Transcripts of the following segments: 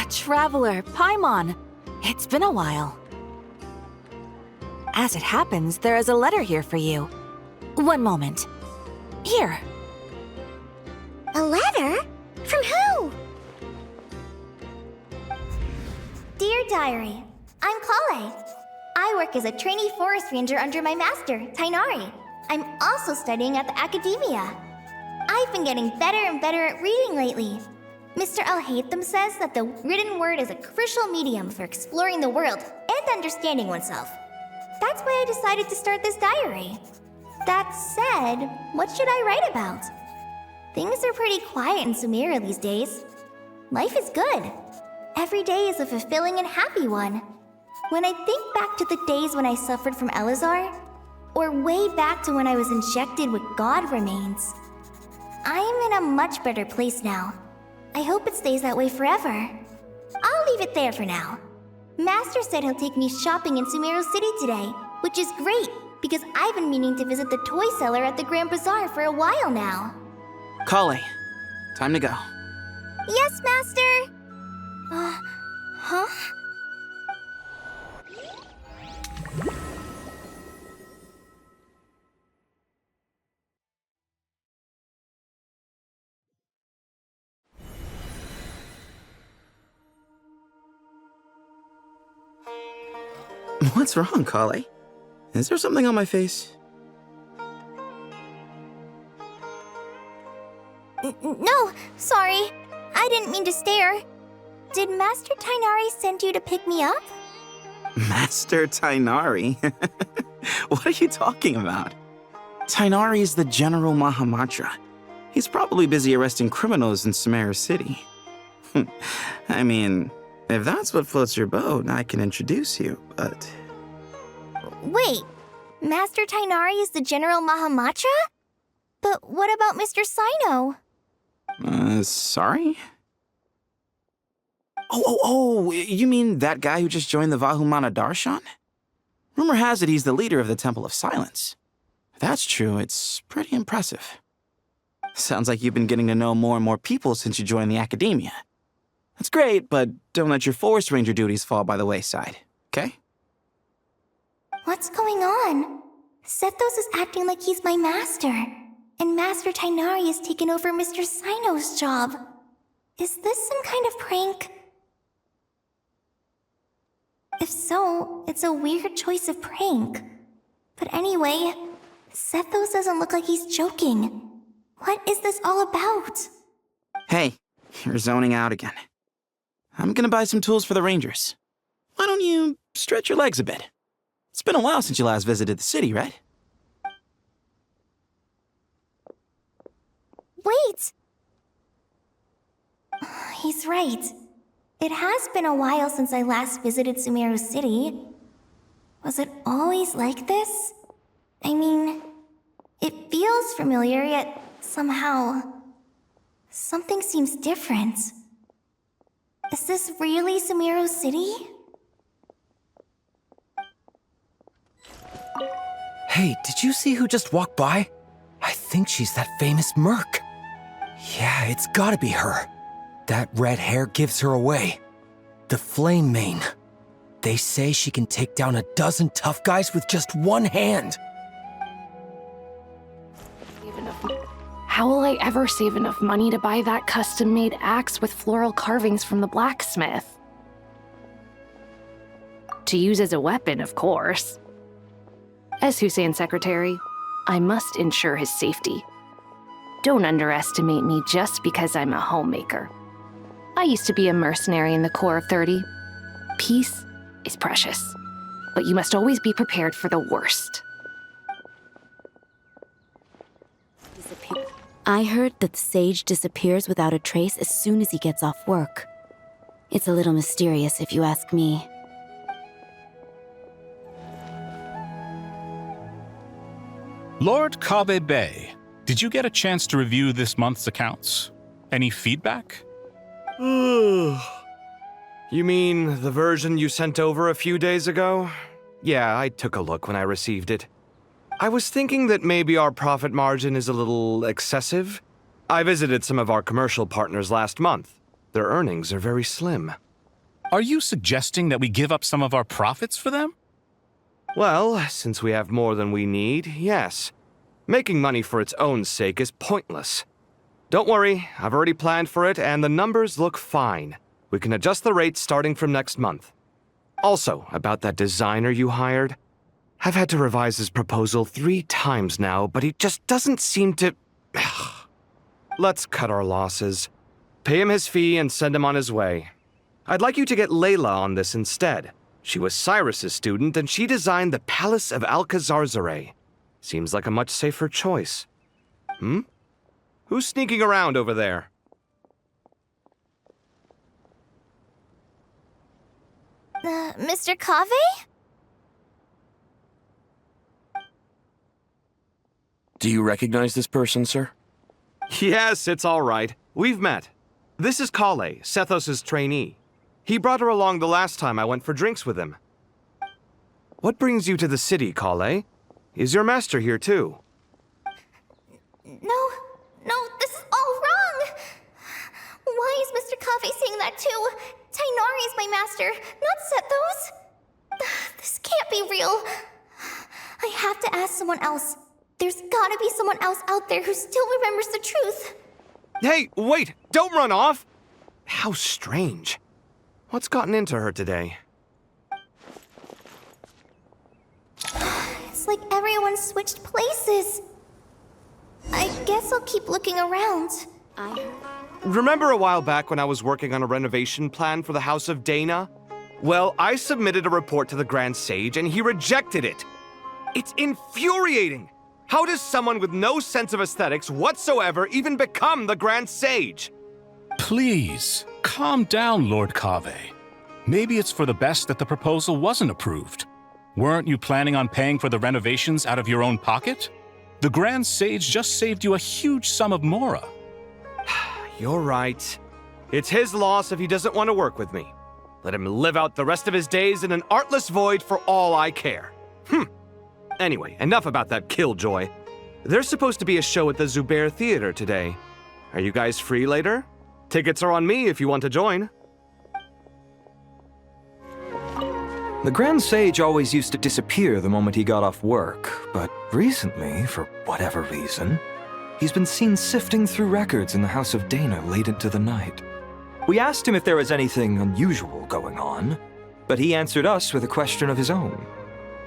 Traveler, Paimon. It's been a while. As it happens, there is a letter here for you. One moment. Here. A letter? From who? Dear Diary, I'm Kale. I work as a trainee forest ranger under my master, Tainari. I'm also studying at the academia. I've been getting better and better at reading lately. Mr. Al-Haytham says that the written word is a crucial medium for exploring the world and understanding oneself. That's why I decided to start this diary. That said, what should I write about? Things are pretty quiet in Sumeria these days. Life is good. Every day is a fulfilling and happy one. When I think back to the days when I suffered from Elazar, or way back to when I was injected with God remains, I am in a much better place now. I hope it stays that way forever. I'll leave it there for now. Master said he'll take me shopping in Sumeru City today, which is great because I've been meaning to visit the toy seller at the Grand Bazaar for a while now. Kale, time to go. Yes, Master! Huh? What's wrong, Kale? Is there something on my face? No, sorry. I didn't mean to stare. Did Master Tainari send you to pick me up? Master Tainari? What are you talking about? Tainari is the General Mahamatra. He's probably busy arresting criminals in Sumeru City. I mean, if that's what floats your boat, I can introduce you, but... Wait, Master Tainari is the General Mahamatra? But what about Mr. Sino? Sorry? Oh, you mean that guy who just joined the Vahumana Darshan? Rumor has it he's the leader of the Temple of Silence. If that's true, it's pretty impressive. Sounds like you've been getting to know more and more people since you joined the academia. That's great, but don't let your forest ranger duties fall by the wayside, okay? What's going on? Sethos is acting like he's my master, and Master Tainari has taken over Mr. Sino's job. Is this some kind of prank? If so, it's a weird choice of prank. But anyway, Sethos doesn't look like he's joking. What is this all about? Hey, you're zoning out again. I'm gonna buy some tools for the rangers. Why don't you stretch your legs a bit? It's been a while since you last visited the city, right? Wait! He's right. It has been a while since I last visited Sumeru City. Was it always like this? I mean, it feels familiar, yet somehow... something seems different. Is this really Sumeru City? Hey, did you see who just walked by? I think she's that famous merc. Yeah, it's gotta be her. That red hair gives her away. The Flame Mane. They say she can take down a dozen tough guys with just one hand. How will I ever save enough money to buy that custom-made axe with floral carvings from the blacksmith? To use as a weapon, of course. As Hussein's secretary, I must ensure his safety. Don't underestimate me just because I'm a homemaker. I used to be a mercenary in the Corps of 30. Peace is precious, but you must always be prepared for the worst. I heard that the sage disappears without a trace as soon as he gets off work. It's a little mysterious if you ask me. Lord Kabe Bay, did you get a chance to review this month's accounts? Any feedback? You mean the version you sent over a few days ago? Yeah, I took a look when I received it. I was thinking that maybe our profit margin is a little excessive. I visited some of our commercial partners last month. Their earnings are very slim. Are you suggesting that we give up some of our profits for them? Well, since we have more than we need, yes. Making money for its own sake is pointless. Don't worry, I've already planned for it, and the numbers look fine. We can adjust the rates starting from next month. Also, about that designer you hired, I've had to revise his proposal 3 times now, but he just doesn't seem to... Let's cut our losses. Pay him his fee and send him on his way. I'd like you to get Layla on this instead. She was Cyrus's student, and she designed the Palace of Alcazarzare. Seems like a much safer choice. Who's sneaking around over there? Mr. Cave? Do you recognize this person, sir? Yes, it's all right. We've met. This is Kale, Sethos' trainee. He brought her along the last time I went for drinks with him. What brings you to the city, Kale? Is your master here too? No, this is all wrong! Why is Mr. Cave saying that too? Tainari is my master, not Sethos! This can't be real. I have to ask someone else. There's gotta be someone else out there who still remembers the truth. Hey, wait! Don't run off! How strange. What's gotten into her today? It's like everyone switched places. I guess I'll keep looking around. Remember a while back when I was working on a renovation plan for the House of Dana? Well, I submitted a report to the Grand Sage and he rejected it. It's infuriating! How does someone with no sense of aesthetics whatsoever even become the Grand Sage? Please, calm down, Lord Cave. Maybe it's for the best that the proposal wasn't approved. Weren't you planning on paying for the renovations out of your own pocket? The Grand Sage just saved you a huge sum of mora. You're right. It's his loss if he doesn't want to work with me. Let him live out the rest of his days in an artless void for all I care. Anyway, enough about that killjoy. There's supposed to be a show at the Zubair Theater today. Are you guys free later? Tickets are on me if you want to join. The Grand Sage always used to disappear the moment he got off work, but recently, for whatever reason, he's been seen sifting through records in the House of Dana late into the night. We asked him if there was anything unusual going on, but he answered us with a question of his own.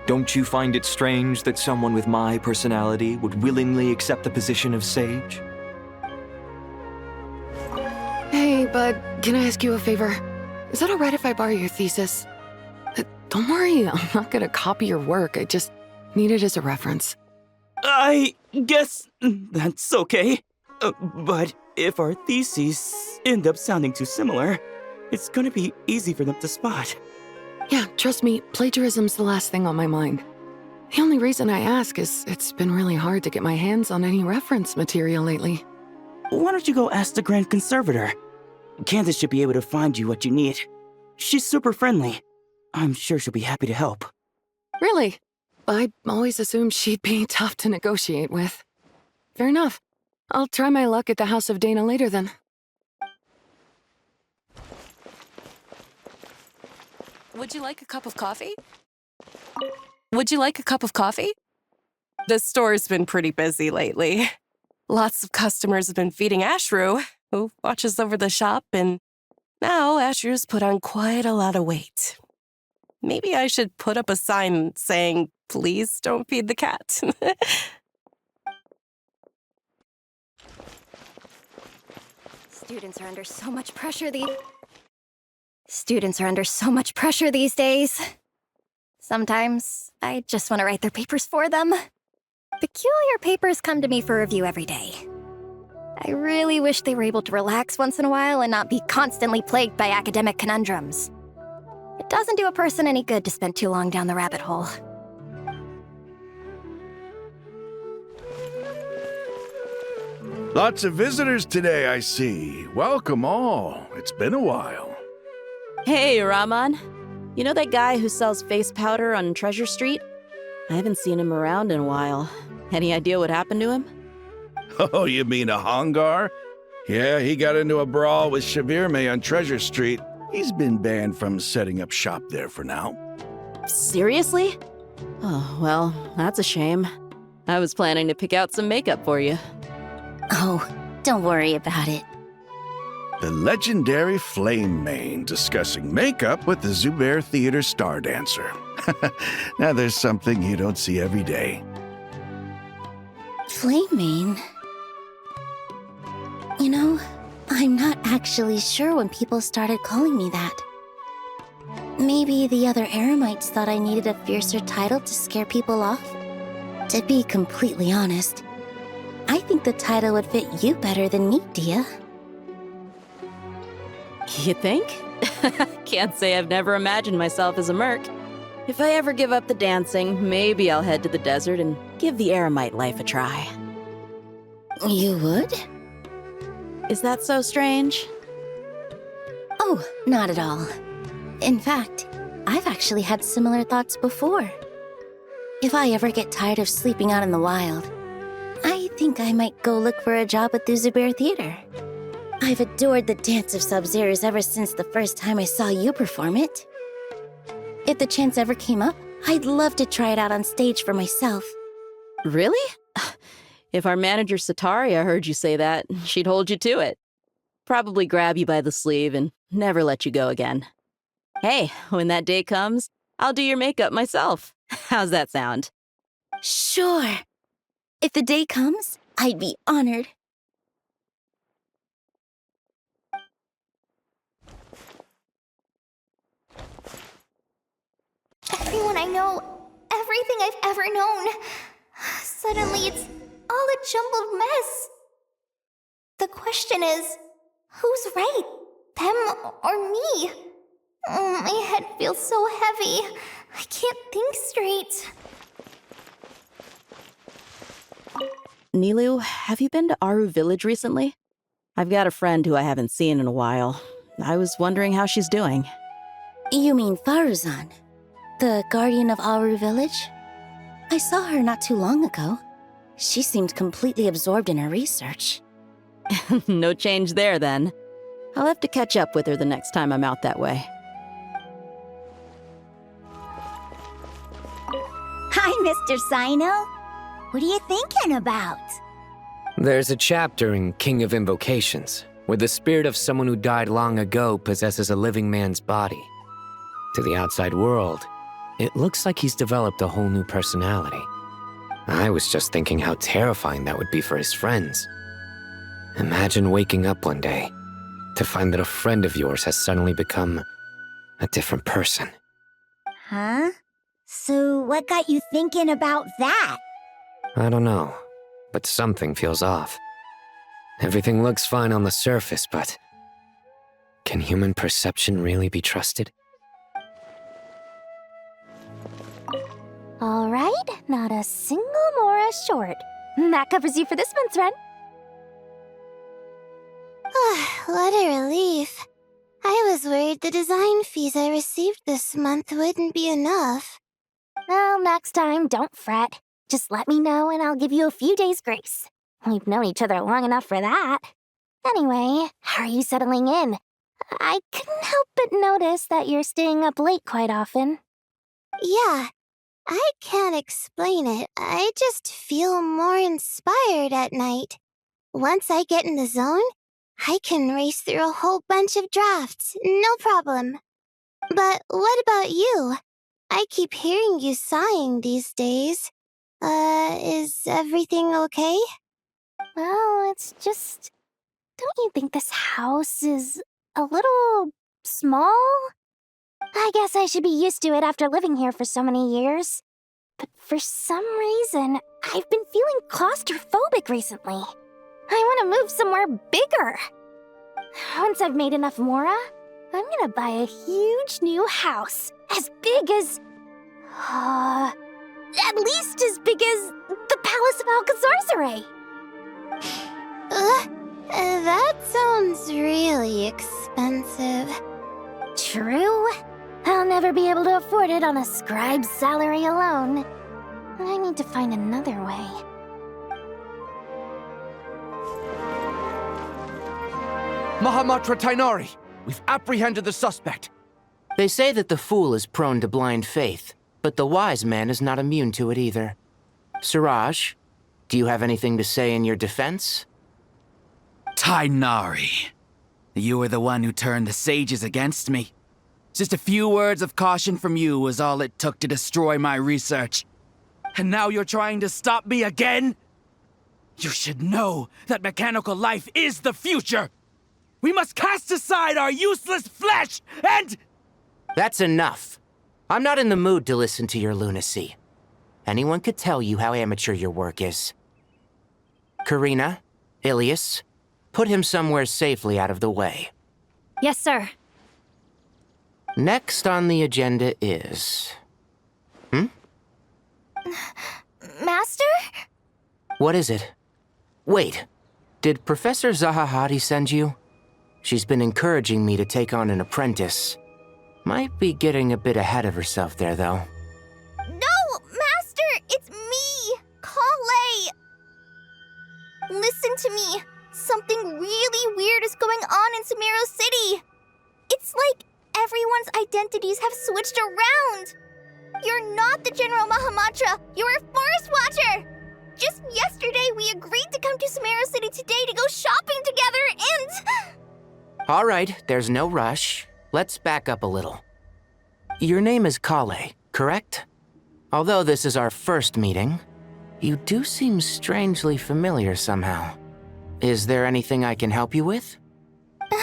Don't you find it strange that someone with my personality would willingly accept the position of sage? Hey, bud, can I ask you a favor? Is that alright if I borrow your thesis? Don't worry, I'm not gonna copy your work. I just need it as a reference. I guess that's okay. But if our theses end up sounding too similar, it's gonna be easy for them to spot. Yeah, trust me, plagiarism's the last thing on my mind. The only reason I ask is it's been really hard to get my hands on any reference material lately. Why don't you go ask the Grand Conservator? Candace should be able to find you what you need. She's super friendly. I'm sure she'll be happy to help. Really? I always assumed she'd be tough to negotiate with. Fair enough. I'll try my luck at the House of Dana later then. Would you like a cup of coffee? Would you like a cup of coffee? The store's been pretty busy lately. Lots of customers have been feeding Ashru, who watches over the shop, and now Ashru's put on quite a lot of weight. Maybe I should put up a sign saying, please don't feed the cat. Students are under so much pressure these days. Sometimes I just want to write their papers for them. Peculiar papers come to me for review every day. I really wish they were able to relax once in a while and not be constantly plagued by academic conundrums. It doesn't do a person any good to spend too long down the rabbit hole. Lots of visitors today, I see. Welcome all. It's been a while. Hey, Rahman. You know that guy who sells face powder on Treasure Street? I haven't seen him around in a while. Any idea what happened to him? Oh, you mean a Hangar? Yeah, he got into a brawl with Shavirme on Treasure Street. He's been banned from setting up shop there for now. Seriously? Oh, well, that's a shame. I was planning to pick out some makeup for you. Oh, don't worry about it. The legendary Flame Mane discussing makeup with the Zubair Theater star dancer. Now there's something you don't see every day. Flame Mane? You know, I'm not actually sure when people started calling me that. Maybe the other Eremites thought I needed a fiercer title to scare people off? To be completely honest, I think the title would fit you better than me, Dia. You think? Can't say I've never imagined myself as a merc. If I ever give up the dancing, maybe I'll head to the desert and give the Eremite life a try. You would? Is that so strange? Oh, not at all. In fact, I've actually had similar thoughts before. If I ever get tired of sleeping out in the wild, I think I might go look for a job at the Zubair Theater. I've adored the dance of Sub-Zeros ever since the first time I saw you perform it. If the chance ever came up, I'd love to try it out on stage for myself. Really? If our manager Sataria heard you say that, she'd hold you to it. Probably grab you by the sleeve and never let you go again. Hey, when that day comes, I'll do your makeup myself. How's that sound? Sure. If the day comes, I'd be honored. Everyone I know, everything I've ever known. Suddenly it's all a jumbled mess. The question is, who's right? Them or me? My head feels so heavy. I can't think straight. Nilu, have you been to Aru Village recently? I've got a friend who I haven't seen in a while. I was wondering how she's doing. You mean Faruzan, the guardian of Aru Village? I saw her not too long ago. She seemed completely absorbed in her research. No change there, then. I'll have to catch up with her the next time I'm out that way. Hi, Mr. Sino. What are you thinking about? There's a chapter in King of Invocations where the spirit of someone who died long ago possesses a living man's body. To the outside world, it looks like he's developed a whole new personality. I was just thinking how terrifying that would be for his friends. Imagine waking up one day to find that a friend of yours has suddenly become a different person. Huh? So what got you thinking about that? I don't know, but something feels off. Everything looks fine on the surface, but can human perception really be trusted? All right, not a single Mora short. That covers you for this month's rent. What a relief. I was worried the design fees I received this month wouldn't be enough. Well, next time, don't fret. Just let me know and I'll give you a few days' grace. We've known each other long enough for that. Anyway, how are you settling in? I couldn't help but notice that you're staying up late quite often. Yeah, I can't explain it. I just feel more inspired at night. Once I get in the zone, I can race through a whole bunch of drafts, no problem. But what about you? I keep hearing you sighing these days. Is everything okay? Well, it's just... Don't you think this house is a little small? I guess I should be used to it after living here for so many years. But for some reason, I've been feeling claustrophobic recently. I want to move somewhere bigger. Once I've made enough Mora, I'm gonna buy a huge new house. As big as... at least as big as the Palace of Alcazarzaray. That sounds really expensive. True. I'll never be able to afford it on a scribe's salary alone. I need to find another way. Mahamatra Tainari, we've apprehended the suspect. They say that the fool is prone to blind faith, but the wise man is not immune to it either. Suraj, do you have anything to say in your defense? Tainari, you were the one who turned the sages against me. Just a few words of caution from you was all it took to destroy my research. And now you're trying to stop me again? You should know that mechanical life is the future! We must cast aside our useless flesh and... That's enough. I'm not in the mood to listen to your lunacy. Anyone could tell you how amateur your work is. Karina, Ilias, put him somewhere safely out of the way. Yes, sir. Next on the agenda is... Master? What is it? Wait, did Professor Zahahati send you? She's been encouraging me to take on an apprentice. Might be getting a bit ahead of herself there, though. No, Master! It's me! Kale! Listen to me. Something really weird is going on in Sumeru City. It's like everyone's identities have switched around. You're not the General Mahamatra. You're a Forest Watcher. Just yesterday, we agreed to come to Sumeru City today to go shopping together and... All right, there's no rush. Let's back up a little. Your name is Kale, correct? Although this is our first meeting, you do seem strangely familiar somehow. Is there anything I can help you with? No.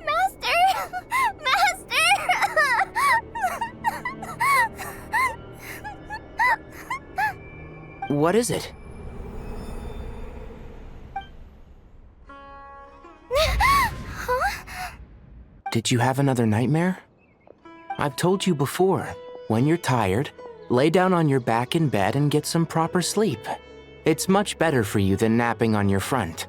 Master! What is it? Did you have another nightmare? I've told you before, when you're tired, lay down on your back in bed and get some proper sleep. It's much better for you than napping on your front.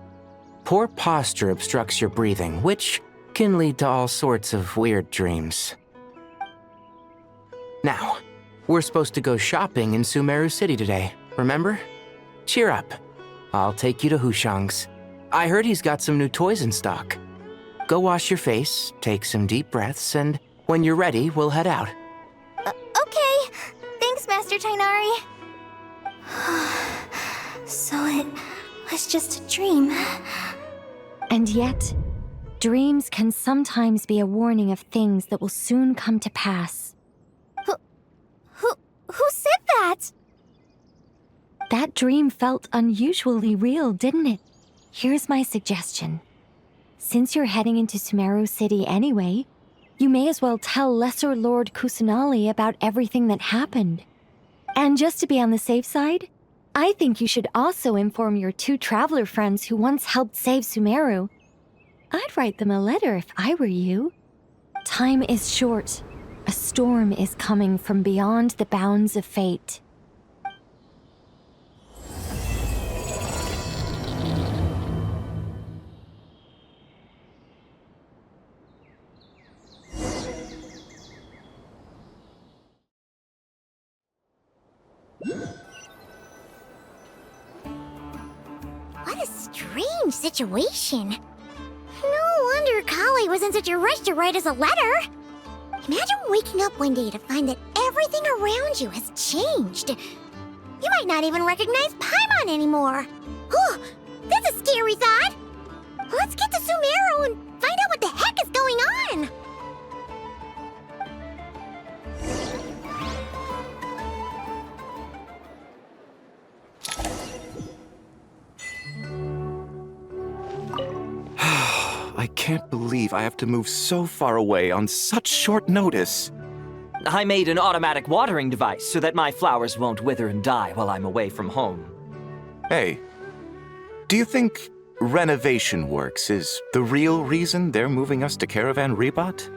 Poor posture obstructs your breathing, which can lead to all sorts of weird dreams. Now, we're supposed to go shopping in Sumeru City today, remember? Cheer up. I'll take you to Hushang's. I heard he's got some new toys in stock. Go wash your face, take some deep breaths, and when you're ready, we'll head out. Okay. Thanks, Master Tainari. So it was just a dream. And yet, dreams can sometimes be a warning of things that will soon come to pass. Who said that? That dream felt unusually real, didn't it? Here's my suggestion. Since you're heading into Sumeru City anyway, you may as well tell Lesser Lord Kusanali about everything that happened. And just to be on the safe side, I think you should also inform your 2 traveler friends who once helped save Sumeru. I'd write them a letter if I were you. Time is short. A storm is coming from beyond the bounds of fate. What a strange situation. No wonder Kali was in such a rush to write us a letter. Imagine waking up one day to find that everything around you has changed. You might not even recognize Paimon anymore. Oh, that's a scary thought. Let's get to Sumeru and find out what the heck is going on. I can't believe I have to move so far away on such short notice. I made an automatic watering device so that my flowers won't wither and die while I'm away from home. Hey, do you think renovation works is the real reason they're moving us to Caravan Ribat?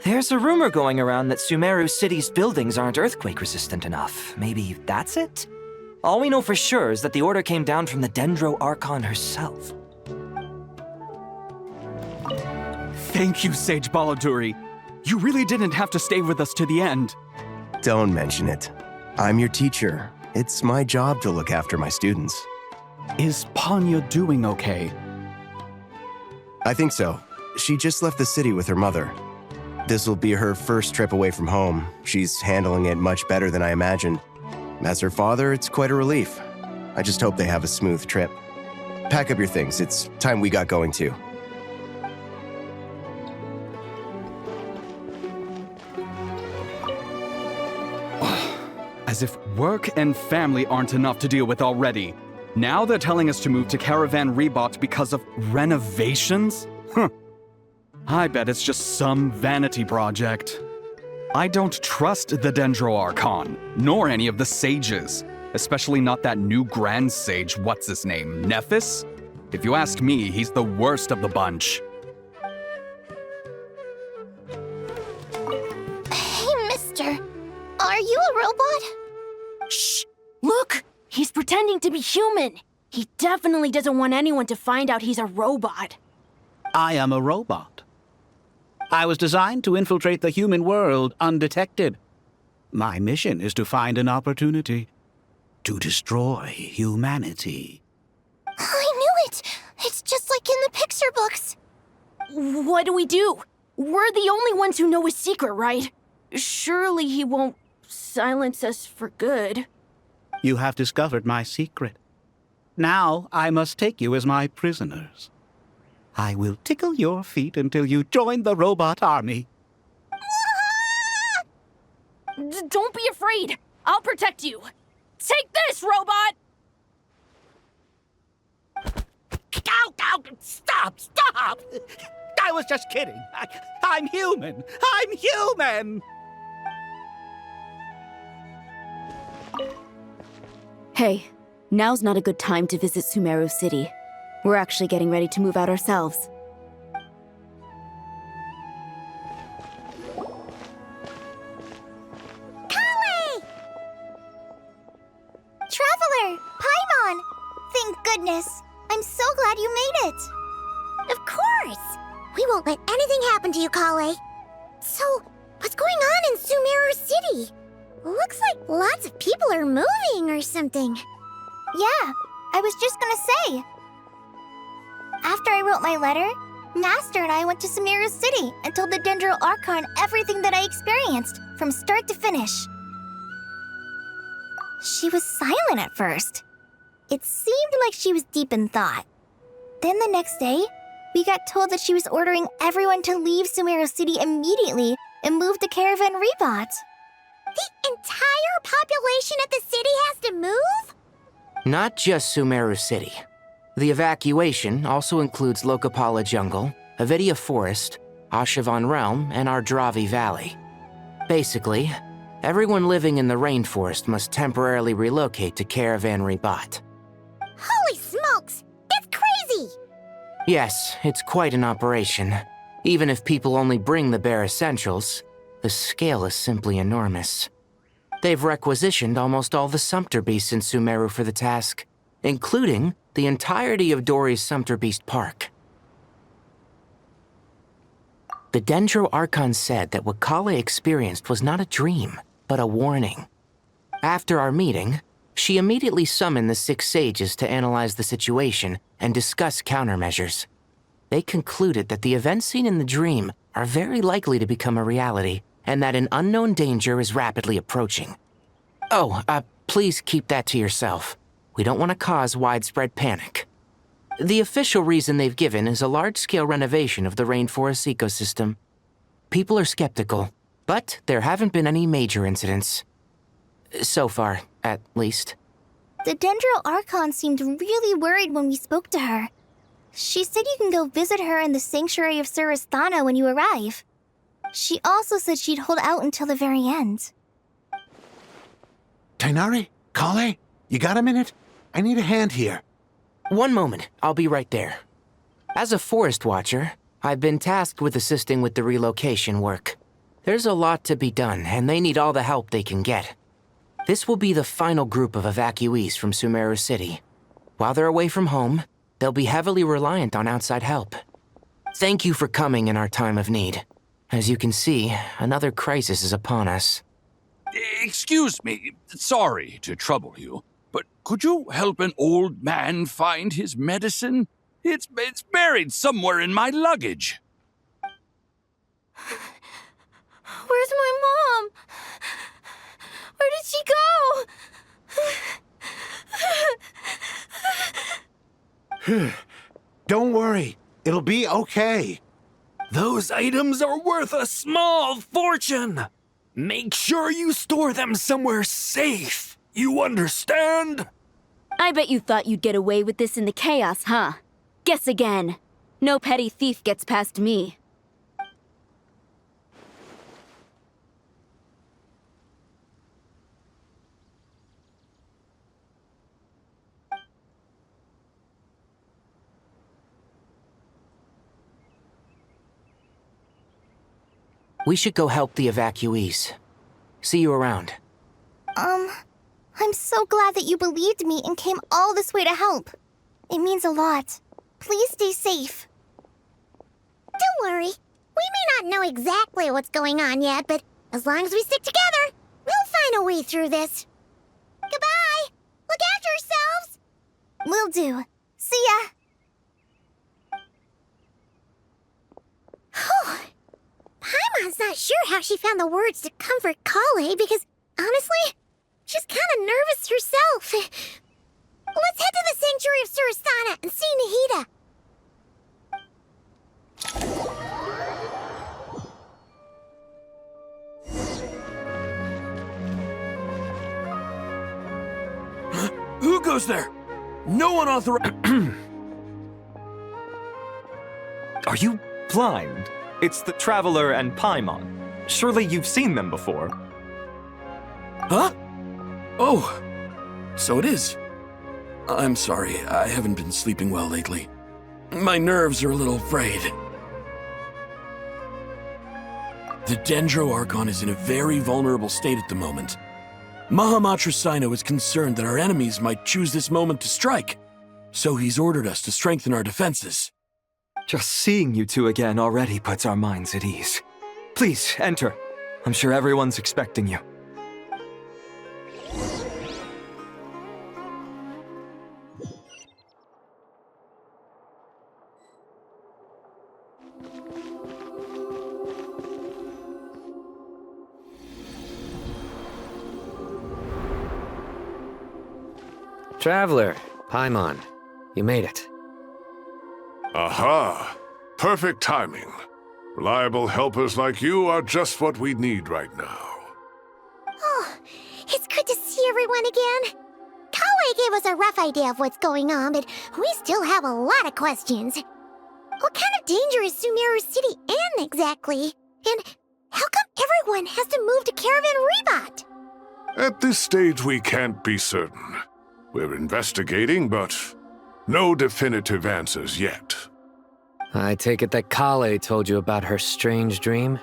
There's a rumor going around that Sumeru City's buildings aren't earthquake-resistant enough. Maybe that's it? All we know for sure is that the order came down from the Dendro Archon herself. Thank you, Sage Baladuri. You really didn't have to stay with us to the end. Don't mention it. I'm your teacher. It's my job to look after my students. Is Panya doing okay? I think so. She just left the city with her mother. This will be her first trip away from home. She's handling it much better than I imagined. As her father, it's quite a relief. I just hope they have a smooth trip. Pack up your things. It's time we got going too. As if work and family aren't enough to deal with already. Now they're telling us to move to Caravan Rebot because of renovations? Huh. I bet it's just some vanity project. I don't trust the Dendro Archon, nor any of the sages. Especially not that new Grand Sage, what's his name, Nephis? If you ask me, he's the worst of the bunch. Hey, mister. Are you a robot? Shh! Look! He's pretending to be human! He definitely doesn't want anyone to find out he's a robot. I am a robot. I was designed to infiltrate the human world undetected. My mission is to find an opportunity to destroy humanity. I knew it! It's just like in the picture books. What do we do? We're the only ones who know his secret, right? Surely he won't silence us for good. You have discovered my secret. Now I must take you as my prisoners. I will tickle your feet until you join the robot army. Don't be afraid! I'll protect you! Take this, robot! Ow, ow, stop, stop! I was just kidding. I'm human. I'm human! Hey, now's not a good time to visit Sumeru City. We're actually getting ready to move out ourselves. Traveler! Paimon! Thank goodness. I'm so glad you made it. Of course! We won't let anything happen to you, Kale. So, what's going on in Sumeru City? Looks like lots of people are moving or something. Yeah, I was just gonna say. After I wrote my letter, Master and I went to Sumeru City and told the Dendro Archon everything that I experienced, from start to finish. She was silent at first. It seemed like she was deep in thought. Then the next day, we got told that she was ordering everyone to leave Sumeru City immediately and move to Caravan Rebot. The entire population at the city has to move? Not just Sumeru City. The evacuation also includes Lokapala Jungle, Avidia Forest, Ashavan Realm, and Ardravi Valley. Basically, everyone living in the rainforest must temporarily relocate to Caravan Rebot. Holy smokes! That's crazy! Yes, it's quite an operation. Even if people only bring the bare essentials, the scale is simply enormous. They've requisitioned almost all the Sumpter Beasts in Sumeru for the task, including the entirety of Dori's Sumpter Beast Park. The Dendro Archon said that what Kale experienced was not a dream, but a warning. After our meeting, she immediately summoned the 6 sages to analyze the situation and discuss countermeasures. They concluded that the events seen in the dream are very likely to become a reality, and that an unknown danger is rapidly approaching. Oh, please keep that to yourself. We don't want to cause widespread panic. The official reason they've given is a large-scale renovation of the rainforest ecosystem. People are skeptical, but there haven't been any major incidents. So far, at least. The Dendro Archon seemed really worried when we spoke to her. She said you can go visit her in the Sanctuary of Surasthana when you arrive. She also said she'd hold out until the very end. Tainari? Kale? You got a minute? I need a hand here. One moment, I'll be right there. As a forest watcher, I've been tasked with assisting with the relocation work. There's a lot to be done, and they need all the help they can get. This will be the final group of evacuees from Sumeru City. While they're away from home, they'll be heavily reliant on outside help. Thank you for coming in our time of need. As you can see, another crisis is upon us. Excuse me, sorry to trouble you, but could you help an old man find his medicine? It's buried somewhere in my luggage. Where's my mom? Where did she go? Don't worry, it'll be okay. Those items are worth a small fortune. Make sure you store them somewhere safe. You understand? I bet you thought you'd get away with this in the chaos, huh? Guess again. No petty thief gets past me. We should go help the evacuees. See you around. I'm so glad that you believed me and came all this way to help. It means a lot. Please stay safe. Don't worry. We may not know exactly what's going on yet, but as long as we stick together, we'll find a way through this. Goodbye! Look after yourselves! Will do. See ya! Paimon's not sure how she found the words to comfort Kale because, honestly, she's kind of nervous herself. Let's head to the Sanctuary of Surasana and see Nahida. Who goes there? No one authorized. Are you blind? It's the Traveler and Paimon. Surely you've seen them before. Huh? Oh, so it is. I'm sorry, I haven't been sleeping well lately. My nerves are a little frayed. The Dendro Archon is in a very vulnerable state at the moment. Mahamatra Sino is concerned that our enemies might choose this moment to strike, so he's ordered us to strengthen our defenses. Just seeing you two again already puts our minds at ease. Please, enter. I'm sure everyone's expecting you. Traveler, Paimon, you made it. Aha! Perfect timing. Reliable helpers like you are just what we need right now. Oh, it's good to see everyone again. Kale gave us a rough idea of what's going on, but we still have a lot of questions. What kind of danger is Sumeru City in exactly? And how come everyone has to move to Caravan Rebot? At this stage, we can't be certain. We're investigating, but no definitive answers yet. I take it that Kale told you about her strange dream?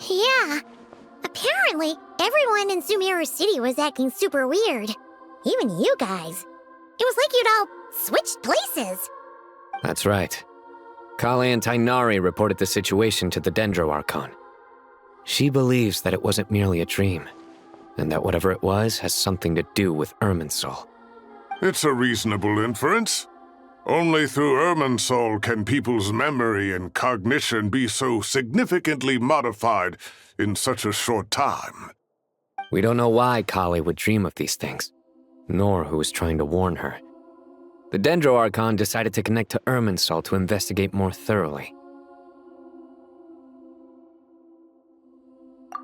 Yeah. Apparently, everyone in Sumeru City was acting super weird. Even you guys. It was like you'd all switched places. That's right. Kale and Tainari reported the situation to the Dendro Archon. She believes that it wasn't merely a dream, and that whatever it was has something to do with Irminsul. It's a reasonable inference. Only through Irminsul can people's memory and cognition be so significantly modified in such a short time. We don't know why Kale would dream of these things, nor who was trying to warn her. The Dendro Archon decided to connect to Irminsul to investigate more thoroughly.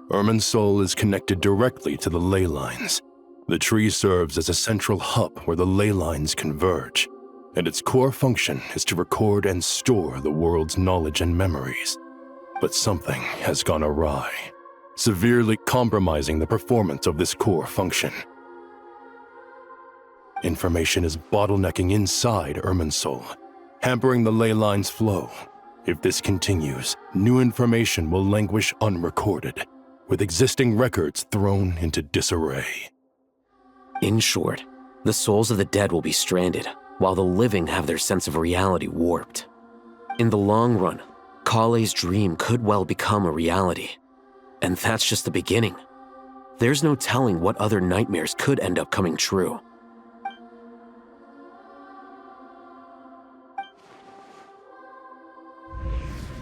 Irminsul is connected directly to the ley lines. The tree serves as a central hub where the ley lines converge, and its core function is to record and store the world's knowledge and memories. But something has gone awry, severely compromising the performance of this core function. Information is bottlenecking inside Irminsul, hampering the ley line's flow. If this continues, new information will languish unrecorded, with existing records thrown into disarray. In short, the souls of the dead will be stranded, while the living have their sense of reality warped. In the long run, Kale's dream could well become a reality. And that's just the beginning. There's no telling what other nightmares could end up coming true.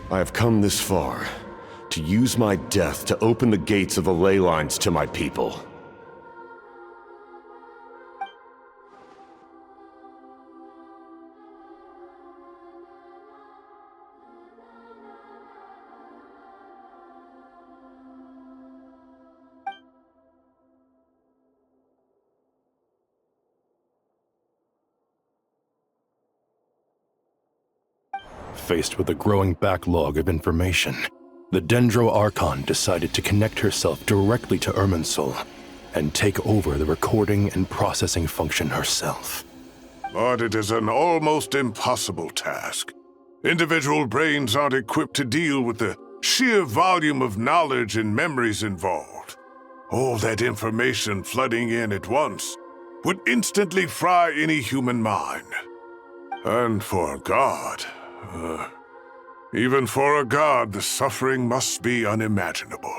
I have come this far to use my death to open the gates of the ley lines to my people. Faced with a growing backlog of information, the Dendro Archon decided to connect herself directly to Irminsul and take over the recording and processing function herself. But it is an almost impossible task. Individual brains aren't equipped to deal with the sheer volume of knowledge and memories involved. All that information flooding in at once would instantly fry any human mind. And for a god, even for a god, the suffering must be unimaginable.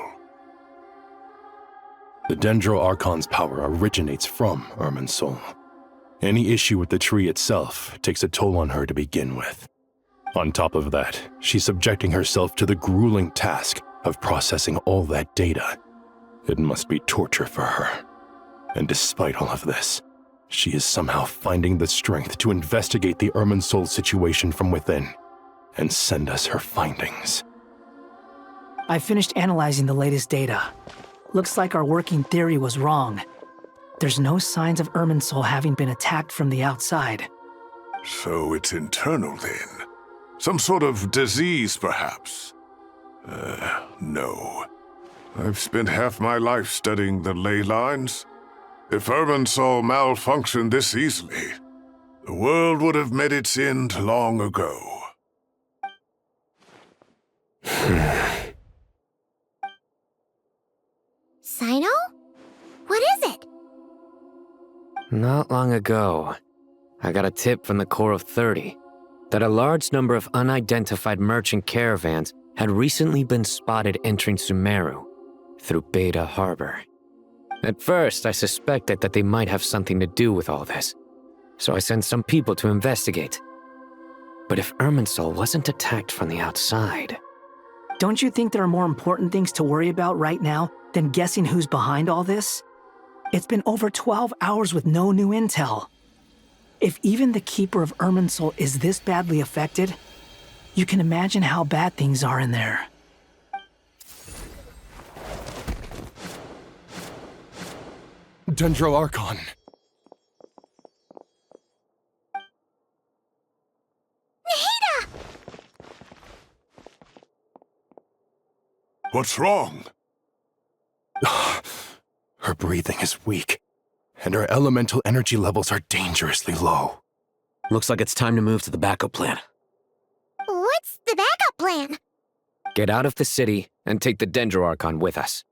The Dendro Archon's power originates from Irminsul. Any issue with the tree itself takes a toll on her to begin with. On top of that, she's subjecting herself to the grueling task of processing all that data. It must be torture for her. And despite all of this, she is somehow finding the strength to investigate the Irminsul situation from within and send us her findings. I finished analyzing the latest data. Looks like our working theory was wrong. There's no signs of Irminsul having been attacked from the outside. So it's internal then? Some sort of disease, perhaps? No. I've spent half my life studying the ley lines. If Irminsul malfunctioned this easily, the world would have met its end long ago. Sino? What is it? Not long ago, I got a tip from the Core of 30 that a large number of unidentified merchant caravans had recently been spotted entering Sumeru through Beta Harbor. At first, I suspected that they might have something to do with all this, so I sent some people to investigate. But if Irminsul wasn't attacked from the outside... Don't you think there are more important things to worry about right now than guessing who's behind all this? It's been over 12 hours with no new intel. If even the Keeper of Irminsul is this badly affected, you can imagine how bad things are in there. Dendro Archon. Nahida! What's wrong? Her breathing is weak, and her elemental energy levels are dangerously low. Looks like it's time to move to the backup plan. What's the backup plan? Get out of the city and take the Dendro Archon with us.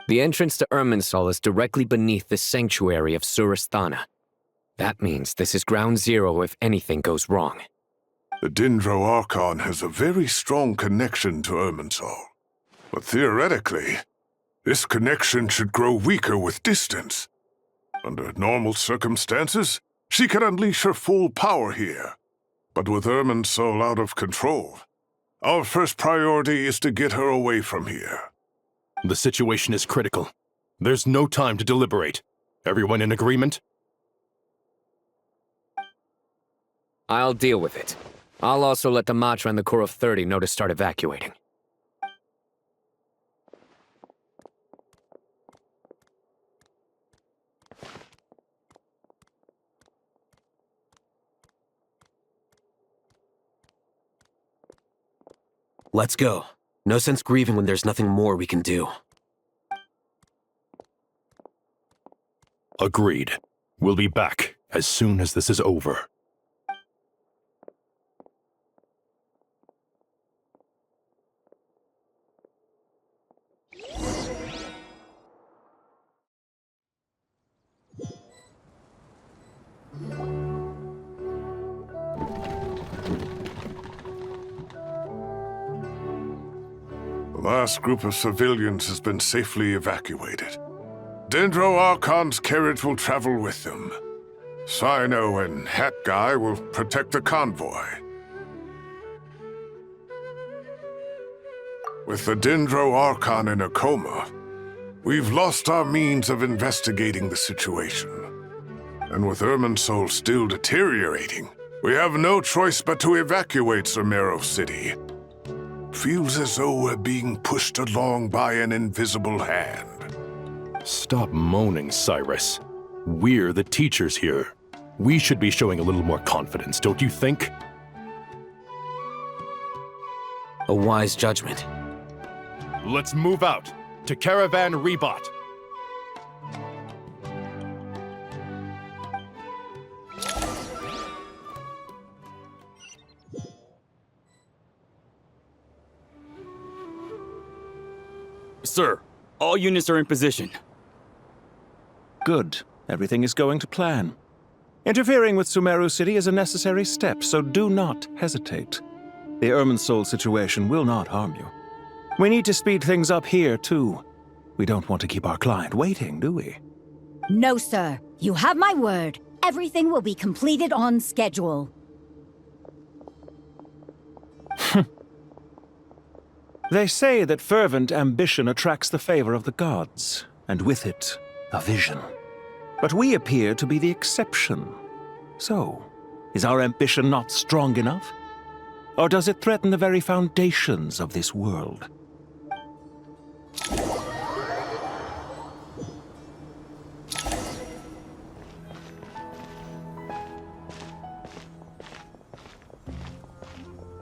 The entrance to Irminsul is directly beneath the sanctuary of Surasthana. That means this is ground zero if anything goes wrong. The Dendro Archon has a very strong connection to Irminsul. But theoretically, this connection should grow weaker with distance. Under normal circumstances, she could unleash her full power here. But with Irminsul out of control, our first priority is to get her away from here. The situation is critical. There's no time to deliberate. Everyone in agreement? I'll deal with it. I'll also let the Matra and the Core of 30 know to start evacuating. Let's go. No sense grieving when there's nothing more we can do. Agreed. We'll be back as soon as this is over. last group of civilians has been safely evacuated. Dendro Archon's carriage will travel with them. Sino and Hat Guy will protect the convoy. With the Dendro Archon in a coma, we've lost our means of investigating the situation. And with Irminsul still deteriorating, we have no choice but to evacuate Sumeru City. Feels as though we're being pushed along by an invisible hand. Stop moaning, Cyrus. We're the teachers here. We should be showing a little more confidence, don't you think? A wise judgment. Let's move out to Caravan Rebot. Sir, all units are in position. Good. Everything is going to plan. Interfering with Sumeru City is a necessary step, so do not hesitate. The Irminsul situation will not harm you. We need to speed things up here, too. We don't want to keep our client waiting, do we? No, sir. You have my word. Everything will be completed on schedule. They say that fervent ambition attracts the favor of the gods, and with it, a vision. But we appear to be the exception. So, is our ambition not strong enough? Or does it threaten the very foundations of this world?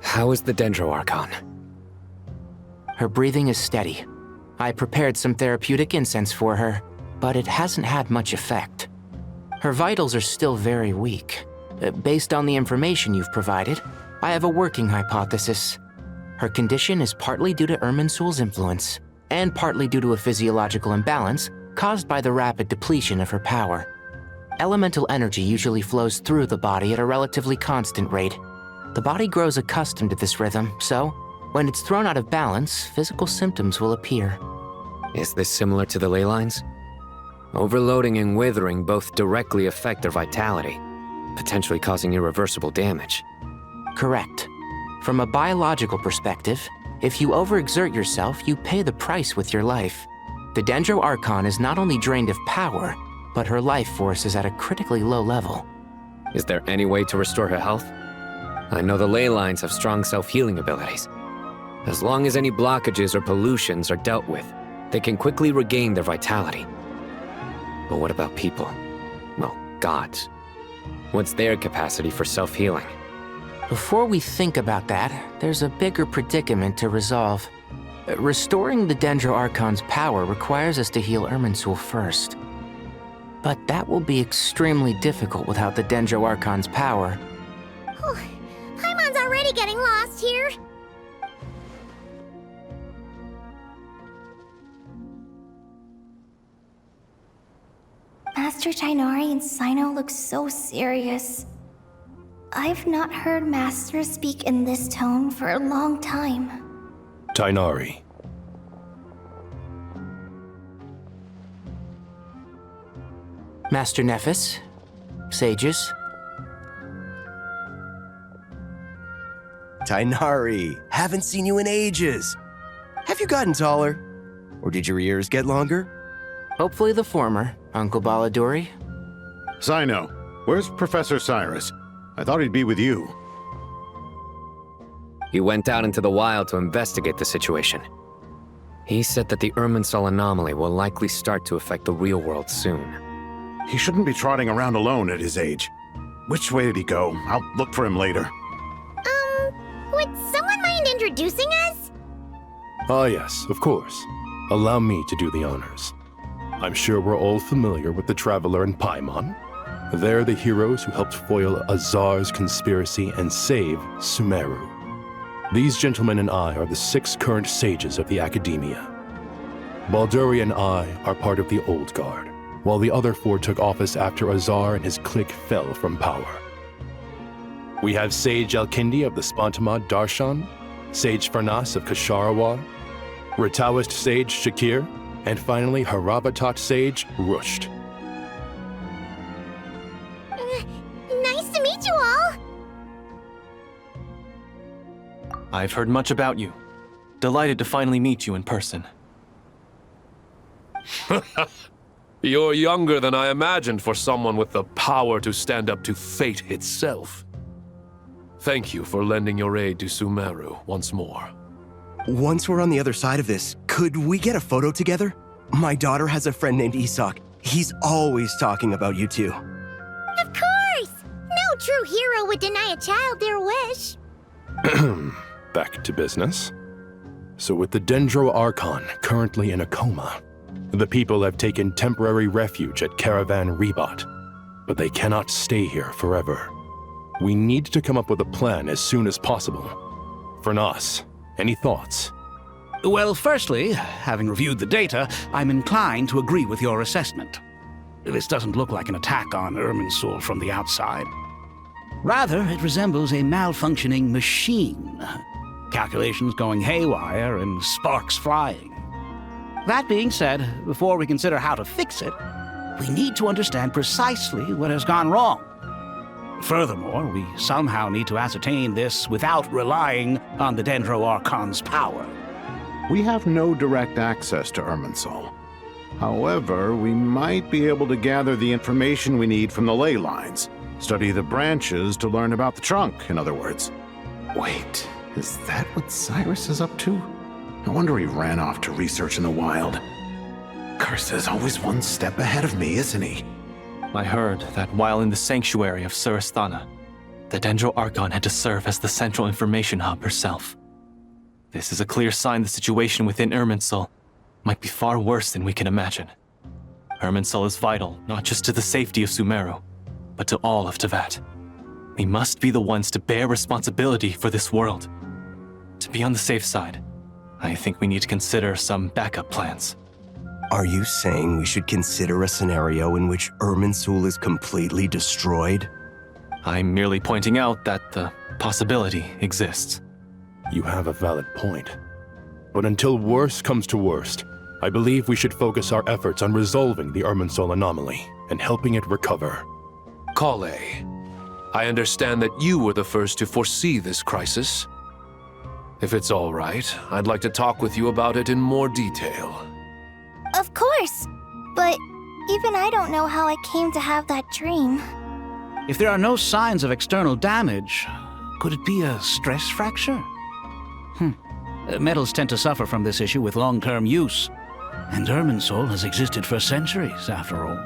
How is the Dendro Archon? Her breathing is steady. I prepared some therapeutic incense for her, but it hasn't had much effect. Her vitals are still very weak. Based on the information you've provided, I have a working hypothesis. Her condition is partly due to Irminsul's influence, and partly due to a physiological imbalance caused by the rapid depletion of her power. Elemental energy usually flows through the body at a relatively constant rate. The body grows accustomed to this rhythm, so when it's thrown out of balance, physical symptoms will appear. Is this similar to the ley lines? Overloading and withering both directly affect their vitality, potentially causing irreversible damage. Correct. From a biological perspective, if you overexert yourself, you pay the price with your life. The Dendro Archon is not only drained of power, but her life force is at a critically low level. Is there any way to restore her health? I know the ley lines have strong self-healing abilities. As long as any blockages or pollutions are dealt with, they can quickly regain their vitality. But what about people? Well, gods. What's their capacity for self-healing? Before we think about that, there's a bigger predicament to resolve. Restoring the Dendro Archon's power requires us to heal Irminsul first. But that will be extremely difficult without the Dendro Archon's power. Paimon's already getting lost here. Master Tighnari and Sino look so serious. I've not heard Master speak in this tone for a long time. Tighnari. Master Nephis, sages. Tighnari, haven't seen you in ages. Have you gotten taller? Or did your ears get longer? Hopefully the former, Uncle Baladuri. Sino, where's Professor Cyrus? I thought he'd be with you. He went out into the wild to investigate the situation. He said that the Irminsul anomaly will likely start to affect the real world soon. He shouldn't be trotting around alone at his age. Which way did he go? I'll look for him later. Would someone mind introducing us? Ah yes, of course. Allow me to do the honors. I'm sure we're all familiar with the Traveler and Paimon. They're the heroes who helped foil Azar's conspiracy and save Sumeru. These gentlemen and I are the 6 current sages of the Academia. Balduri and I are part of the Old Guard, while the other 4 took office after Azar and his clique fell from power. We have Sage Alkindi of the Spontamad Darshan, Sage Farnas of Kasharawar, Ritaoist sage Shakir, and finally Harabatot sage Rusht. Nice to meet you all! I've heard much about you. Delighted to finally meet you in person. You're younger than I imagined for someone with the power to stand up to fate itself. Thank you for lending your aid to Sumeru once more. Once we're on the other side of this, could we get a photo together? My daughter has a friend named Isak. He's always talking about you two. Of course! No true hero would deny a child their wish. Back to business. So with the Dendro Archon currently in a coma, the people have taken temporary refuge at Caravan Rebot, but they cannot stay here forever. We need to come up with a plan as soon as possible. For Nas, any thoughts? Well, firstly, having reviewed the data, I'm inclined to agree with your assessment. This doesn't look like an attack on Irminsul from the outside. Rather, it resembles a malfunctioning machine. Calculations going haywire and sparks flying. That being said, before we consider how to fix it, we need to understand precisely what has gone wrong. Furthermore, we somehow need to ascertain this without relying on the Dendro Archon's power. We have no direct access to Irminsul. However, we might be able to gather the information we need from the ley lines. Study the branches to learn about the trunk, in other words. Wait, is that what Cyrus is up to? No wonder he ran off to research in the wild. Curse's always one step ahead of me, isn't he? I heard that while in the sanctuary of Surasthana, the Dendro Archon had to serve as the central information hub herself. This is a clear sign the situation within Irminsul might be far worse than we can imagine. Irminsul is vital not just to the safety of Sumeru, but to all of Teyvat. We must be the ones to bear responsibility for this world. To be on the safe side, I think we need to consider some backup plans. Are you saying we should consider a scenario in which Irminsul is completely destroyed? I'm merely pointing out that the possibility exists. You have a valid point. But until worst comes to worst, I believe we should focus our efforts on resolving the Irminsul anomaly and helping it recover. Kale, I understand that you were the first to foresee this crisis. If it's all right, I'd like to talk with you about it in more detail. Of course! But even I don't know how I came to have that dream. If there are no signs of external damage, could it be a stress fracture? Metals tend to suffer from this issue with long-term use, and Irminsul has existed for centuries, after all.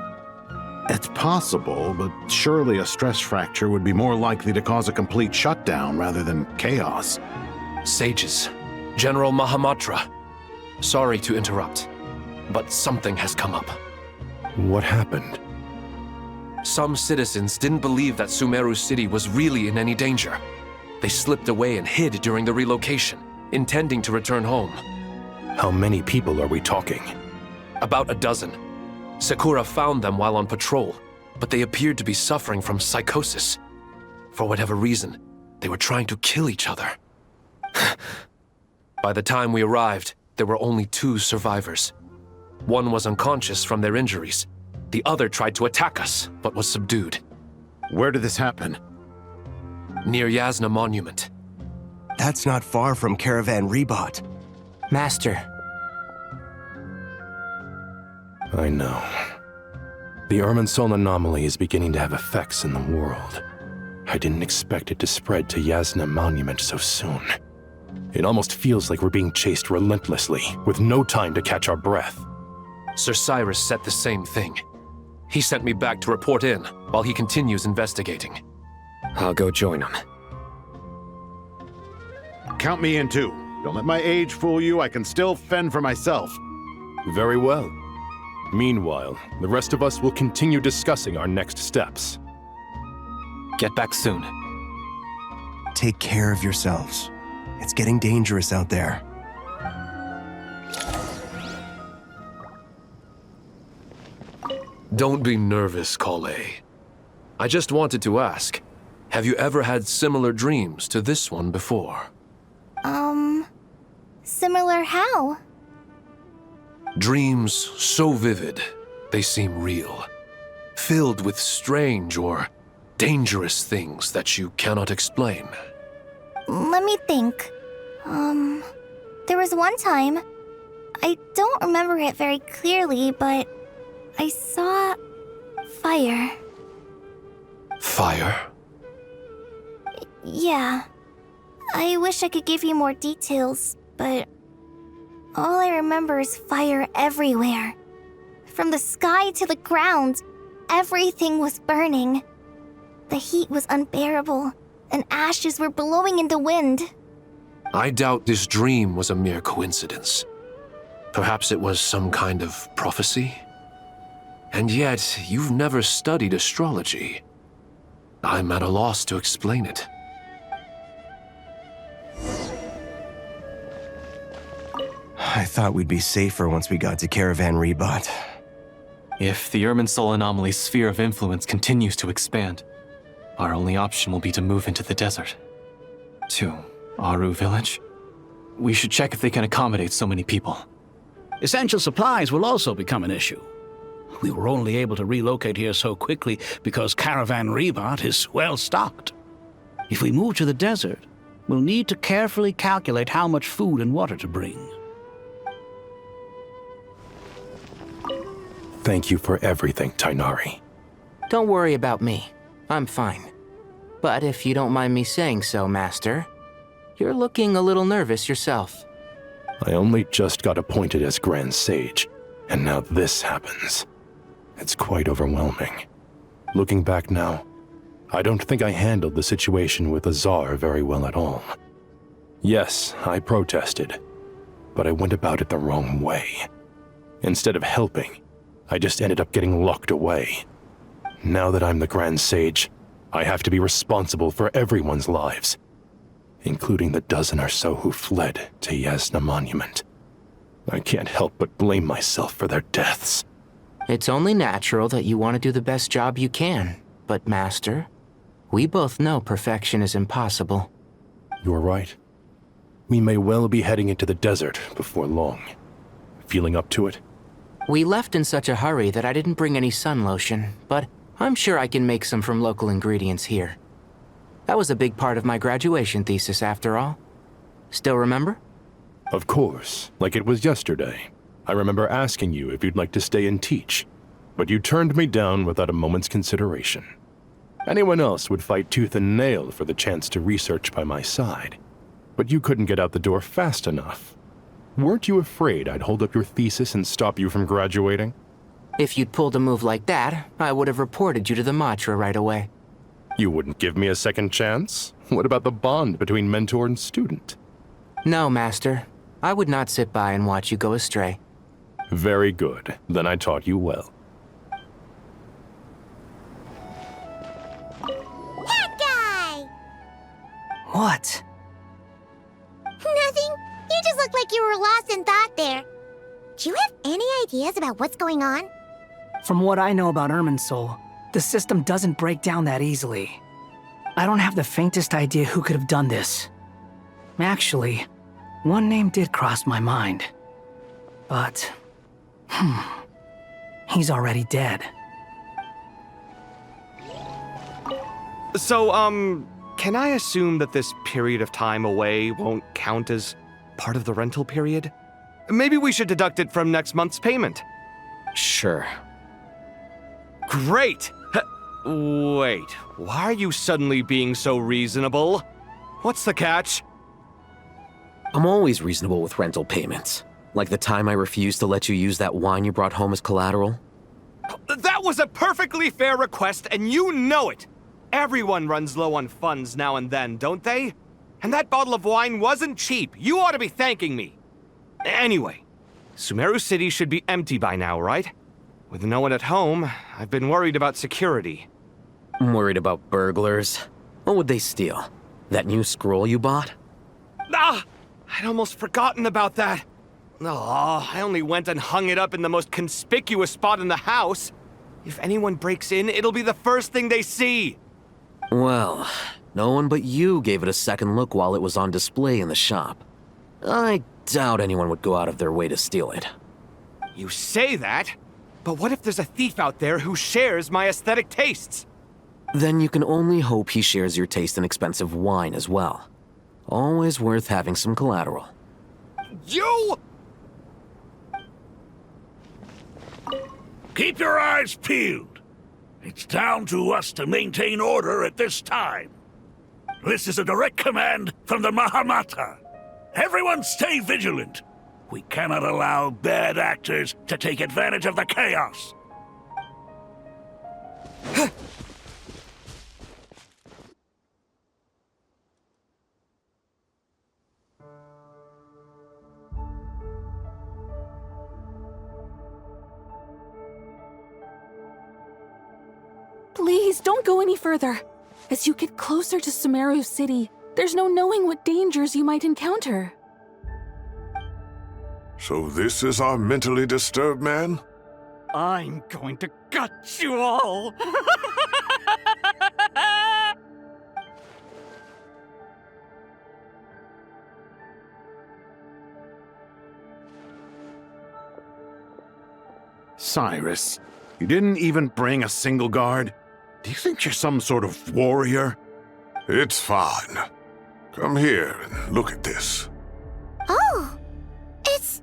It's possible, but surely a stress fracture would be more likely to cause a complete shutdown rather than chaos. Sages, General Mahamatra, sorry to interrupt, but something has come up. What happened? Some citizens didn't believe that Sumeru City was really in any danger. They slipped away and hid during the relocation, intending to return home. How many people are we talking? About a dozen. Sakura found them while on patrol, but they appeared to be suffering from psychosis. For whatever reason, they were trying to kill each other. By the time we arrived, there were only 2 survivors. One was unconscious from their injuries. The other tried to attack us, but was subdued. Where did this happen? Near Yasna Monument. That's not far from Caravan Rebot. Master. I know. The Irminsul anomaly is beginning to have effects in the world. I didn't expect it to spread to Yasna Monument so soon. It almost feels like we're being chased relentlessly, with no time to catch our breath. Sir Cyrus said the same thing. He sent me back to report in, while he continues investigating. I'll go join him. Count me in too. Don't let my age fool you, I can still fend for myself. Very well. Meanwhile, the rest of us will continue discussing our next steps. Get back soon. Take care of yourselves. It's getting dangerous out there. Don't be nervous, Kale. I just wanted to ask, have you ever had similar dreams to this one before? Similar how? Dreams so vivid, they seem real. Filled with strange or dangerous things that you cannot explain. Let me think. There was one time, I don't remember it very clearly, but I saw fire. Fire? Yeah. I wish I could give you more details, but all I remember is fire everywhere. From the sky to the ground, everything was burning. The heat was unbearable, and ashes were blowing in the wind. I doubt this dream was a mere coincidence. Perhaps it was some kind of prophecy? And yet, you've never studied astrology. I'm at a loss to explain it. I thought we'd be safer once we got to Caravan Rebot. If the Irminsul anomaly's sphere of influence continues to expand, our only option will be to move into the desert. To Aru village? We should check if they can accommodate so many people. Essential supplies will also become an issue. We were only able to relocate here so quickly because Caravan Rebot is well stocked. If we move to the desert, we'll need to carefully calculate how much food and water to bring. Thank you for everything, Tainari. Don't worry about me. I'm fine. But if you don't mind me saying so, Master, you're looking a little nervous yourself. I only just got appointed as Grand Sage, and now this happens. It's quite overwhelming. Looking back now, I don't think I handled the situation with Azar very well at all. Yes, I protested, but I went about it the wrong way. Instead of helping, I just ended up getting locked away. Now that I'm the Grand Sage, I have to be responsible for everyone's lives, including the dozen or so who fled to Yasna Monument. I can't help but blame myself for their deaths. It's only natural that you want to do the best job you can, but Master, we both know perfection is impossible. You're right. We may well be heading into the desert before long. Feeling up to it? We left in such a hurry that I didn't bring any sun lotion, but I'm sure I can make some from local ingredients here. That was a big part of my graduation thesis, after all. Still remember? Of course, like it was yesterday. I remember asking you if you'd like to stay and teach, but you turned me down without a moment's consideration. Anyone else would fight tooth and nail for the chance to research by my side, but you couldn't get out the door fast enough. Weren't you afraid I'd hold up your thesis and stop you from graduating? If you'd pulled a move like that, I would have reported you to the Matra right away. You wouldn't give me a second chance? What about the bond between mentor and student? No, Master. I would not sit by and watch you go astray. Very good. Then I taught you well. That guy! What? Nothing. You just look like you were lost in thought there. Do you have any ideas about what's going on? From what I know about Irminsul, the system doesn't break down that easily. I don't have the faintest idea who could have done this. Actually, one name did cross my mind. But, he's already dead. So, can I assume that this period of time away won't count as part of the rental period? Maybe we should deduct it from next month's payment. Sure. Great! Wait, why are you suddenly being so reasonable? What's the catch? I'm always reasonable with rental payments. Like the time I refused to let you use that wine you brought home as collateral. That was a perfectly fair request, and you know it! Everyone runs low on funds now and then, don't they? And that bottle of wine wasn't cheap. You ought to be thanking me. Anyway, Sumeru City should be empty by now, right? With no one at home, I've been worried about security. I'm worried about burglars. What would they steal? That new scroll you bought? Ah! I'd almost forgotten about that. Oh, I only went and hung it up in the most conspicuous spot in the house. If anyone breaks in, it'll be the first thing they see. Well, no one but you gave it a second look while it was on display in the shop. I doubt anyone would go out of their way to steal it. You say that, but what if there's a thief out there who shares my aesthetic tastes? Then you can only hope he shares your taste in expensive wine as well. Always worth having some collateral. You! Keep your eyes peeled. It's down to us to maintain order at this time. This is a direct command from the Mahamata. Everyone stay vigilant. We cannot allow bad actors to take advantage of the chaos. Please, don't go any further. As you get closer to Sumeru City, there's no knowing what dangers you might encounter. So this is our mentally disturbed man? I'm going to gut you all! Cyrus, you didn't even bring a single guard? Do you think you're some sort of warrior? It's fine. Come here and look at this. Oh, it's...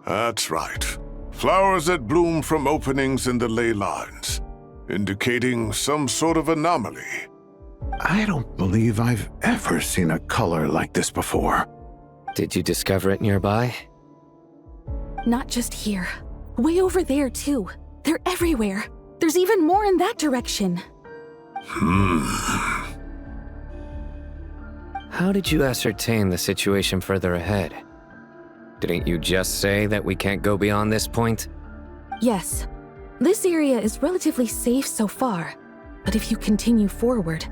That's right. Flowers that bloom from openings in the ley lines, indicating some sort of anomaly. I don't believe I've ever seen a color like this before. Did you discover it nearby? Not just here. Way over there, too. They're everywhere. There's even more in that direction. How did you ascertain the situation further ahead? Didn't you just say that we can't go beyond this point? Yes. This area is relatively safe so far, but if you continue forward,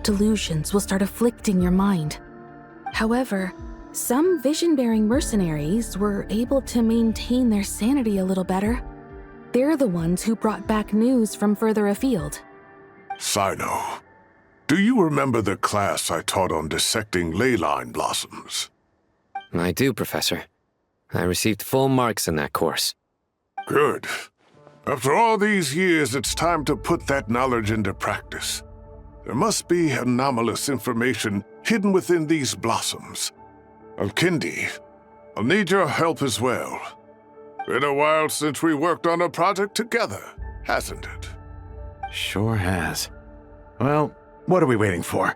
delusions will start afflicting your mind. However, some vision-bearing mercenaries were able to maintain their sanity a little better. They're the ones who brought back news from further afield. Sino, do you remember the class I taught on dissecting ley line blossoms? I do, Professor. I received full marks in that course. Good. After all these years, it's time to put that knowledge into practice. There must be anomalous information hidden within these blossoms. Alkindi, I'll need your help as well. Been a while since we worked on a project together, hasn't it? Sure has. Well, what are we waiting for?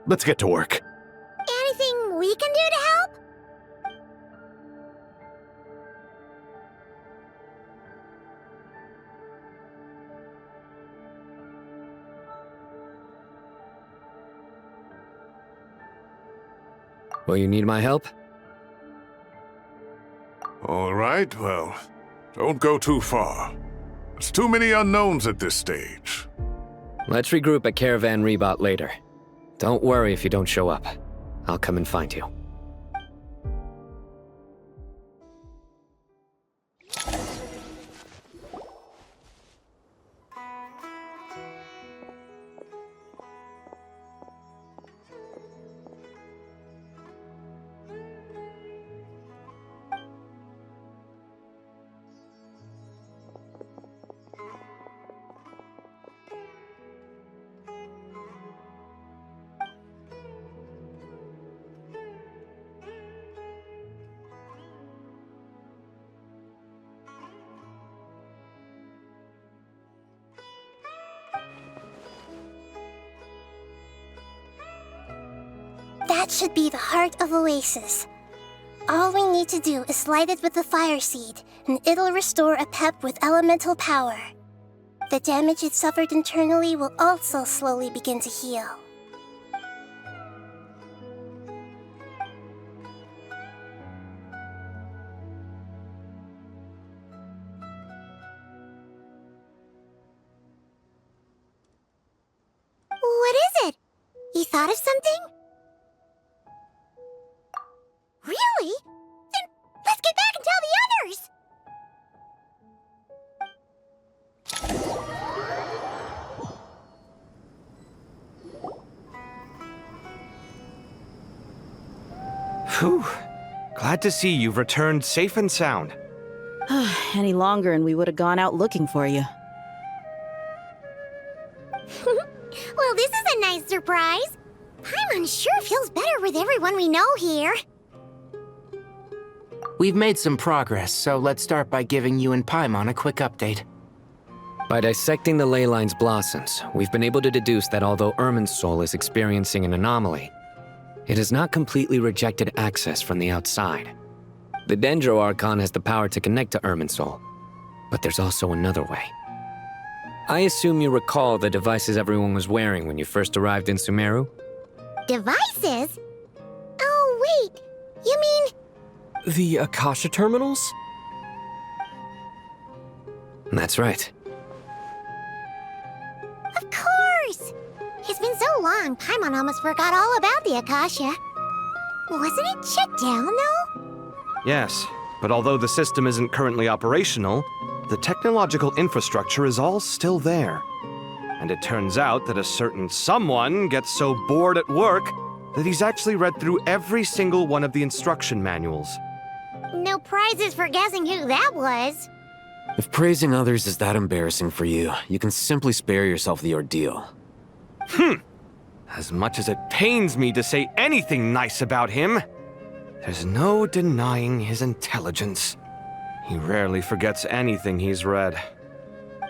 Let's get to work. Anything we can do to help? Will you need my help? All right, well, don't go too far. There's too many unknowns at this stage. Let's regroup at Caravan Rebot later. Don't worry if you don't show up. I'll come and find you. That should be the heart of Oasis. All we need to do is light it with the fire seed, and it'll restore a pep with elemental power. The damage it suffered internally will also slowly begin to heal. What is it? You thought of something? Really? Then let's get back and tell the others! Phew. Glad to see you've returned safe and sound. Any longer and we would have gone out looking for you. Well, this is a nice surprise. Paimon sure feels better with everyone we know here. We've made some progress, so let's start by giving you and Paimon a quick update. By dissecting the ley line's blossoms, we've been able to deduce that although Irminsul is experiencing an anomaly, it has not completely rejected access from the outside. The Dendro Archon has the power to connect to Irminsul, but there's also another way. I assume you recall the devices everyone was wearing when you first arrived in Sumeru? Devices? Oh, wait. You mean... The Akasha terminals? That's right. Of course! It's been so long, Paimon almost forgot all about the Akasha. Wasn't it shut down, though? Yes, but although the system isn't currently operational, the technological infrastructure is all still there. And it turns out that a certain someone gets so bored at work that he's actually read through every single one of the instruction manuals. No prizes for guessing who that was. If praising others is that embarrassing for you, you can simply spare yourself the ordeal. As much as it pains me to say anything nice about him, there's no denying his intelligence. He rarely forgets anything he's read.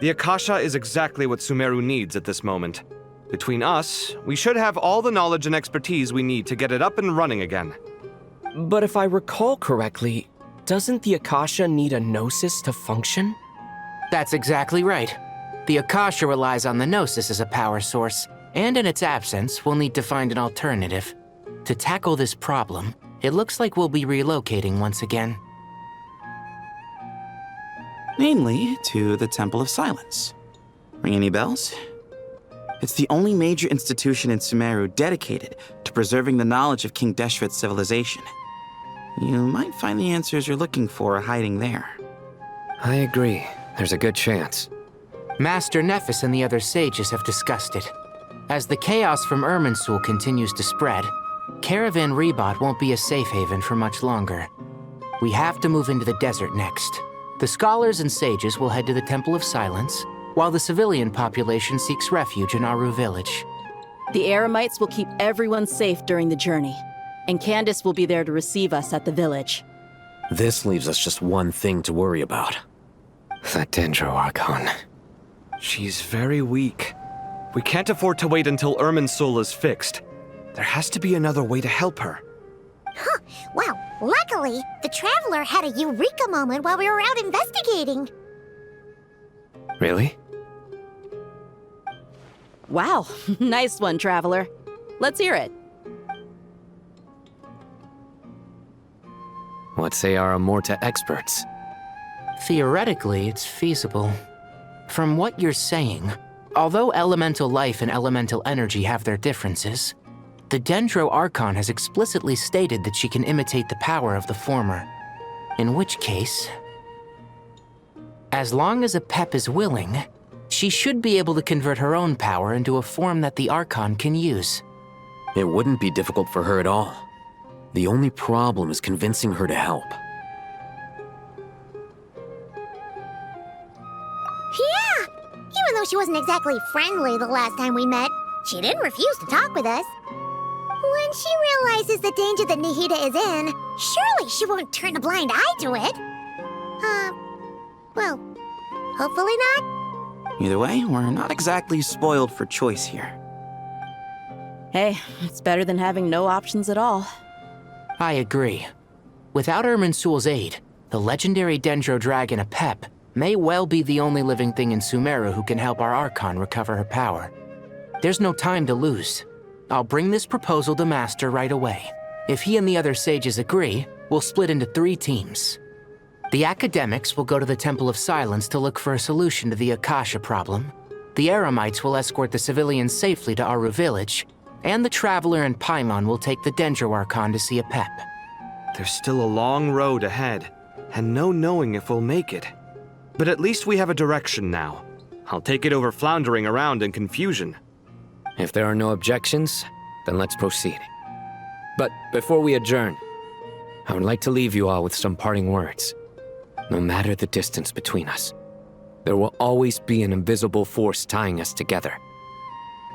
The Akasha is exactly what Sumeru needs at this moment. Between us, we should have all the knowledge and expertise we need to get it up and running again. But if I recall correctly, doesn't the Akasha need a gnosis to function? That's exactly right. The Akasha relies on the Gnosis as a power source, and in its absence, we'll need to find an alternative. To tackle this problem, it looks like we'll be relocating once again. Namely, to the Temple of Silence. Ring any bells? It's the only major institution in Sumeru dedicated to preserving the knowledge of King Deshret's civilization. You might find the answers you're looking for hiding there. I agree. There's a good chance. Master Nephis and the other sages have discussed it. As the chaos from Irminsul continues to spread, Caravan Rebot won't be a safe haven for much longer. We have to move into the desert next. The scholars and sages will head to the Temple of Silence, while the civilian population seeks refuge in Aru village. The Eremites will keep everyone safe during the journey, and Candace will be there to receive us at the village. This leaves us just one thing to worry about. That Dendro Archon. She's very weak. We can't afford to wait until Irminsul is fixed. There has to be another way to help her. Huh. Wow, luckily, the Traveler had a eureka moment while we were out investigating. Really? Wow, nice one, Traveler. Let's hear it. What say our Amorta experts? Theoretically, it's feasible. From what you're saying, although elemental life and elemental energy have their differences, the Dendro Archon has explicitly stated that she can imitate the power of the former. In which case, as long as Apep is willing, she should be able to convert her own power into a form that the Archon can use. It wouldn't be difficult for her at all. The only problem is convincing her to help. Yeah! Even though she wasn't exactly friendly the last time we met, she didn't refuse to talk with us. When she realizes the danger that Nahida is in, surely she won't turn a blind eye to it. Well, hopefully not. Either way, we're not exactly spoiled for choice here. Hey, it's better than having no options at all. I agree. Without Irminsul's aid, the legendary Dendro Dragon Apep may well be the only living thing in Sumeru who can help our Archon recover her power. There's no time to lose. I'll bring this proposal to Master right away. If he and the other sages agree, we'll split into 3 teams. The academics will go to the Temple of Silence to look for a solution to the Akasha problem. The Eremites will escort the civilians safely to Aru village, and the Traveler and Paimon will take the Dendro Archon to see Apep. There's still a long road ahead, and no knowing if we'll make it. But at least we have a direction now. I'll take it over floundering around in confusion. If there are no objections, then let's proceed. But before we adjourn, I would like to leave you all with some parting words. No matter the distance between us, there will always be an invisible force tying us together.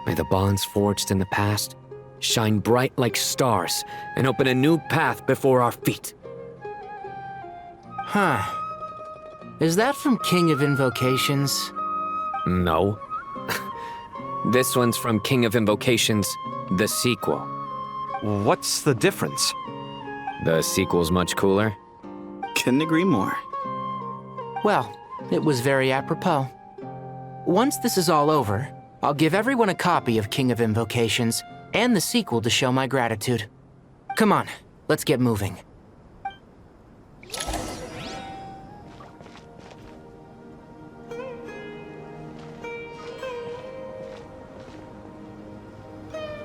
May the bonds forged in the past shine bright like stars and open a new path before our feet. Huh. Is that from King of Invocations? No. This one's from King of Invocations, the sequel. What's the difference? The sequel's much cooler. Couldn't agree more. Well, it was very apropos. Once this is all over, I'll give everyone a copy of King of Invocations and the sequel to show my gratitude. Come on, let's get moving.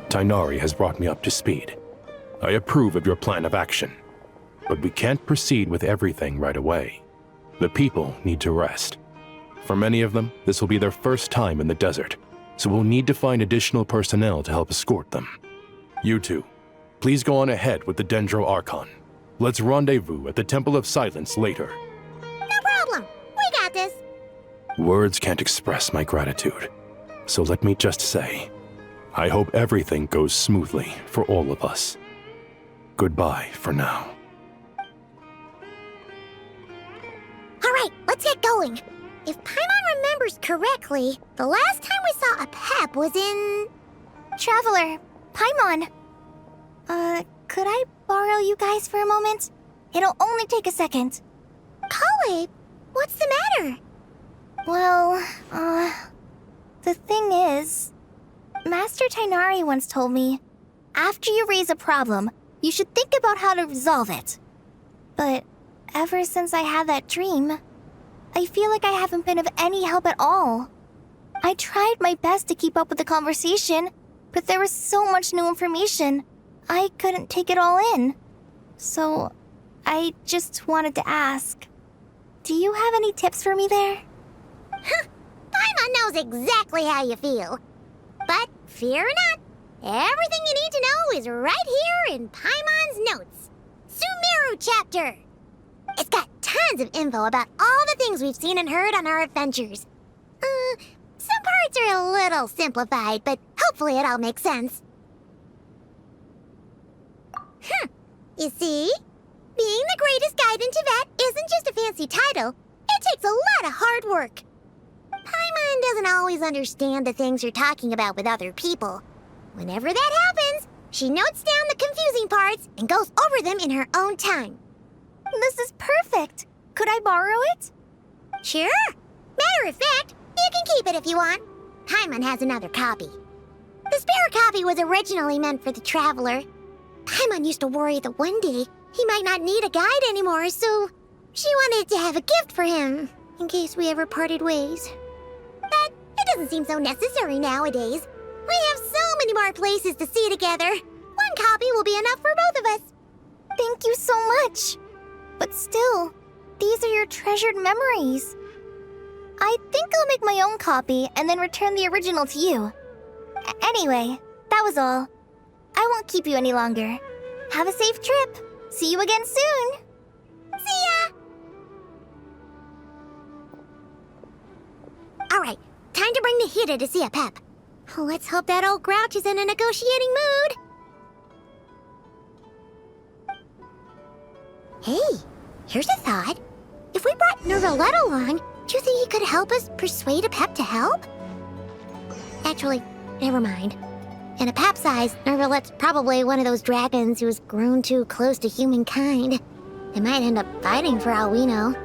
Tainari has brought me up to speed. I approve of your plan of action, but we can't proceed with everything right away. The people need to rest. For many of them, this will be their first time in the desert, so we'll need to find additional personnel to help escort them. You two, please go on ahead with the Dendro Archon. Let's rendezvous at the Temple of Silence later. No problem. We got this. Words can't express my gratitude, so let me just say, I hope everything goes smoothly for all of us. Goodbye for now. All right, let's get going. If Paimon remembers correctly, the last time we saw a Pep was in... Traveler, Paimon. Could I borrow you guys for a moment? It'll only take a second. Kale, what's the matter? Well, the thing is, Master Tainari once told me, after you raise a problem, you should think about how to resolve it. But ever since I had that dream, I feel like I haven't been of any help at all. I tried my best to keep up with the conversation, but there was so much new information, I couldn't take it all in. So, I just wanted to ask, do you have any tips for me there? Huh, Paimon knows exactly how you feel. But fear not, everything you need to know is right here in Paimon's notes. Sumeru chapter. It's got tons of info about all the things we've seen and heard on our adventures. Some parts are a little simplified, but hopefully it all makes sense. You see? Being the greatest guide in Tibet isn't just a fancy title. It takes a lot of hard work. Paimon doesn't always understand the things you're talking about with other people. Whenever that happens, she notes down the confusing parts and goes over them in her own time. This is perfect. Could I borrow it? Sure. Matter of fact, you can keep it if you want. Paimon has another copy. The spare copy was originally meant for the Traveler. Paimon used to worry that one day he might not need a guide anymore, so she wanted to have a gift for him, in case we ever parted ways. But it doesn't seem so necessary nowadays. We have so many more places to see together. One copy will be enough for both of us. Thank you so much. But still, these are your treasured memories. I think I'll make my own copy and then return the original to you. Anyway, that was all. I won't keep you any longer. Have a safe trip. See you again soon. See ya! Alright, time to bring the Hida to see a Pep. Let's hope that old grouch is in a negotiating mood. Hey, here's a thought. If we brought Nervalette along, do you think he could help us persuade a Pep to help? Actually, never mind. In a Pep's eyes, Nervalette's probably one of those dragons who's grown too close to humankind. They might end up fighting for all we know.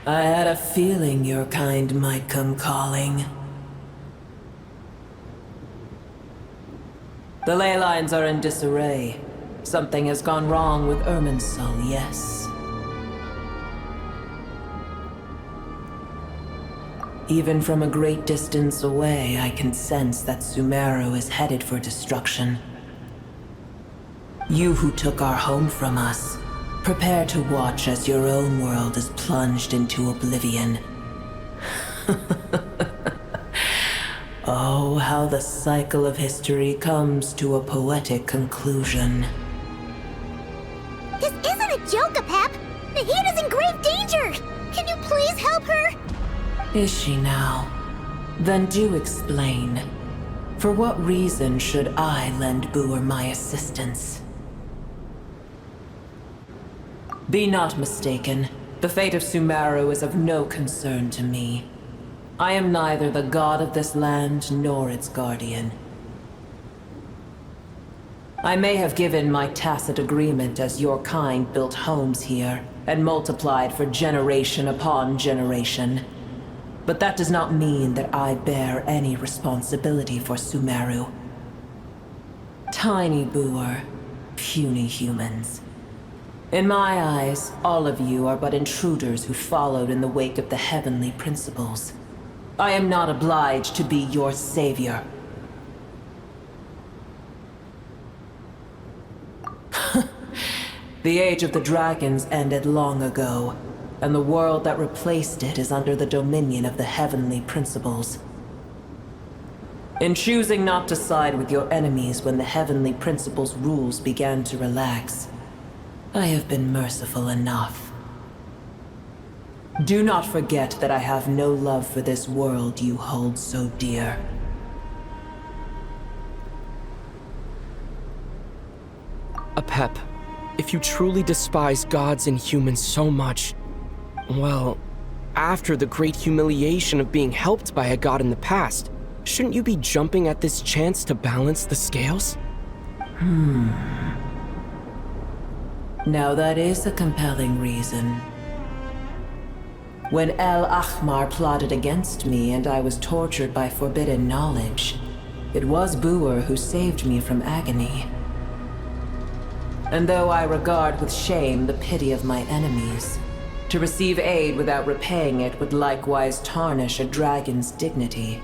I had a feeling your kind might come calling. The ley lines are in disarray. Something has gone wrong with Irminsul, yes. Even from a great distance away, I can sense that Sumeru is headed for destruction. You who took our home from us Prepare to watch as your own world is plunged into oblivion. Oh, how the cycle of history comes to a poetic conclusion. This isn't a joke, Pep! Naheed is in grave danger! Can you please help her? Is she now? Then do explain. For what reason should I lend Booer my assistance? Be not mistaken. The fate of Sumeru is of no concern to me. I am neither the god of this land nor its guardian. I may have given my tacit agreement as your kind built homes here and multiplied for generation upon generation. But that does not mean that I bear any responsibility for Sumeru. Tiny Booer, puny humans. In my eyes, all of you are but intruders who followed in the wake of the heavenly principles. I am not obliged to be your savior. The age of the dragons ended long ago, and the world that replaced it is under the dominion of the heavenly principles. In choosing not to side with your enemies when the heavenly principles' rules began to relax, I have been merciful enough. Do not forget that I have no love for this world you hold so dear. Apep, if you truly despise gods and humans so much, well, after the great humiliation of being helped by a god in the past, shouldn't you be jumping at this chance to balance the scales? Now that is a compelling reason. When El Ahmar plotted against me and I was tortured by forbidden knowledge, it was Booer who saved me from agony. And though I regard with shame the pity of my enemies, to receive aid without repaying it would likewise tarnish a dragon's dignity.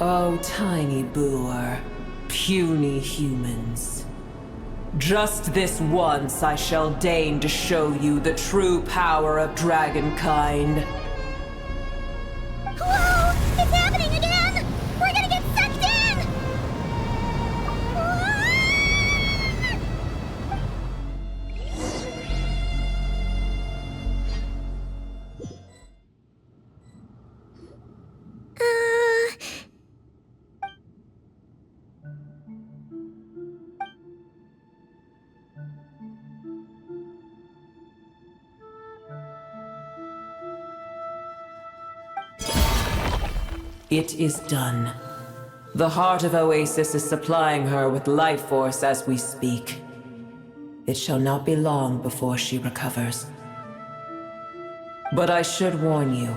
Oh, tiny Booer, puny humans. Just this once I shall deign to show you the true power of dragonkind. Whoa! It's happening again! We're gonna get sucked in! It is done. The heart of Oasis is supplying her with life force as we speak. It shall not be long before she recovers. But I should warn you.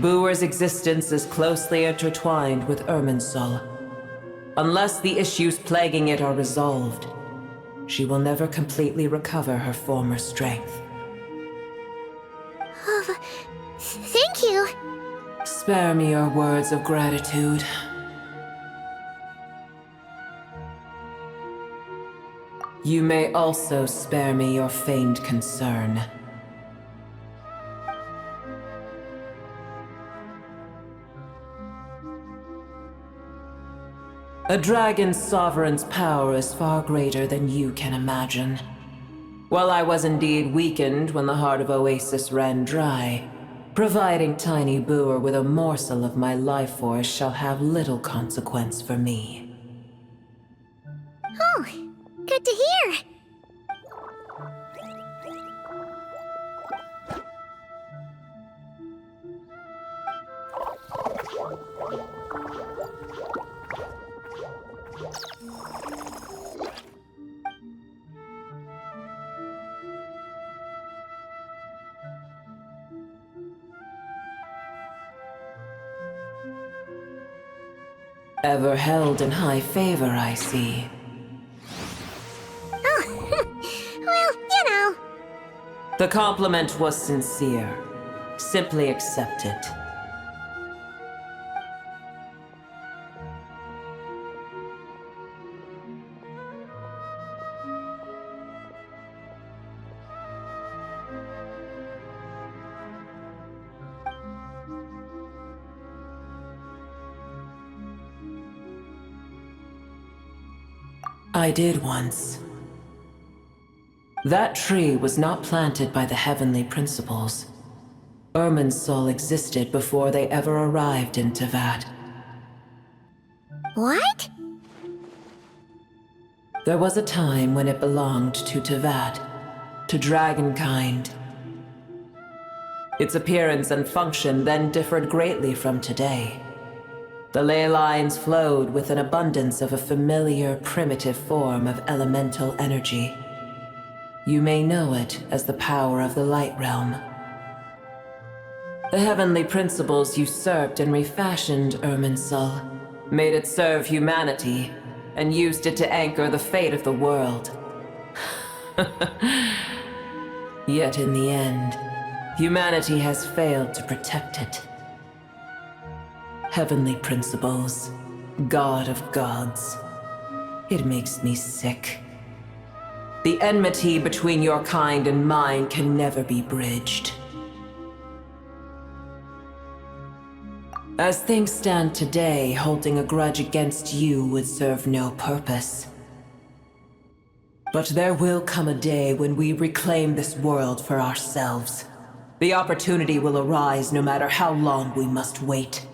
Booer's existence is closely intertwined with Irminsul. Unless the issues plaguing it are resolved, she will never completely recover her former strength. Thank you. Spare me your words of gratitude. You may also spare me your feigned concern. A dragon's sovereign's power is far greater than you can imagine. While I was indeed weakened when the heart of Oasis ran dry, providing Tiny Booer with a morsel of my life force shall have little consequence for me. Oh, good to hear. Ever held in high favor, I see. Oh, well, you know. The compliment was sincere. Simply accept it. I did once. That tree was not planted by the heavenly principles. Irminsul existed before they ever arrived in Teyvat. What? There was a time when it belonged to Teyvat, to dragonkind. Its appearance and function then differed greatly from today. The ley lines flowed with an abundance of a familiar, primitive form of elemental energy. You may know it as the power of the Light Realm. The heavenly principles usurped and refashioned Irminsul, made it serve humanity, and used it to anchor the fate of the world. Yet in the end, humanity has failed to protect it. Heavenly principles, God of gods. It makes me sick. The enmity between your kind and mine can never be bridged. As things stand today, holding a grudge against you would serve no purpose. But there will come a day when we reclaim this world for ourselves. The opportunity will arise no matter how long we must wait.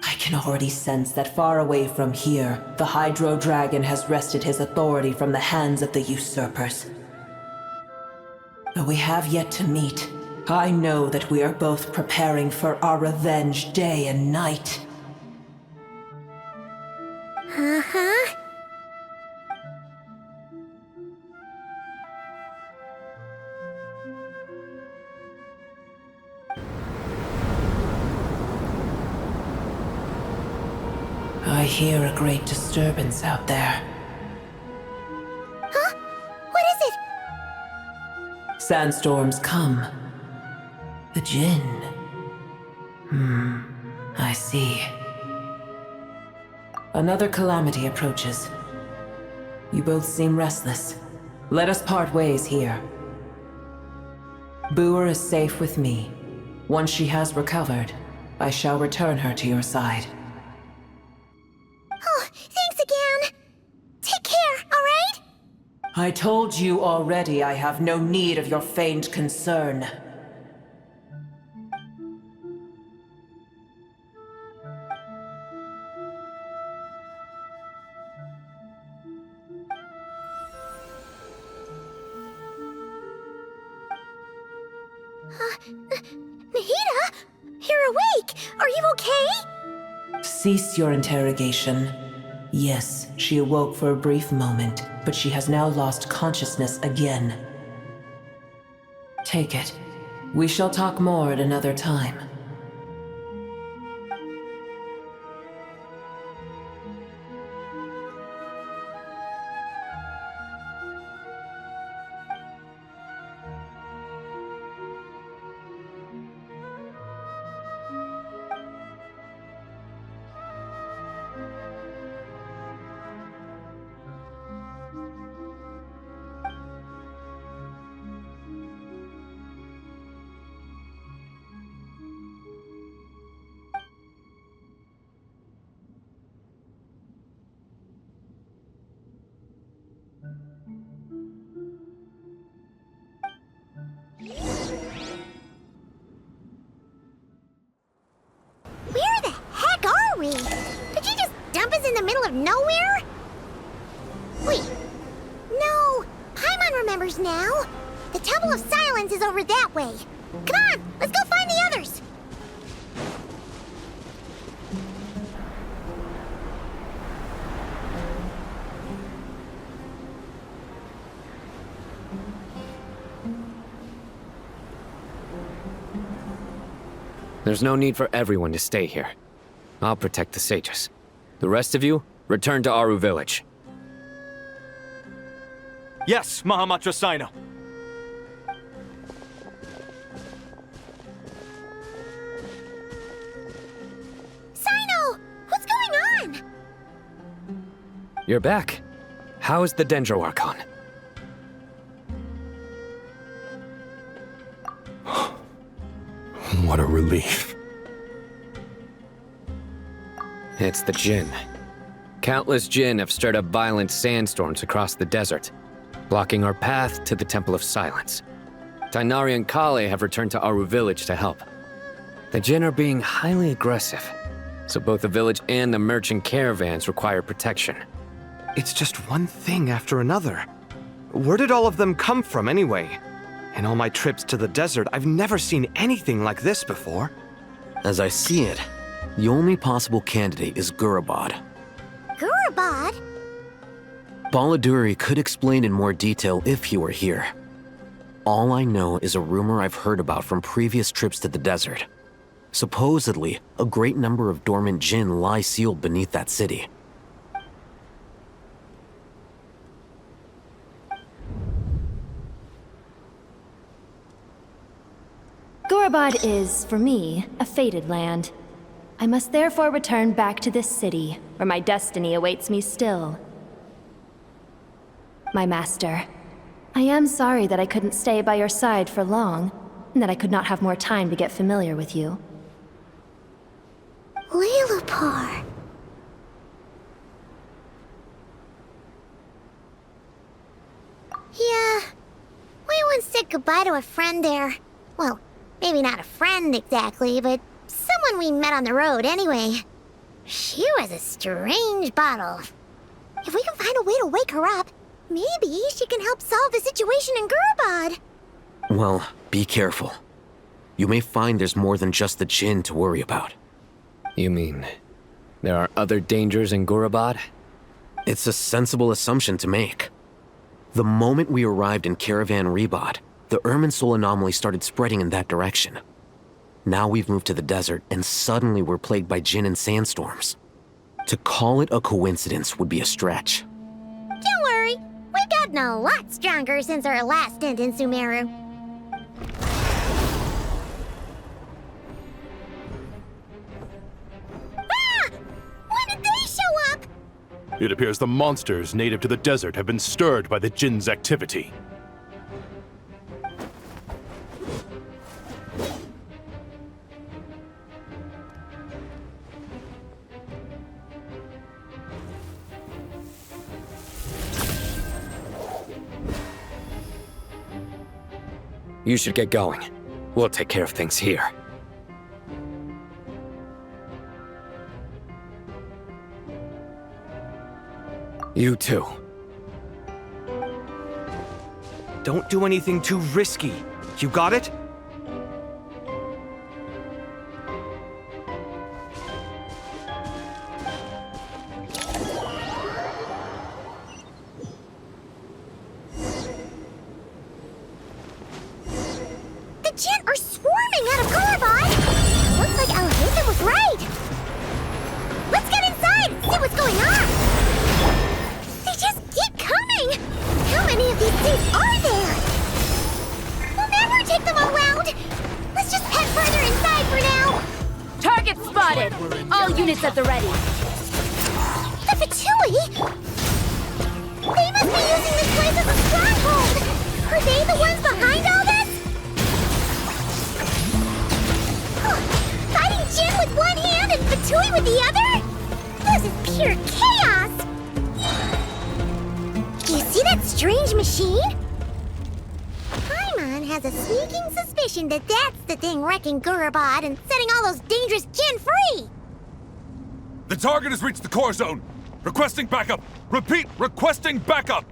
I can already sense that far away from here, the Hydro Dragon has wrested his authority from the hands of the usurpers. Though we have yet to meet, I know that we are both preparing for our revenge day and night. Uh-huh. I hear a great disturbance out there. Huh? What is it? Sandstorms come. The Jinn. I see. Another calamity approaches. You both seem restless. Let us part ways here. Boer is safe with me. Once she has recovered, I shall return her to your side. Oh, thanks again. Take care, all right? I told you already I have no need of your feigned concern. Nahida? You're awake! Are you okay? Cease your interrogation. Yes, she awoke for a brief moment, but she has now lost consciousness again. Take it. We shall talk more at another time. Where the heck are we? Did you just dump us in the middle of nowhere? Wait. No. Paimon remembers now. The Temple of Silence is over that way. Come on, let's go find the others. There's no need for everyone to stay here. I'll protect the sages. The rest of you, return to Aru Village. Yes, Mahamatra Sino. Sino! What's going on? You're back. How is the Dendro Archon? What a relief. It's the Jinn. Countless Jinn have stirred up violent sandstorms across the desert, blocking our path to the Temple of Silence. Tainari and Kale have returned to Aru village to help. The Jinn are being highly aggressive, so both the village and the merchant caravans require protection. It's just one thing after another. Where did all of them come from anyway? In all my trips to the desert, I've never seen anything like this before. As I see it, the only possible candidate is Gurabad. Gurabad? Baladuri could explain in more detail if he were here. All I know is a rumor I've heard about from previous trips to the desert. Supposedly, a great number of dormant Jinn lie sealed beneath that city. Gurabad is, for me, a fated land. I must therefore return back to this city, where my destiny awaits me still. My master, I am sorry that I couldn't stay by your side for long, and that I could not have more time to get familiar with you. Lilupar. Yeah, we once said goodbye to a friend there. Well, maybe not a friend exactly, but someone we met on the road anyway. She was a strange bottle. If we can find a way to wake her up, maybe she can help solve the situation in Gurabad. Well, be careful. You may find there's more than just the Jinn to worry about. You mean, there are other dangers in Gurabad? It's a sensible assumption to make. The moment we arrived in Caravan Rebad, the Irminsul anomaly started spreading in that direction. Now we've moved to the desert, and suddenly we're plagued by Jinn and sandstorms. To call it a coincidence would be a stretch. Don't worry, we've gotten a lot stronger since our last stint in Sumeru. Ah! When did they show up? It appears the monsters native to the desert have been stirred by the Jinn's activity. You should get going. We'll take care of things here. You too. Don't do anything too risky. You got it? The Jinn are swarming out of Gurabad! Looks like Alhazen was right! Let's get inside and see what's going on! They just keep coming! How many of these things are there? We'll never take them all round! Let's just head further inside for now! Target spotted! All units at the ready. The Fatui? They must be using this place as a stronghold! Are they the ones behind all this? Fighting Jinn with one hand and Fatui with the other? This is pure chaos! Do you see that strange machine? Paimon has a sneaking suspicion that that's the thing wrecking Gurabad and setting all those dangerous Jinn free! The target has reached the core zone. Requesting backup. Repeat, requesting backup.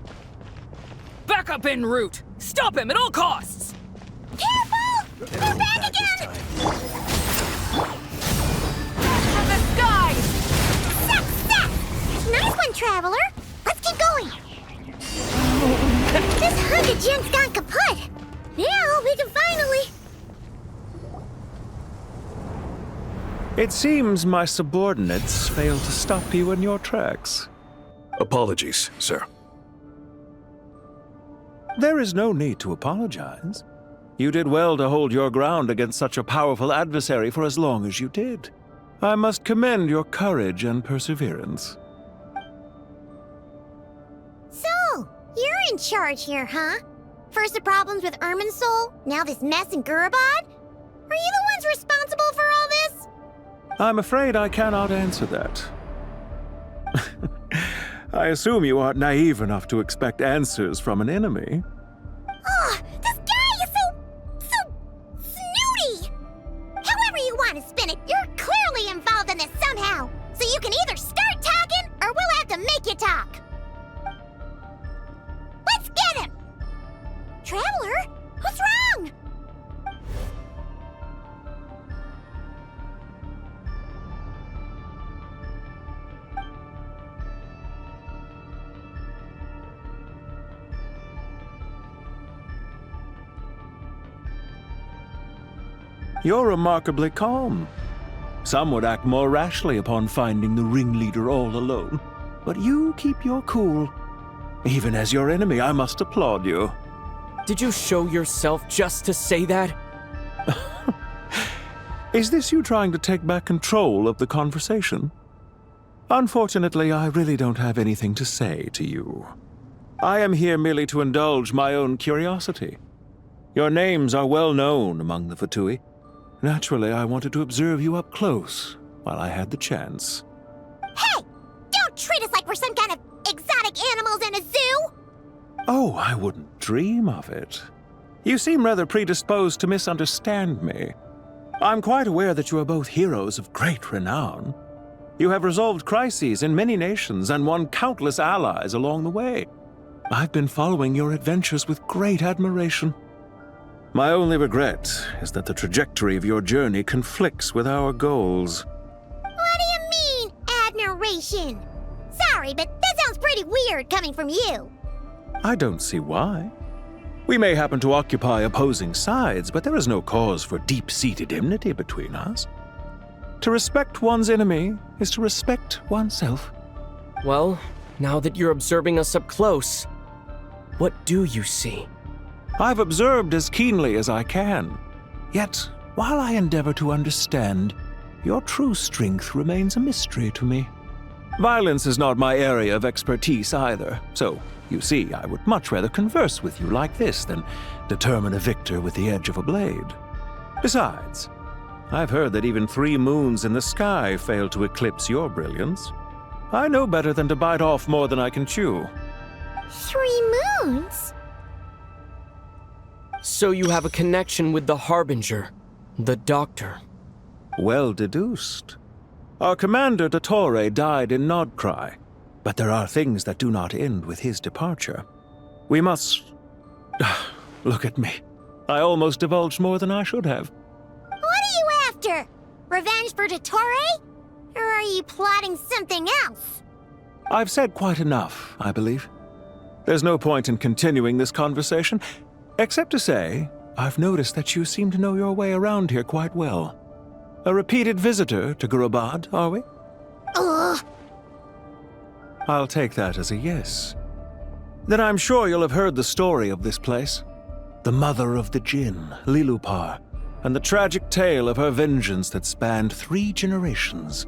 Backup en route. Stop him at all costs. Careful! We're back again! From the sky! Success! Nice one, Traveler! Let's keep going! This hunk of junk's gone kaput! Now we can finally... It seems my subordinates failed to stop you in your tracks. Apologies, sir. There is no need to apologize. You did well to hold your ground against such a powerful adversary for as long as you did. I must commend your courage and perseverance. So, you're in charge here, huh? First the problems with Irminsul, now this mess in Gurabad? Are you the ones responsible for all this? I'm afraid I cannot answer that. I assume you aren't naive enough to expect answers from an enemy. Ugh, this guy is so snooty! However you want to spin it, you're clearly involved in this somehow. So you can either start talking, or we'll have to make you talk. Let's get him! Traveler, what's wrong? You're remarkably calm. Some would act more rashly upon finding the ringleader all alone. But you keep your cool. Even as your enemy, I must applaud you. Did you show yourself just to say that? Is this you trying to take back control of the conversation? Unfortunately, I really don't have anything to say to you. I am here merely to indulge my own curiosity. Your names are well known among the Fatui. Naturally, I wanted to observe you up close while I had the chance. Hey! Don't treat us like we're some kind of exotic animals in a zoo! Oh, I wouldn't dream of it. You seem rather predisposed to misunderstand me. I'm quite aware that you are both heroes of great renown. You have resolved crises in many nations and won countless allies along the way. I've been following your adventures with great admiration. My only regret is that the trajectory of your journey conflicts with our goals. What do you mean, admiration? Sorry, but that sounds pretty weird coming from you. I don't see why. We may happen to occupy opposing sides, but there is no cause for deep-seated enmity between us. To respect one's enemy is to respect oneself. Well, now that you're observing us up close, what do you see? I've observed as keenly as I can. Yet, while I endeavor to understand, your true strength remains a mystery to me. Violence is not my area of expertise either, so, you see, I would much rather converse with you like this than determine a victor with the edge of a blade. Besides, I've heard that even 3 moons in the sky fail to eclipse your brilliance. I know better than to bite off more than I can chew. 3 moons? So you have a connection with the Harbinger, the Doctor. Well deduced. Our commander, Dottore, died in Nodcry, but there are things that do not end with his departure. We must... Look at me. I almost divulged more than I should have. What are you after? Revenge for Dottore? Or are you plotting something else? I've said quite enough, I believe. There's no point in continuing this conversation, except to say, I've noticed that you seem to know your way around here quite well. A repeated visitor to Gurabad, are we? Ugh. I'll take that as a yes. Then I'm sure you'll have heard the story of this place. The mother of the Jinn, Lilupar, and the tragic tale of her vengeance that spanned 3 generations.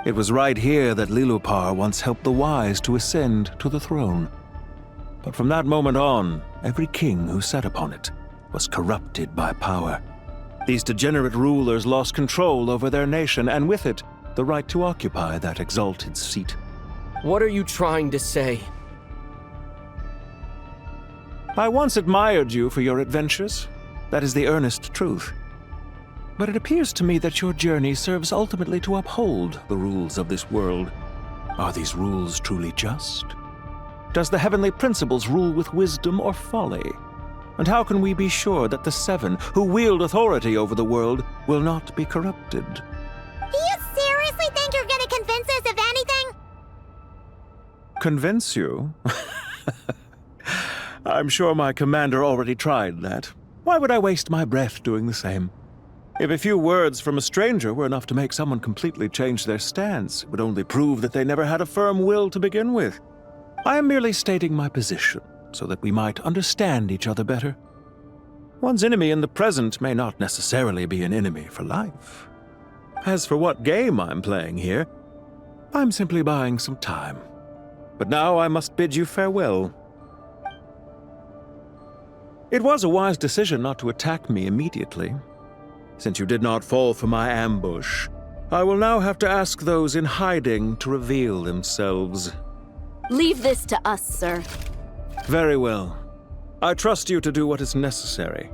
It was right here that Lilupar once helped the wise to ascend to the throne. But from that moment on, every king who sat upon it was corrupted by power. These degenerate rulers lost control over their nation, and with it, the right to occupy that exalted seat. What are you trying to say? I once admired you for your adventures. That is the earnest truth. But it appears to me that your journey serves ultimately to uphold the rules of this world. Are these rules truly just? Does the heavenly principles rule with wisdom or folly? And how can we be sure that the 7 who wield authority over the world will not be corrupted? Do you seriously think you're gonna convince us of anything? Convince you? I'm sure my commander already tried that. Why would I waste my breath doing the same? If a few words from a stranger were enough to make someone completely change their stance, it would only prove that they never had a firm will to begin with. I am merely stating my position, so that we might understand each other better. One's enemy in the present may not necessarily be an enemy for life. As for what game I'm playing here, I'm simply buying some time. But now I must bid you farewell. It was a wise decision not to attack me immediately. Since you did not fall for my ambush, I will now have to ask those in hiding to reveal themselves. Leave this to us, sir. Very well. I trust you to do what is necessary.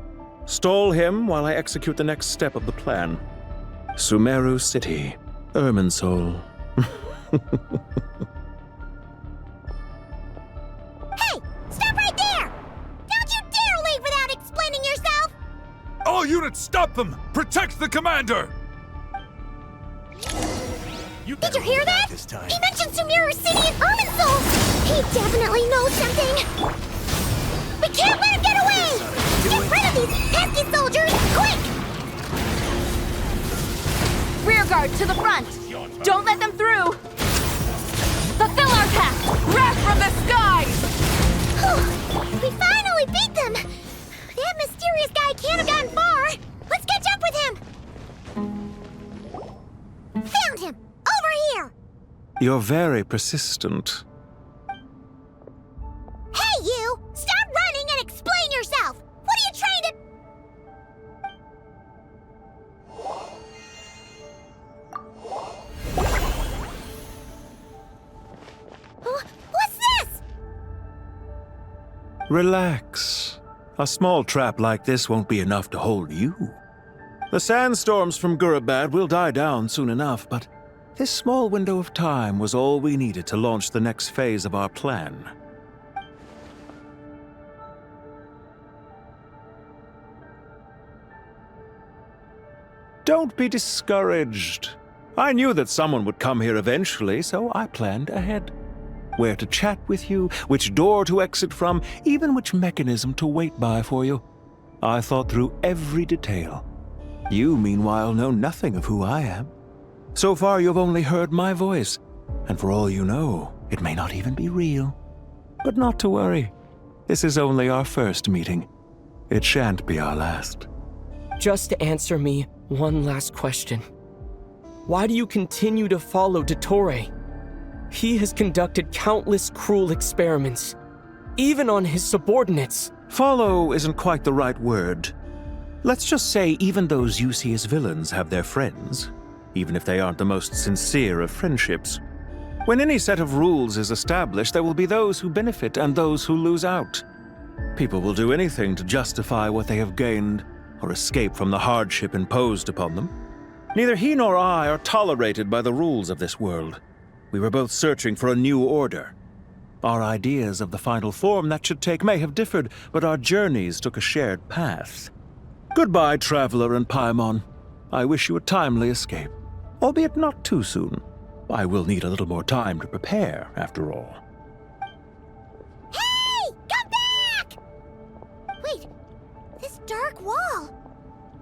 Stall him while I execute the next step of the plan. Sumeru City, Irminsul. Hey! Stop right there! Don't you dare leave without explaining yourself! All units, stop them! Protect the commander! Did you hear that? He mentioned Sumeru City and Irminsul! He definitely knows something! We can't let him get away! Get rid of these pesky soldiers, quick! Rear guard to the front! Don't let them through! Fulfill our task! Wrath from the skies! We finally beat them! That mysterious guy can't have gotten far! Let's catch up with him! Found him! Over here! You're very persistent. Hey, you! Stop running and explain yourself! What are you trying to... What's this? Relax. A small trap like this won't be enough to hold you. The sandstorms from Gurabad will die down soon enough, but this small window of time was all we needed to launch the next phase of our plan. Don't be discouraged. I knew that someone would come here eventually, so I planned ahead. Where to chat with you, which door to exit from, even which mechanism to wait by for you. I thought through every detail. You, meanwhile, know nothing of who I am. So far, you've only heard my voice, and for all you know, it may not even be real. But not to worry. This is only our first meeting. It shan't be our last. Just answer me one last question. Why do you continue to follow Dottore? He has conducted countless cruel experiments, even on his subordinates. Follow isn't quite the right word. Let's just say even those you see as villains have their friends, even if they aren't the most sincere of friendships. When any set of rules is established, there will be those who benefit and those who lose out. People will do anything to justify what they have gained or escape from the hardship imposed upon them. Neither he nor I are tolerated by the rules of this world. We were both searching for a new order. Our ideas of the final form that should take may have differed, but our journeys took a shared path. Goodbye, Traveler and Paimon. I wish you a timely escape, albeit not too soon. I will need a little more time to prepare, after all. Hey! Come back! Wait, this dark wall.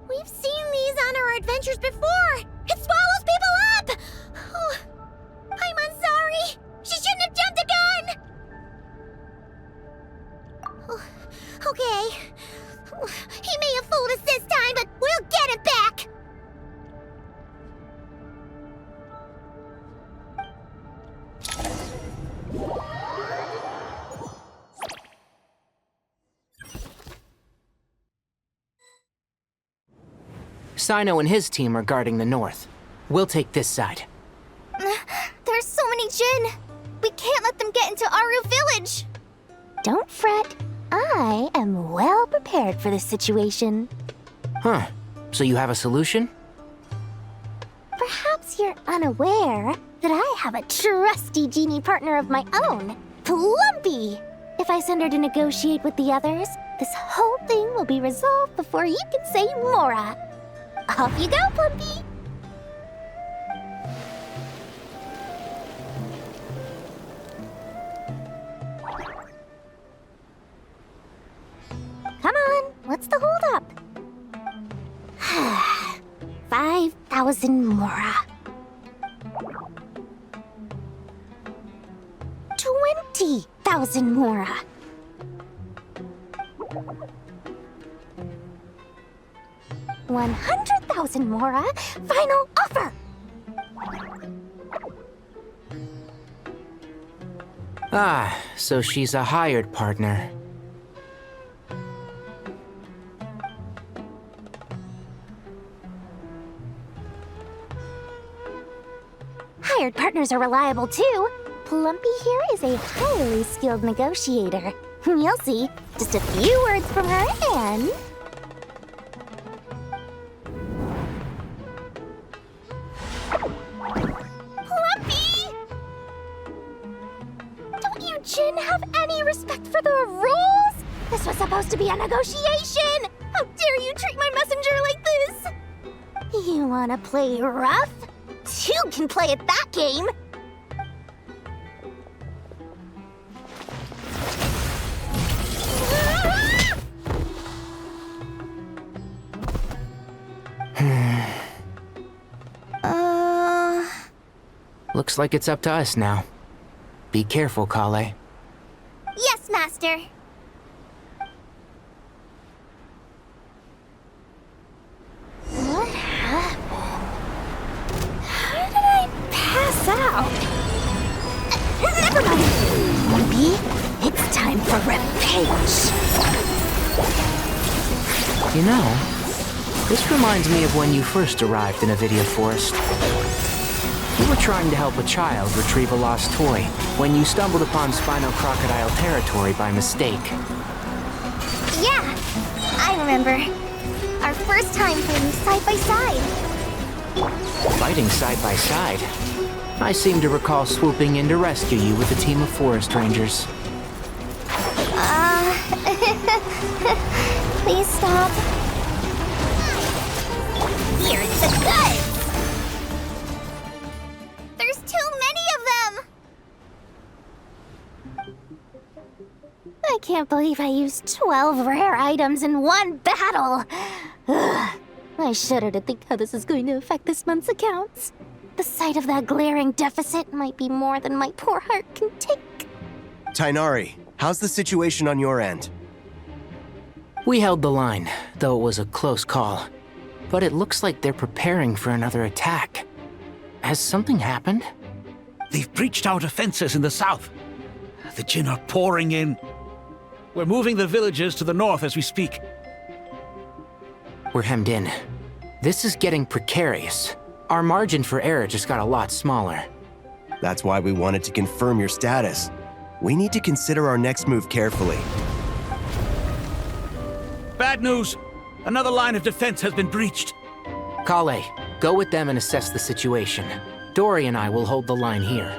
We've seen these on our adventures before. It swallows people up! Oh, I'm sorry. She shouldn't have jumped the gun! Oh, okay. He may have fooled us this time, but we'll get him back! Sino and his team are guarding the north. We'll take this side. There's so many Jin. We can't let them get into Aru Village. Don't fret. I am well prepared for this situation. Huh. So you have a solution? Perhaps you're unaware that I have a trusty genie partner of my own, Plumpy. If I send her to negotiate with the others, this whole thing will be resolved before you can say Mora. Off you go, Plumpy! Come on, what's the holdup? 5,000 Mora. 20,000 Mora. 100,000 Mora. Final offer. Ah, so she's a hired partner. Hired partners are reliable too, Plumpy here is a highly skilled negotiator. You'll see. Just a few words from her and... Plumpy! Don't you, Jin, have any respect for the rules? This was supposed to be a negotiation! How dare you treat my messenger like this? You wanna play rough? Two can play at that game! Looks like it's up to us now. Be careful, Kale. Yes, Master. What happened? How did I pass out? Never mind. Maybe it's time for revenge. You know, this reminds me of when you first arrived in Avidia Forest. You were trying to help a child retrieve a lost toy when you stumbled upon Spino Crocodile territory by mistake. Yeah, I remember. Our first time fighting side by side. Fighting side by side? I seem to recall swooping in to rescue you with a team of forest rangers. Please stop. Here's the goods! There's too many of them! I can't believe I used 12 rare items in one battle! Ugh. I shudder to think how this is going to affect this month's accounts. The sight of that glaring deficit might be more than my poor heart can take. Tainari, how's the situation on your end? We held the line, though it was a close call. But it looks like they're preparing for another attack. Has something happened? They've breached our defenses in the south. The Jin are pouring in. We're moving the villagers to the north as we speak. We're hemmed in. This is getting precarious. Our margin for error just got a lot smaller. That's why we wanted to confirm your status. We need to consider our next move carefully. Bad news! Another line of defense has been breached. Kale, go with them and assess the situation. Dory and I will hold the line here.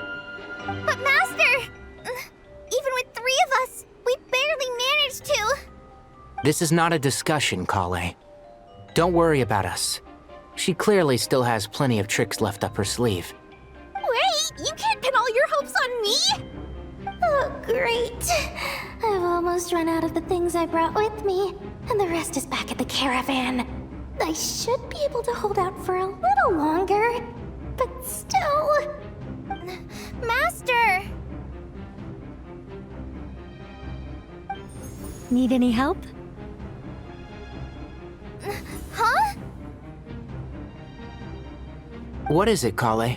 But Master! Even with 3 of us, we barely managed to. This is not a discussion, Kale. Don't worry about us. She clearly still has plenty of tricks left up her sleeve. Wait, you can't pin all your hopes on me? Oh, great. I've almost run out of the things I brought with me, and the rest is back at the caravan. I should be able to hold out for a little longer, but still... Master! Need any help? Huh? What is it, Kale?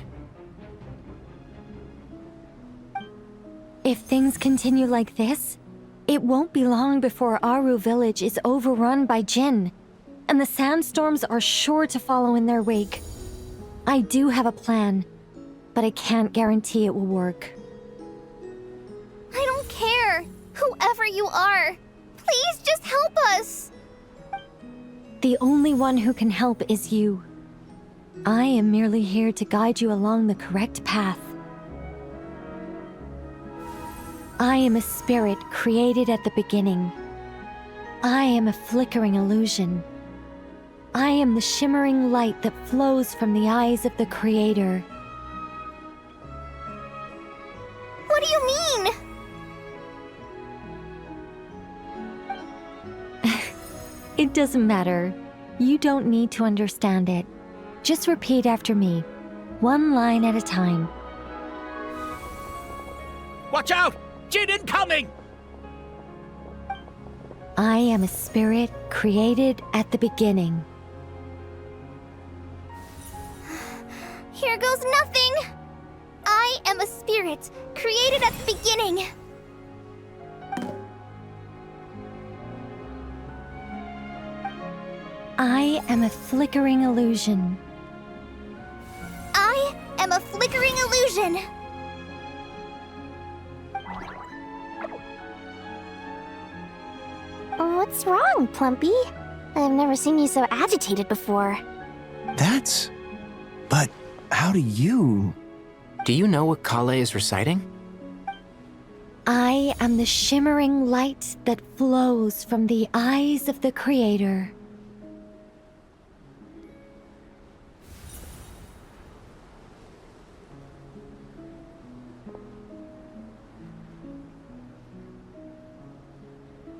If things continue like this, it won't be long before Aru village is overrun by Jin, and the sandstorms are sure to follow in their wake. I do have a plan, but I can't guarantee it will work. I don't care. Whoever you are, please just help us. The only one who can help is you. I am merely here to guide you along the correct path. I am a spirit created at the beginning. I am a flickering illusion. I am the shimmering light that flows from the eyes of the Creator. What do you mean? It doesn't matter. You don't need to understand it. Just repeat after me, one line at a time. Watch out! Jin incoming! I am a spirit created at the beginning. Here goes nothing! I am a spirit, created at the beginning. I am a flickering illusion. I am a flickering illusion. What's wrong, Plumpy? I've never seen you so agitated before. But how do you... Do you know what Kale is reciting? I am the shimmering light that flows from the eyes of the Creator.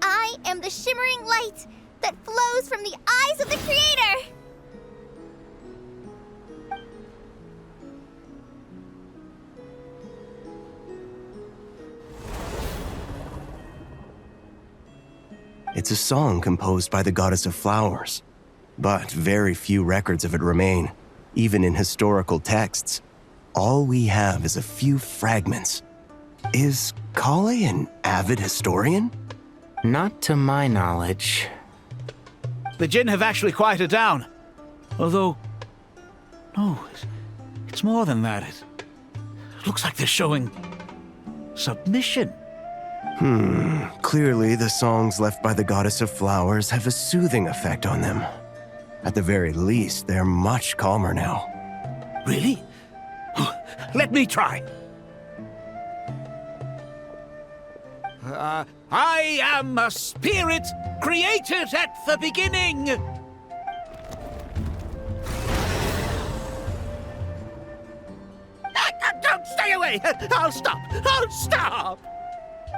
I am the shimmering light that flows from the eyes of the Creator! It's a song composed by the goddess of flowers, but very few records of it remain, even in historical texts. All we have is a few fragments. Is Kale an avid historian? Not to my knowledge. The Jinn have actually quieted down. Although... no, it's more than that. It looks like they're showing... submission. Clearly the songs left by the goddess of flowers have a soothing effect on them. At the very least, they're much calmer now. Really? Let me try. I am a spirit created at the beginning. Don't stay away! I'll stop! I'll stop!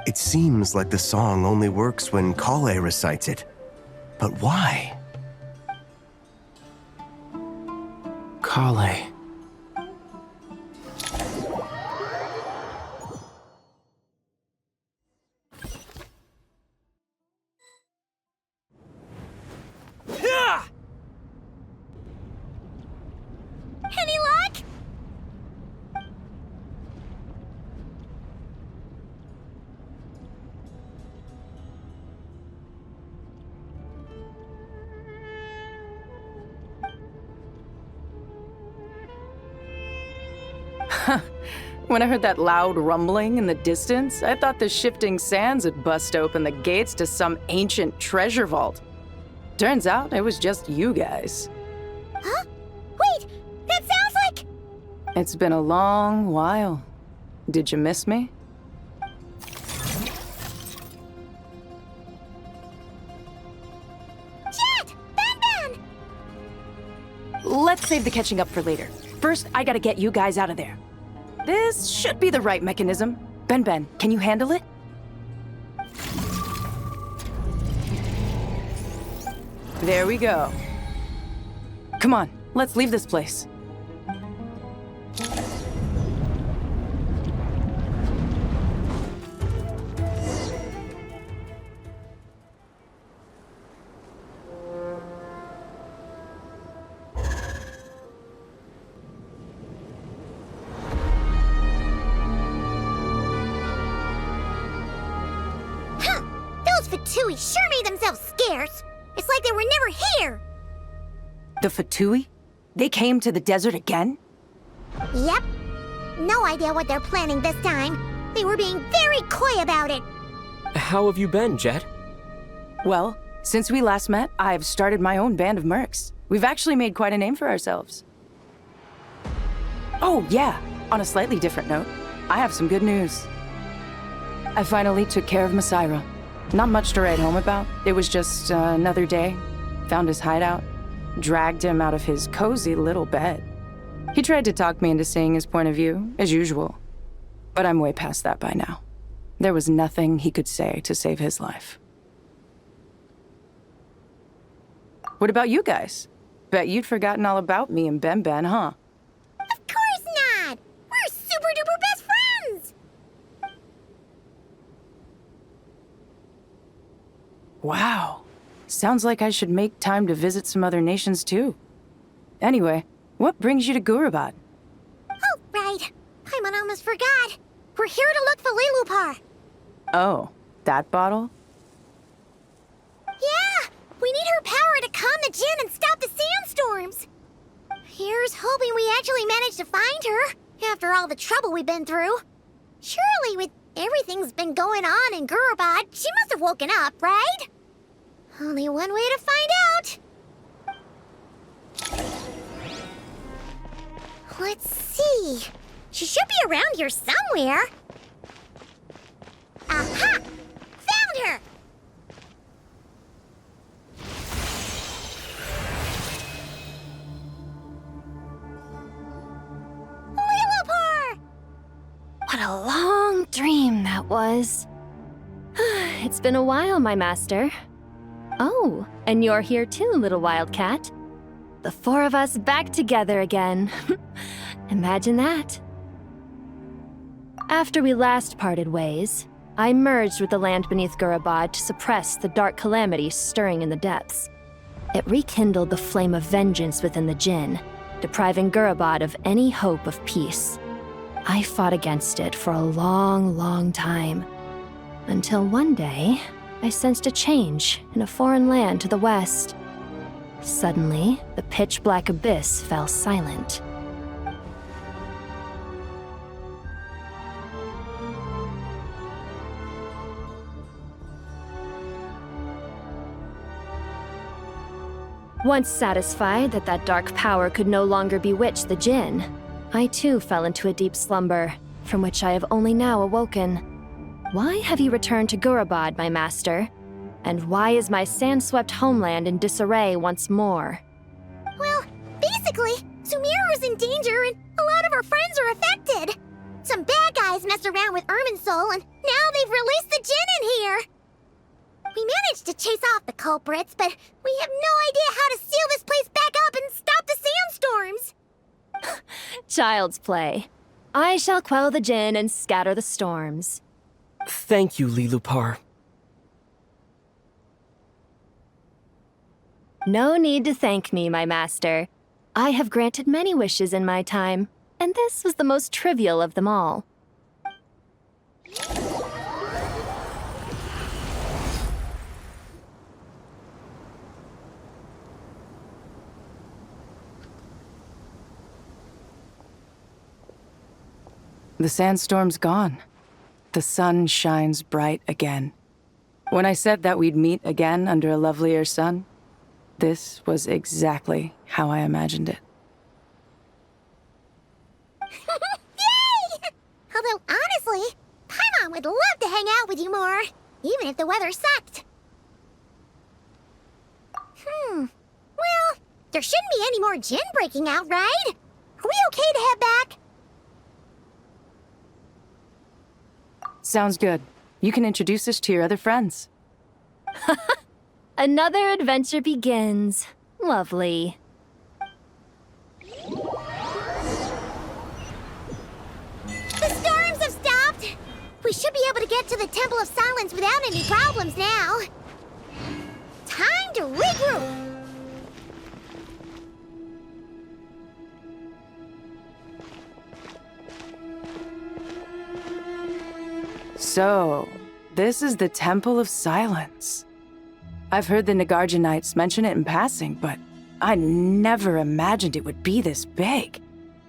It seems like the song only works when Kale recites it. But why? Kale. Any luck? When I heard that loud rumbling in the distance, I thought the shifting sands had bust open the gates to some ancient treasure vault. Turns out it was just you guys. Huh? Wait, that sounds like... It's been a long while. Did you miss me? Jet! Ben! Let's save the catching up for later. First, I gotta get you guys out of there. This should be the right mechanism. Ben, can you handle it? There we go. Come on, let's leave this place. Fatui sure made themselves scarce. It's like they were never here. The Fatui? They came to the desert again? Yep. No idea what they're planning this time. They were being very coy about it. How have you been, Jet? Well, since we last met, I've started my own band of mercs. We've actually made quite a name for ourselves. Oh, yeah. On a slightly different note, I have some good news. I finally took care of Masaira. Not much to write home about. It was just another day. Found his hideout. Dragged him out of his cozy little bed. He tried to talk me into seeing his point of view, as usual. But I'm way past that by now. There was nothing he could say to save his life. What about you guys? Bet you'd forgotten all about me and Ben, huh? Of course not! We're super duper best friends! Wow. Sounds like I should make time to visit some other nations too. Anyway, what brings you to Gurabad? Oh, right. Paimon almost forgot. We're here to look for Lilupar. Oh, that bottle? Yeah! We need her power to calm the Jinn and stop the sandstorms. Here's hoping we actually manage to find her, after all the trouble we've been through. Surely with everything's been going on in Gurabad, she must have woken up, right? Only one way to find out. Let's see. She should be around here somewhere. Aha! Found her! Lillipar! What a long dream that was. It's been a while, my master. Oh, and you're here too, little wildcat. The four of us back together again. Imagine that. After we last parted ways, I merged with the land beneath Gurabad to suppress the dark calamity stirring in the depths. It rekindled the flame of vengeance within the Jinn, depriving Gurabad of any hope of peace. I fought against it for a long, long time, until one day, I sensed a change in a foreign land to the west. Suddenly, the pitch-black abyss fell silent. Once satisfied that that dark power could no longer bewitch the Jinn, I too fell into a deep slumber, from which I have only now awoken. Why have you returned to Gurabad, my master? And why is my sand-swept homeland in disarray once more? Well, basically, Sumeru's in danger and a lot of our friends are affected. Some bad guys messed around with Irminsul and now they've released the Jinn in here. We managed to chase off the culprits, but we have no idea how to seal this place back up and stop the sandstorms. Child's play. I shall quell the Jinn and scatter the storms. Thank you, Lillipar. No need to thank me, my master. I have granted many wishes in my time, and this was the most trivial of them all. The sandstorm's gone. The sun shines bright again. When I said that we'd meet again under a lovelier sun, this was exactly how I imagined it. Yay! Although, honestly, Paimon would love to hang out with you more, even if the weather sucked. Well, there shouldn't be any more Jinn breaking out, right? Are we okay to head back? Sounds good. You can introduce us to your other friends. Another adventure begins. Lovely. The storms have stopped! We should be able to get to the Temple of Silence without any problems now. Time to regroup! So, this is the Temple of Silence. I've heard the Nagarjanites mention it in passing, but I never imagined it would be this big.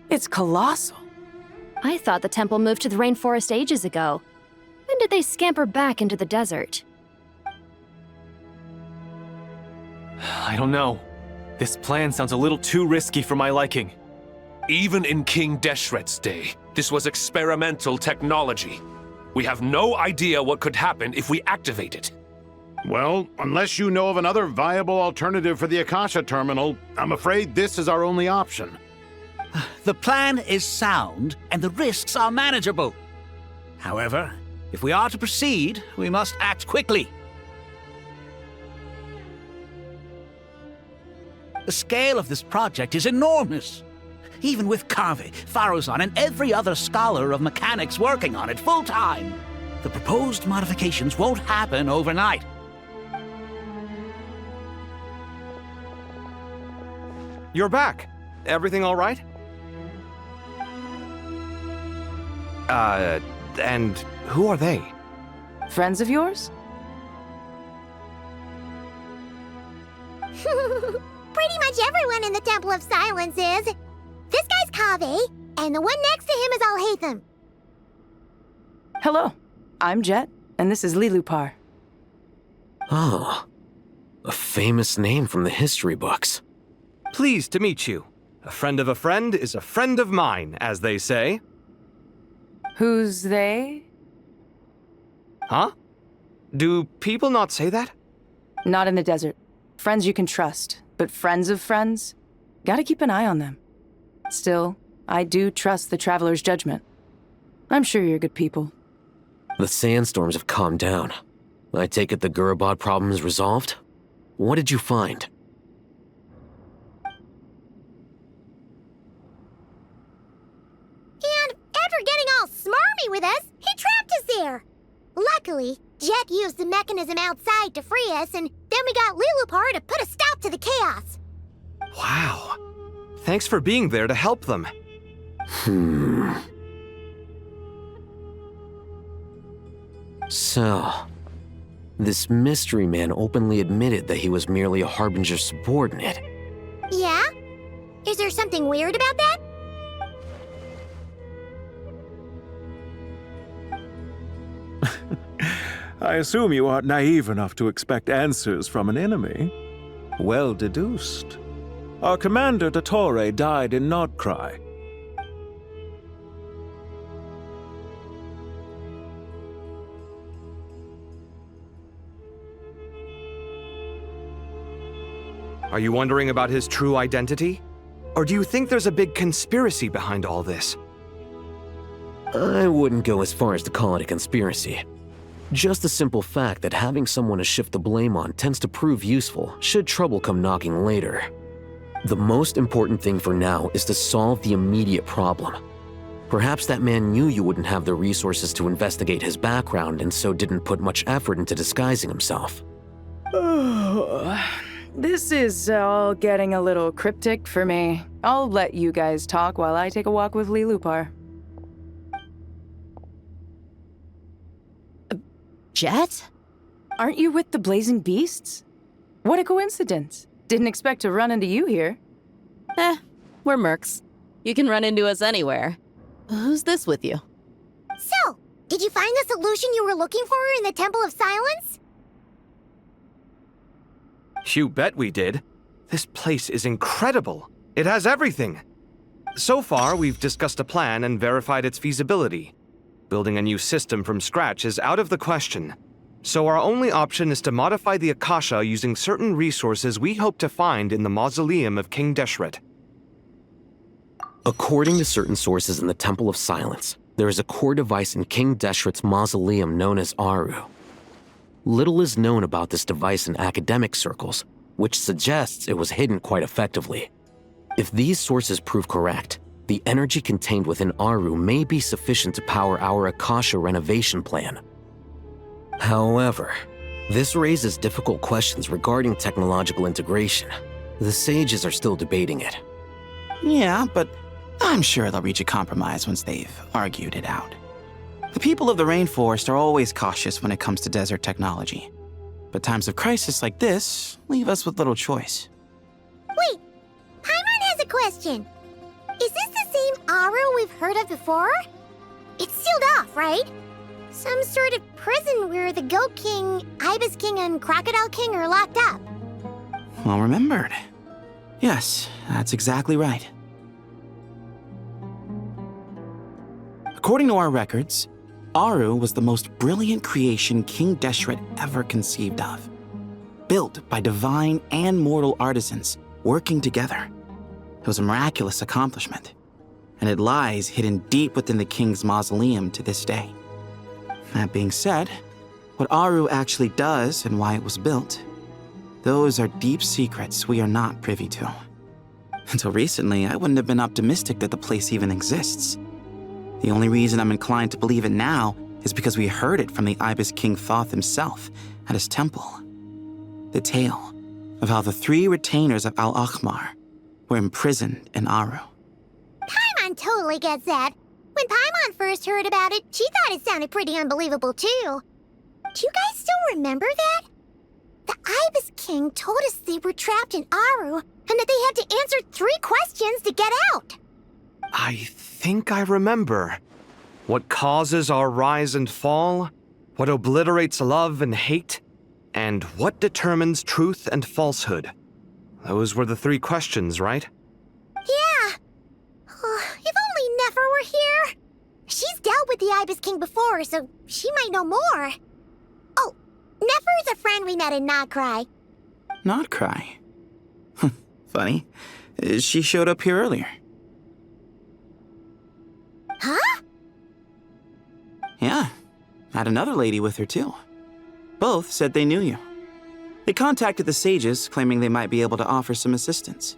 It's colossal. I thought the temple moved to the rainforest ages ago. When did they scamper back into the desert? I don't know. This plan sounds a little too risky for my liking. Even in King Deshret's day, this was experimental technology. We have no idea what could happen if we activate it. Well, unless you know of another viable alternative for the Akasha terminal, I'm afraid this is our only option. The plan is sound, and the risks are manageable. However, if we are to proceed, we must act quickly. The scale of this project is enormous. Even with Kave, Faruzan, and every other scholar of mechanics working on it full-time, the proposed modifications won't happen overnight. You're back. Everything all right? And who are they? Friends of yours? Pretty much everyone in the Temple of Silence is. This guy's Kave, and the one next to him is Alhaitham. Hello, I'm Jet, and this is Lillipar. Oh. A famous name from the history books. Pleased to meet you. A friend of a friend is a friend of mine, as they say. Who's they? Huh? Do people not say that? Not in the desert. Friends you can trust, but friends of friends? Gotta keep an eye on them. Still, I do trust the Traveler's judgment. I'm sure you're good people. The sandstorms have calmed down. I take it the Gurabod problem is resolved? What did you find? And after getting all smarmy with us, he trapped us there. Luckily, Jet used the mechanism outside to free us, and then we got Lilupar to put a stop to the chaos. Wow. Thanks for being there to help them. So, this mystery man openly admitted that he was merely a Harbinger subordinate. Yeah? Is there something weird about that? I assume you aren't naive enough to expect answers from an enemy. Well deduced. Our commander, Dottore, died in Nodcry. Are you wondering about his true identity? Or do you think there's a big conspiracy behind all this? I wouldn't go as far as to call it a conspiracy. Just the simple fact that having someone to shift the blame on tends to prove useful should trouble come knocking later. The most important thing for now is to solve the immediate problem. Perhaps that man knew you wouldn't have the resources to investigate his background and so didn't put much effort into disguising himself. This is all getting a little cryptic for me. I'll let you guys talk while I take a walk with Lilupar. Jet? Aren't you with the Blazing Beasts? What a coincidence. Didn't expect to run into you here. We're mercs. You can run into us anywhere. Who's this with you? So, did you find the solution you were looking for in the Temple of Silence? You bet we did. This place is incredible. It has everything. So far, we've discussed a plan and verified its feasibility. Building a new system from scratch is out of the question. So our only option is to modify the Akasha using certain resources we hope to find in the mausoleum of King Deshret. According to certain sources in the Temple of Silence, there is a core device in King Deshret's mausoleum known as Aru. Little is known about this device in academic circles, which suggests it was hidden quite effectively. If these sources prove correct, the energy contained within Aru may be sufficient to power our Akasha renovation plan. However, this raises difficult questions regarding technological integration. The sages are still debating it. Yeah, but I'm sure they'll reach a compromise once they've argued it out. The people of the rainforest are always cautious when it comes to desert technology. But times of crisis like this leave us with little choice. Wait, Paimon has a question. Is this the same Aru we've heard of before? It's sealed off, right? Some sort of prison where the Goat King, Ibis King, and Crocodile King are locked up. Well remembered. Yes, that's exactly right. According to our records, Aru was the most brilliant creation King Deshret ever conceived of. Built by divine and mortal artisans working together. It was a miraculous accomplishment, and it lies hidden deep within the king's mausoleum to this day. That being said, what Aru actually does and why it was built, those are deep secrets we are not privy to. Until recently, I wouldn't have been optimistic that the place even exists. The only reason I'm inclined to believe it now is because we heard it from the Ibis King Thoth himself at his temple. The tale of how the 3 retainers of Al-Akhmar were imprisoned in Aru. Paimon totally gets that. When Paimon first heard about it, she thought it sounded pretty unbelievable too. Do you guys still remember that? The Ibis King told us they were trapped in Aru and that they had to answer 3 questions to get out. I think I remember. What causes our rise and fall? What obliterates love and hate? And what determines truth and falsehood? Those were the 3 questions, right? Yeah. If only Nefer were here. She's dealt with the Ibis King before, so she might know more. Oh, Nefer is a friend we met in Nodcry. Not cry. Funny. She showed up here earlier. Huh? Yeah. Had another lady with her, too. Both said they knew you. They contacted the sages, claiming they might be able to offer some assistance.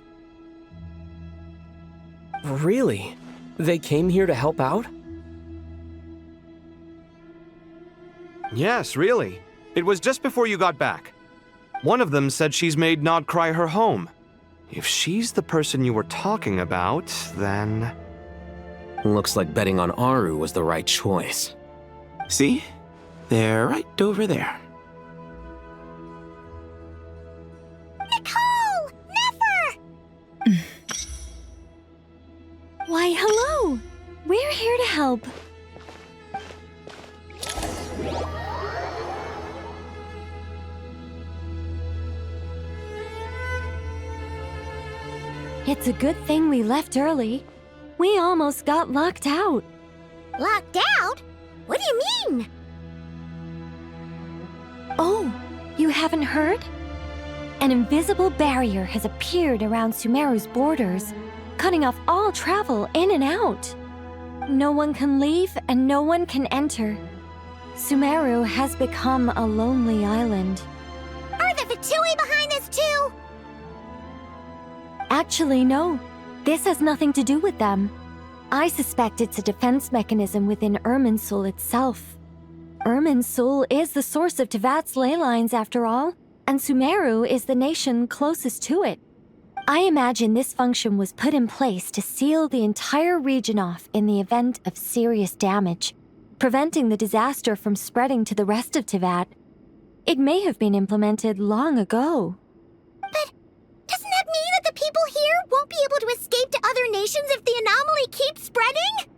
Really? They came here to help out? Yes, really. It was just before you got back. One of them said she's made Nodcry her home. If she's the person you were talking about, then... Looks like betting on Aru was the right choice. See? They're right over there. Nicole! Nefer! Why, hello! We're here to help. It's a good thing we left early. We almost got locked out. Locked out? What do you mean? Oh, you haven't heard? An invisible barrier has appeared around Sumeru's borders, cutting off all travel in and out. No one can leave and no one can enter. Sumeru has become a lonely island. Are the Fatui behind this too? Actually, no. This has nothing to do with them. I suspect it's a defense mechanism within Irminsul itself. Irminsul is the source of Tevat's ley lines, after all, and Sumeru is the nation closest to it. I imagine this function was put in place to seal the entire region off in the event of serious damage, preventing the disaster from spreading to the rest of Tevat. It may have been implemented long ago. But doesn't that mean that the people here won't be able to escape to other nations if the anomaly keeps spreading?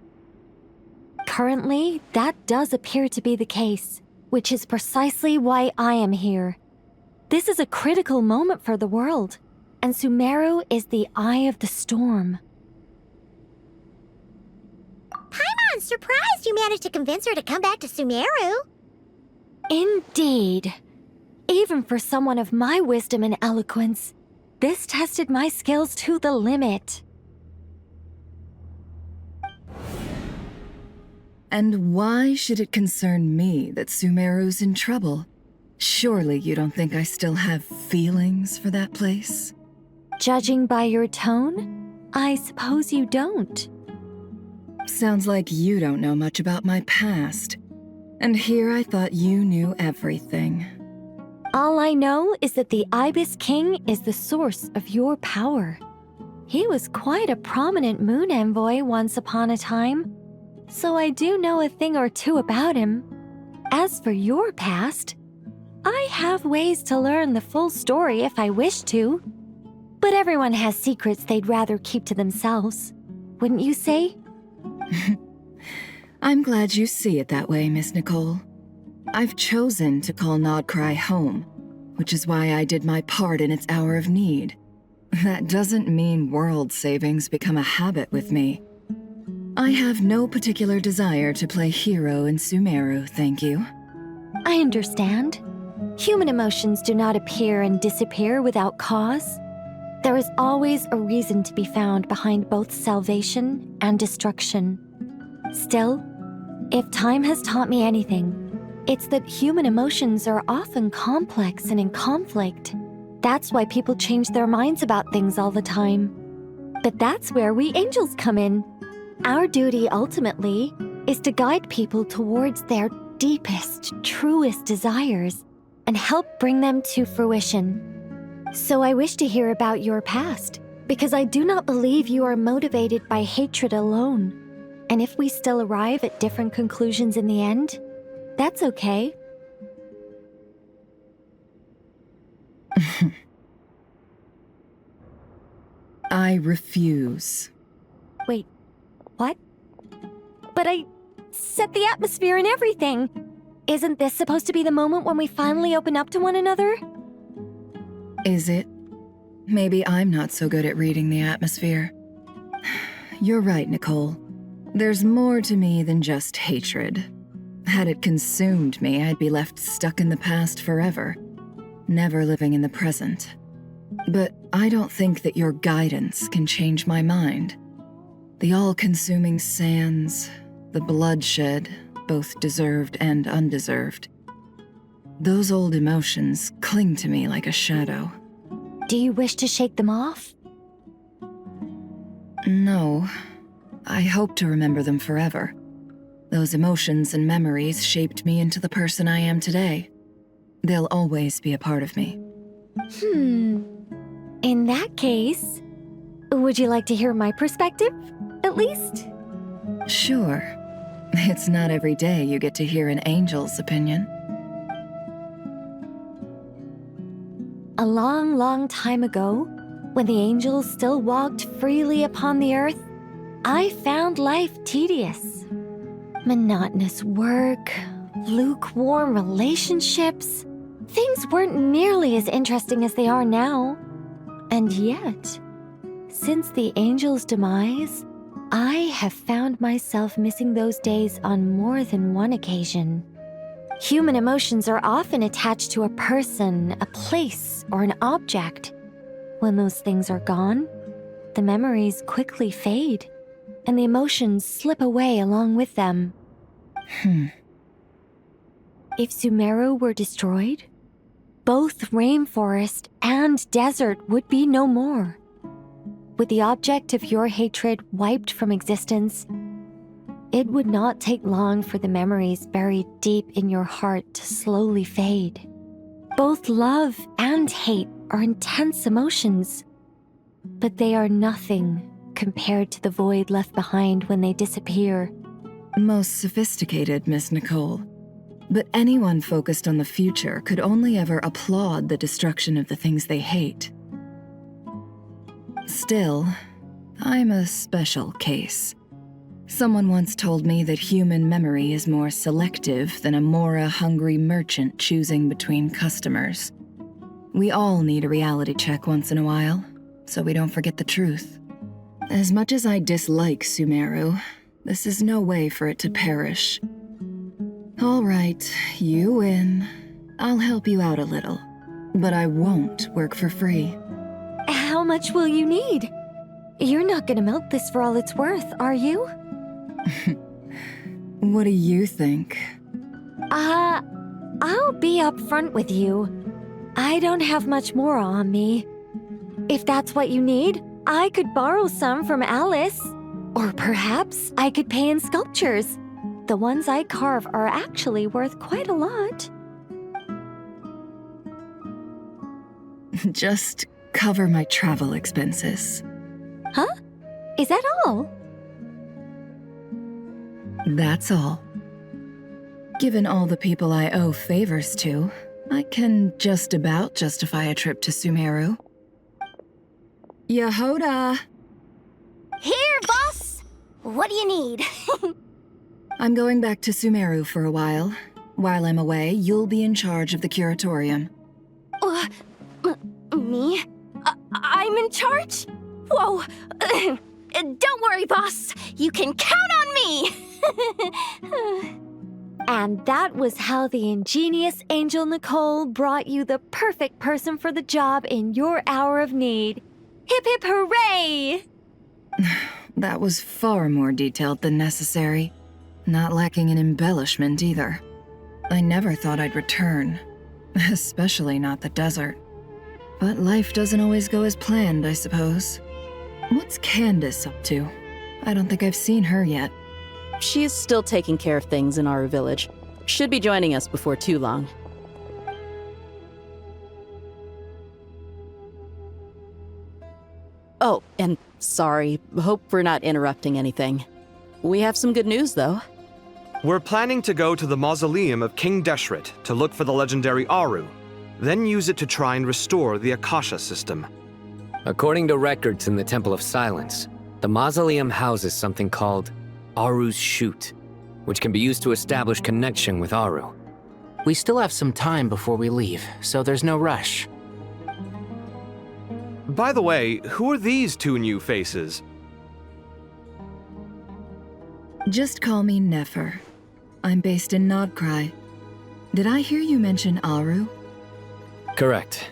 Currently, that does appear to be the case, which is precisely why I am here. This is a critical moment for the world, and Sumeru is the eye of the storm. Paimon's surprised you managed to convince her to come back to Sumeru. Indeed. Even for someone of my wisdom and eloquence, this tested my skills to the limit. And why should it concern me that Sumeru's in trouble? Surely you don't think I still have feelings for that place? Judging by your tone, I suppose you don't. Sounds like you don't know much about my past. And here I thought you knew everything. All I know is that the Ibis King is the source of your power. He was quite a prominent moon envoy once upon a time, so I do know a thing or two about him. As for your past, I have ways to learn the full story if I wish to. But everyone has secrets they'd rather keep to themselves, wouldn't you say? I'm glad you see it that way, Miss Nicole. I've chosen to call Nodcry home, which is why I did my part in its hour of need. That doesn't mean world savings become a habit with me. I have no particular desire to play hero in Sumeru, thank you. I understand. Human emotions do not appear and disappear without cause. There is always a reason to be found behind both salvation and destruction. Still, if time has taught me anything, it's that human emotions are often complex and in conflict. That's why people change their minds about things all the time. But that's where we angels come in. Our duty, ultimately, is to guide people towards their deepest, truest desires and help bring them to fruition. So I wish to hear about your past, because I do not believe you are motivated by hatred alone. And if we still arrive at different conclusions in the end, that's okay. I refuse. Wait, what? But I set the atmosphere and everything. isn't this supposed to be the moment when we finally open up to one another? Is it? Maybe I'm not so good at reading the atmosphere. You're right, Nicole. There's more to me than just hatred. Had it consumed me, I'd be left stuck in the past forever, never living in the present. But I don't think that your guidance can change my mind. The all-consuming sands, the bloodshed, both deserved and undeserved. Those old emotions cling to me like a shadow. Do you wish to shake them off? No. I hope to remember them forever. Those emotions and memories shaped me into the person I am today. They'll always be a part of me. In that case, would you like to hear my perspective, at least? Sure. It's not every day you get to hear an angel's opinion. A long, long time ago, when the angels still walked freely upon the earth, I found life tedious. Monotonous work, lukewarm relationships. Things weren't nearly as interesting as they are now. And yet, since the angels' demise, I have found myself missing those days on more than one occasion. Human emotions are often attached to a person, a place, or an object. When those things are gone, the memories quickly fade, and the emotions slip away along with them. If Sumeru were destroyed, both rainforest and desert would be no more. With the object of your hatred wiped from existence, it would not take long for the memories buried deep in your heart to slowly fade. Both love and hate are intense emotions, but they are nothing compared to the void left behind when they disappear. Most sophisticated, Miss Nicole. But anyone focused on the future could only ever applaud the destruction of the things they hate. Still, I'm a special case. Someone once told me that human memory is more selective than a Mora-hungry merchant choosing between customers. We all need a reality check once in a while, so we don't forget the truth. As much as I dislike Sumeru, this is no way for it to perish. All right, you win. I'll help you out a little, but I won't work for free. How much will you need? You're not gonna milk this for all it's worth, are you? What do you think? I'll be upfront with you. I don't have much more on me. If that's what you need, I could borrow some from Alice. Or perhaps I could pay in sculptures. The ones I carve are actually worth quite a lot. Just cover my travel expenses. Huh? Is that all? That's all. Given all the people I owe favors to, I can just about justify a trip to Sumeru. Yehoda! Here, boss! What do you need? I'm going back to Sumeru for a while. While I'm away, you'll be in charge of the curatorium. Me? I'm in charge? Whoa! Don't worry, boss. You can count on me! And that was how the ingenious Angel Nicole brought you the perfect person for the job in your hour of need. Hip hip hooray! That was far more detailed than necessary. Not lacking in embellishment either. I never thought I'd return. Especially not the desert. But life doesn't always go as planned, I suppose. What's Candace up to? I don't think I've seen her yet. She is still taking care of things in our village. Should be joining us before too long. Oh, and sorry. Hope we're not interrupting anything. We have some good news, though. We're planning to go to the mausoleum of King Deshret to look for the legendary Aru, then use it to try and restore the Akasha system. According to records in the Temple of Silence, the mausoleum houses something called Aru's Chute, which can be used to establish connection with Aru. We still have some time before we leave, so there's no rush. By the way, who are these two new faces? Just call me Nefer. I'm based in Nodcry. Did I hear you mention Aru? Correct.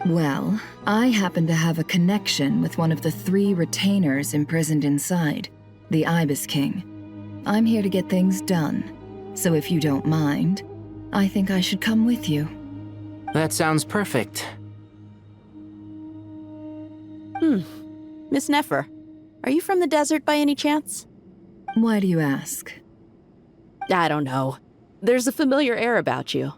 Well, I happen to have a connection with one of the 3 retainers imprisoned inside, the Ibis King. I'm here to get things done, so if you don't mind, I think I should come with you. That sounds perfect. Miss Nefer, are you from the desert by any chance? Why do you ask? I don't know. There's a familiar air about you.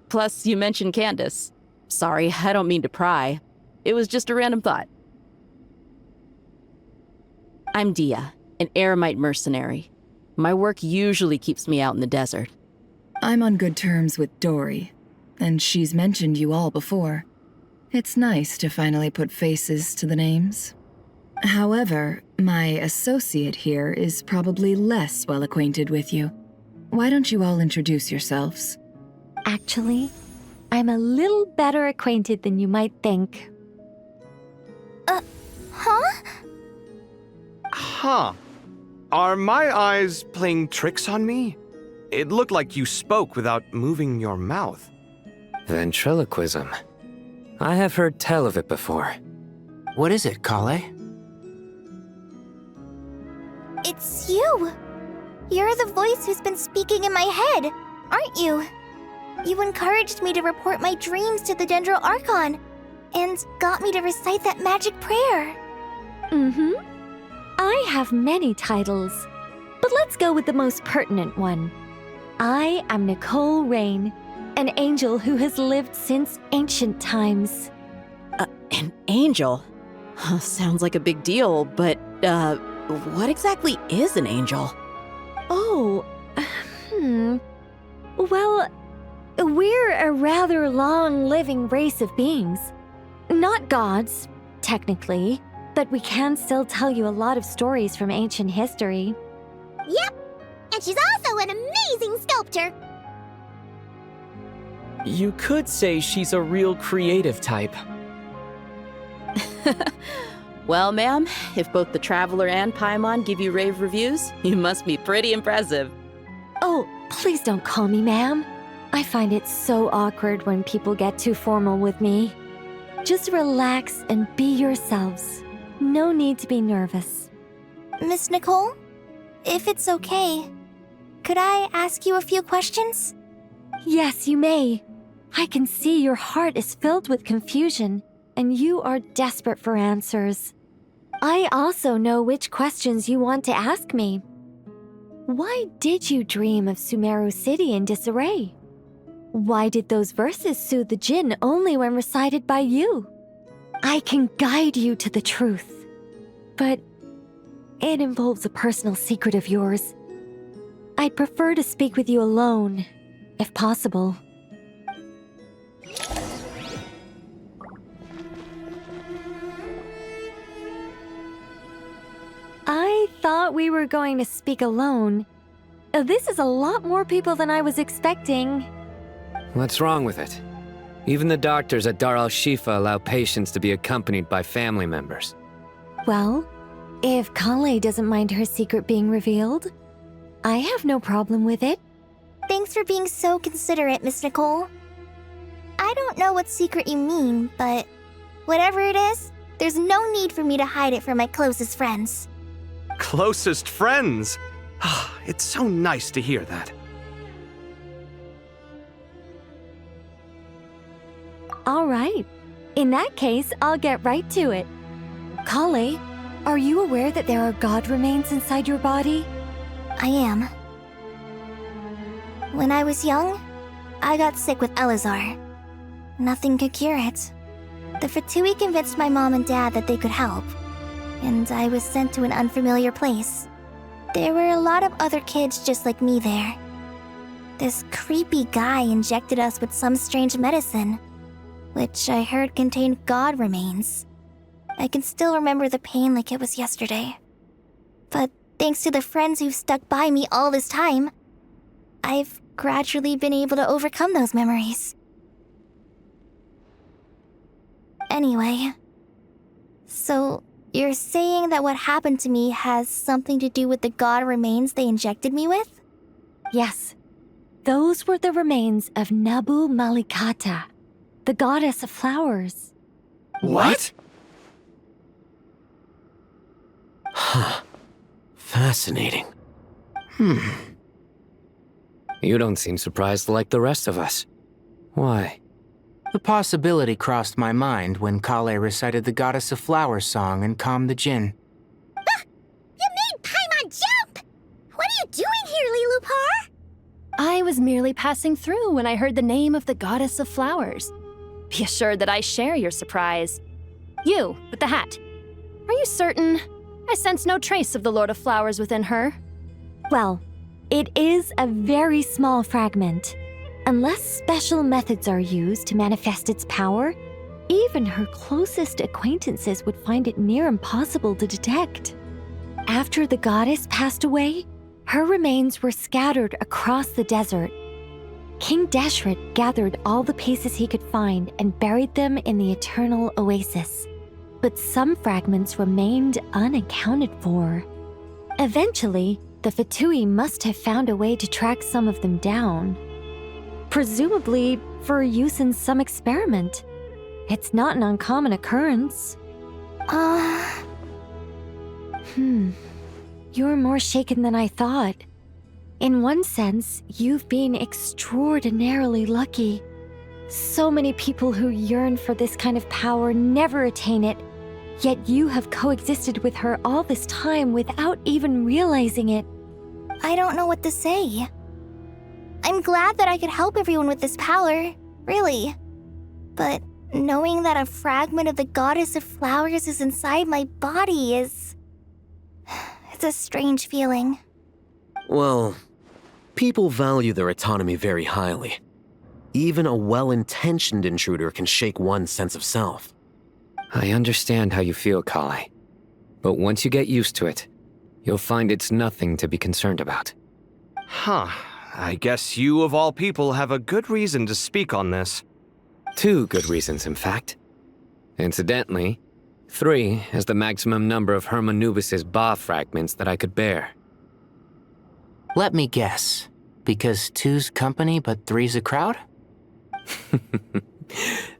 Plus, you mentioned Candace. Sorry, I don't mean to pry. It was just a random thought. I'm Dia, an Eremite mercenary. My work usually keeps me out in the desert. I'm on good terms with Dory, and she's mentioned you all before. It's nice to finally put faces to the names. However, my associate here is probably less well acquainted with you. Why don't you all introduce yourselves? Actually, I'm a little better acquainted than you might think. Huh? Huh. Are my eyes playing tricks on me? It looked like you spoke without moving your mouth. Ventriloquism. I have heard tell of it before. What is it, Kale? It's you! You're the voice who's been speaking in my head, aren't you? You encouraged me to report my dreams to the Dendro Archon, and got me to recite that magic prayer. Mm-hmm. I have many titles, but let's go with the most pertinent one. I am Nicole Rain, an angel who has lived since ancient times. An angel? Sounds like a big deal, but, what exactly is an angel? Oh, Well, we're a rather long-living race of beings. Not gods, technically, but we can still tell you a lot of stories from ancient history. Yep, and she's also an amazing sculptor. You could say she's a real creative type. Well, ma'am, if both the Traveler and Paimon give you rave reviews, you must be pretty impressive. Oh, please don't call me ma'am. I find it so awkward when people get too formal with me. Just relax and be yourselves. No need to be nervous. Miss Nicole, if it's okay, could I ask you a few questions? Yes, you may. I can see your heart is filled with confusion, and you are desperate for answers. I also know which questions you want to ask me. Why did you dream of Sumeru City in disarray? Why did those verses soothe the Jinn only when recited by you? I can guide you to the truth, but it involves a personal secret of yours. I'd prefer to speak with you alone, if possible. I thought we were going to speak alone. This is a lot more people than I was expecting. What's wrong with it? Even the doctors at Dar al-Shifa allow patients to be accompanied by family members. Well, if Kale doesn't mind her secret being revealed, I have no problem with it. Thanks for being so considerate, Miss Nicole. I don't know what secret you mean, but whatever it is, there's no need for me to hide it from my closest friends. Closest friends? It's so nice to hear that. All right. In that case, I'll get right to it. Kale, are you aware that there are god remains inside your body? I am. When I was young, I got sick with Elazar. Nothing could cure it. The Fatui convinced my mom and dad that they could help, and I was sent to an unfamiliar place. There were a lot of other kids just like me there. This creepy guy injected us with some strange medicine, which I heard contained god remains. I can still remember the pain like it was yesterday. But thanks to the friends who've stuck by me all this time, I've gradually been able to overcome those memories. Anyway, so you're saying that what happened to me has something to do with the god remains they injected me with? Yes. Those were the remains of Nabu Malikata, the goddess of flowers. What? Huh. Fascinating. You don't seem surprised like the rest of us. Why? The possibility crossed my mind when Kale recited the Goddess of Flowers song and calmed the Jinn. You made Paimon jump! What are you doing here, Lilupar? I was merely passing through when I heard the name of the Goddess of Flowers. Be assured that I share your surprise. You, with the hat. Are you certain? I sense no trace of the Lord of Flowers within her. Well, it is a very small fragment. Unless special methods are used to manifest its power, even her closest acquaintances would find it near impossible to detect. After the goddess passed away, her remains were scattered across the desert. King Deshret gathered all the pieces he could find and buried them in the eternal oasis. But some fragments remained unaccounted for. Eventually, the Fatui must have found a way to track some of them down. Presumably for use in some experiment. It's not an uncommon occurrence. You're more shaken than I thought. In one sense, you've been extraordinarily lucky. So many people who yearn for this kind of power never attain it, yet you have coexisted with her all this time without even realizing it. I don't know what to say. I'm glad that I could help everyone with this power, really. But knowing that a fragment of the Goddess of Flowers is inside my body is... it's a strange feeling. Well, people value their autonomy very highly. Even a well-intentioned intruder can shake one's sense of self. I understand how you feel, Kale. But once you get used to it, you'll find it's nothing to be concerned about. Huh. I guess you, of all people, have a good reason to speak on this. 2 good reasons, in fact. Incidentally, 3 is the maximum number of Hermanubis' Ba fragments that I could bear. Let me guess. Because 2's company, but 3's a crowd?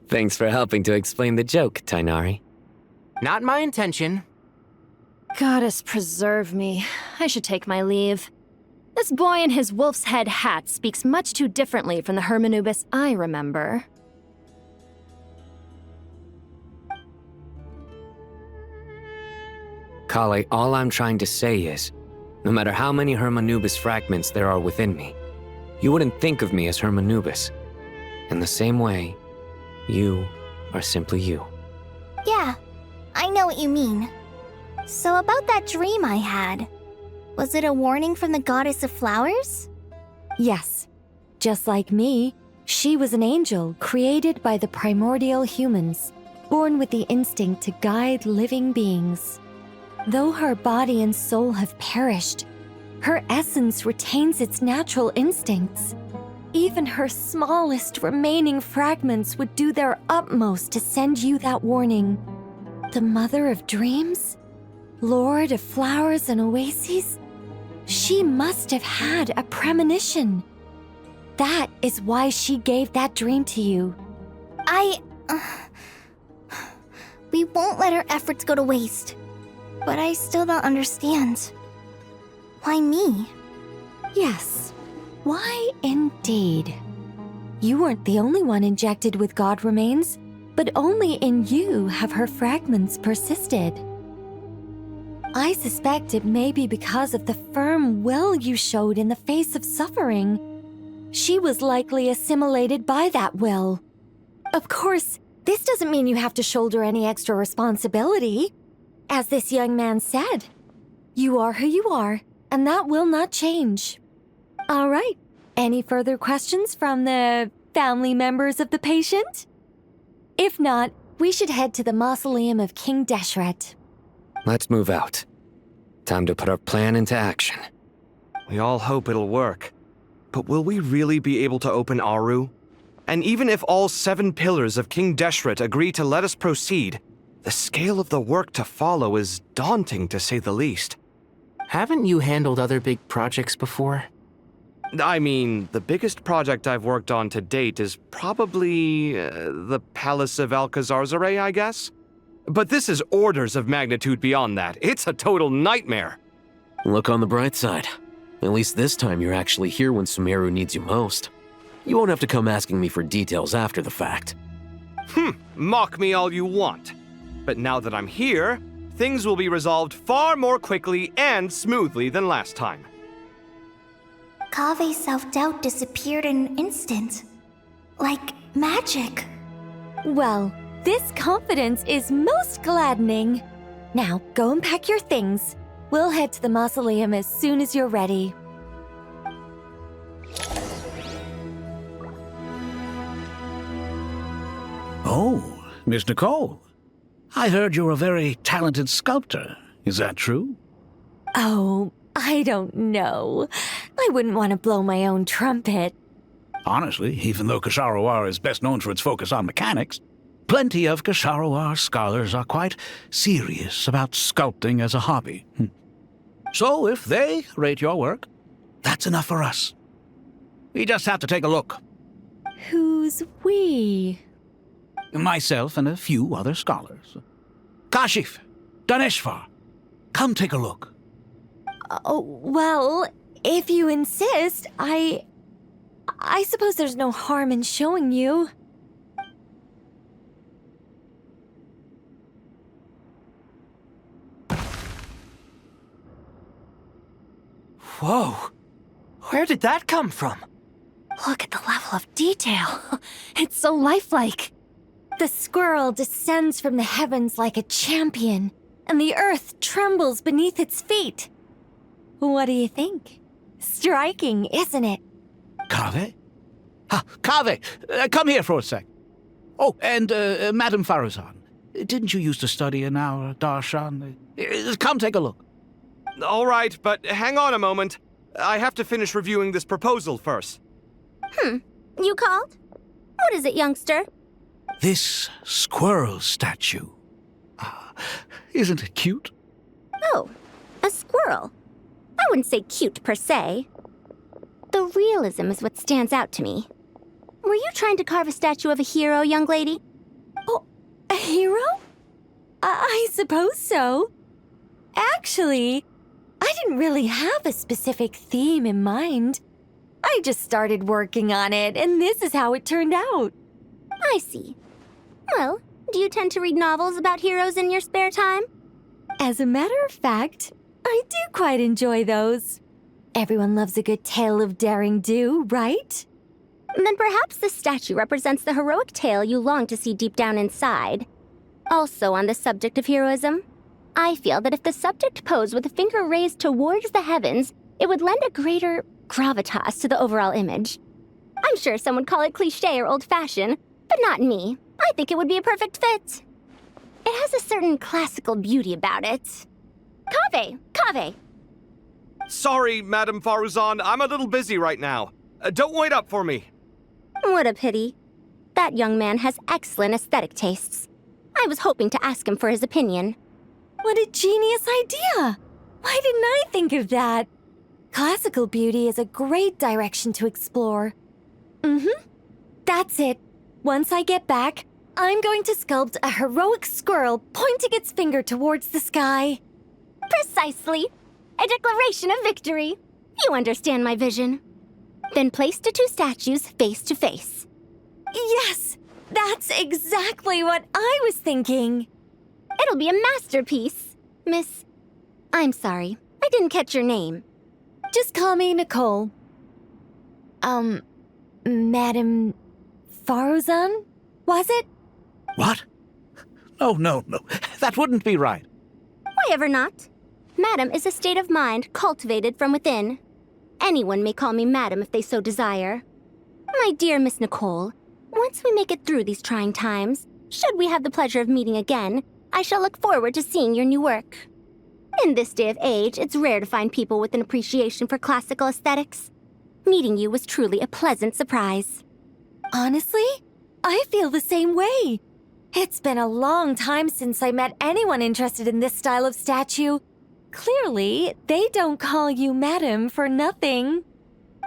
Thanks for helping to explain the joke, Tainari. Not my intention. Goddess preserve me. I should take my leave. This boy in his wolf's head hat speaks much too differently from the Hermanubis I remember. Kale, all I'm trying to say is, no matter how many Hermanubis fragments there are within me, you wouldn't think of me as Hermanubis. In the same way, you are simply you. Yeah, I know what you mean. So about that dream I had, was it a warning from the Goddess of Flowers? Yes. Just like me, she was an angel created by the primordial humans, born with the instinct to guide living beings. Though her body and soul have perished, her essence retains its natural instincts. Even her smallest remaining fragments would do their utmost to send you that warning. The Mother of Dreams? Lord of Flowers and Oases? She must have had a premonition. That is why she gave that dream to you. We won't let our efforts go to waste. But I still don't understand. Why me? Yes. Why indeed? You weren't the only one injected with God remains, but only in you have her fragments persisted. I suspect it may be because of the firm will you showed in the face of suffering. She was likely assimilated by that will. Of course, this doesn't mean you have to shoulder any extra responsibility. As this young man said, you are who you are, and that will not change. All right, any further questions from the family members of the patient? If not, we should head to the mausoleum of King Deshret. Let's move out. Time to put our plan into action. We all hope it'll work. But will we really be able to open Aru? And even if all 7 pillars of King Deshret agree to let us proceed, the scale of the work to follow is daunting to say the least. Haven't you handled other big projects before? I mean, the biggest project I've worked on to date is probably the Palace of Alcazarzaray, I guess? But this is orders of magnitude beyond that. It's a total nightmare. Look on the bright side. At least this time you're actually here when Sumeru needs you most. You won't have to come asking me for details after the fact. Mock me all you want. But now that I'm here, things will be resolved far more quickly and smoothly than last time. Kave's self-doubt disappeared in an instant. Like magic. Well, this confidence is most gladdening. Now, go and pack your things. We'll head to the mausoleum as soon as you're ready. Oh, Miss Nicole. I heard you're a very talented sculptor. Is that true? Oh, I don't know. I wouldn't want to blow my own trumpet. Honestly, even though Kasharawar is best known for its focus on mechanics, plenty of Kasharawar scholars are quite serious about sculpting as a hobby. So if they rate your work, that's enough for us. We just have to take a look. Who's we? Myself and a few other scholars. Kashif, Daneshvar, come take a look. Oh, well, if you insist, I suppose there's no harm in showing you. Whoa! Where did that come from? Look at the level of detail. It's so lifelike. The squirrel descends from the heavens like a champion, and the earth trembles beneath its feet. What do you think? Striking, isn't it? Kaveh? Kaveh, come here for a sec. Oh, and Madame Farazan, didn't you used to study in our darshan? Come take a look. All right, but hang on a moment. I have to finish reviewing this proposal first. You called? What is it, youngster? This squirrel statue. Isn't it cute? Oh, a squirrel. I wouldn't say cute per se. The realism is what stands out to me. Were you trying to carve a statue of a hero, young lady? Oh, a hero? I suppose so. Actually, I didn't really have a specific theme in mind. I just started working on it, and this is how it turned out. I see. Well, do you tend to read novels about heroes in your spare time? As a matter of fact, I do quite enjoy those. Everyone loves a good tale of daring do, right? Then perhaps this statue represents the heroic tale you long to see deep down inside. Also on the subject of heroism, I feel that if the subject posed with a finger raised towards the heavens, it would lend a greater gravitas to the overall image. I'm sure some would call it cliché or old-fashioned, but not me. I think it would be a perfect fit. It has a certain classical beauty about it. Kaveh! Sorry, Madame Faruzan, I'm a little busy right now. Don't wait up for me. What a pity. That young man has excellent aesthetic tastes. I was hoping to ask him for his opinion. What a genius idea! Why didn't I think of that? Classical beauty is a great direction to explore. That's it. Once I get back, I'm going to sculpt a heroic squirrel pointing its finger towards the sky. Precisely. A declaration of victory. You understand my vision. Then place the two statues face to face. Yes! That's exactly what I was thinking. It'll be a masterpiece, Miss... I'm sorry, I didn't catch your name. Just call me Nicole. Madame Faruzan? Was it? What? No. That wouldn't be right. Why ever not? Madam is a state of mind cultivated from within. Anyone may call me Madam if they so desire. My dear Miss Nicole, once we make it through these trying times, should we have the pleasure of meeting again, I shall look forward to seeing your new work. In this day of age, it's rare to find people with an appreciation for classical aesthetics. Meeting you was truly a pleasant surprise. Honestly, I feel the same way. It's been a long time since I met anyone interested in this style of statue. Clearly, they don't call you madam for nothing.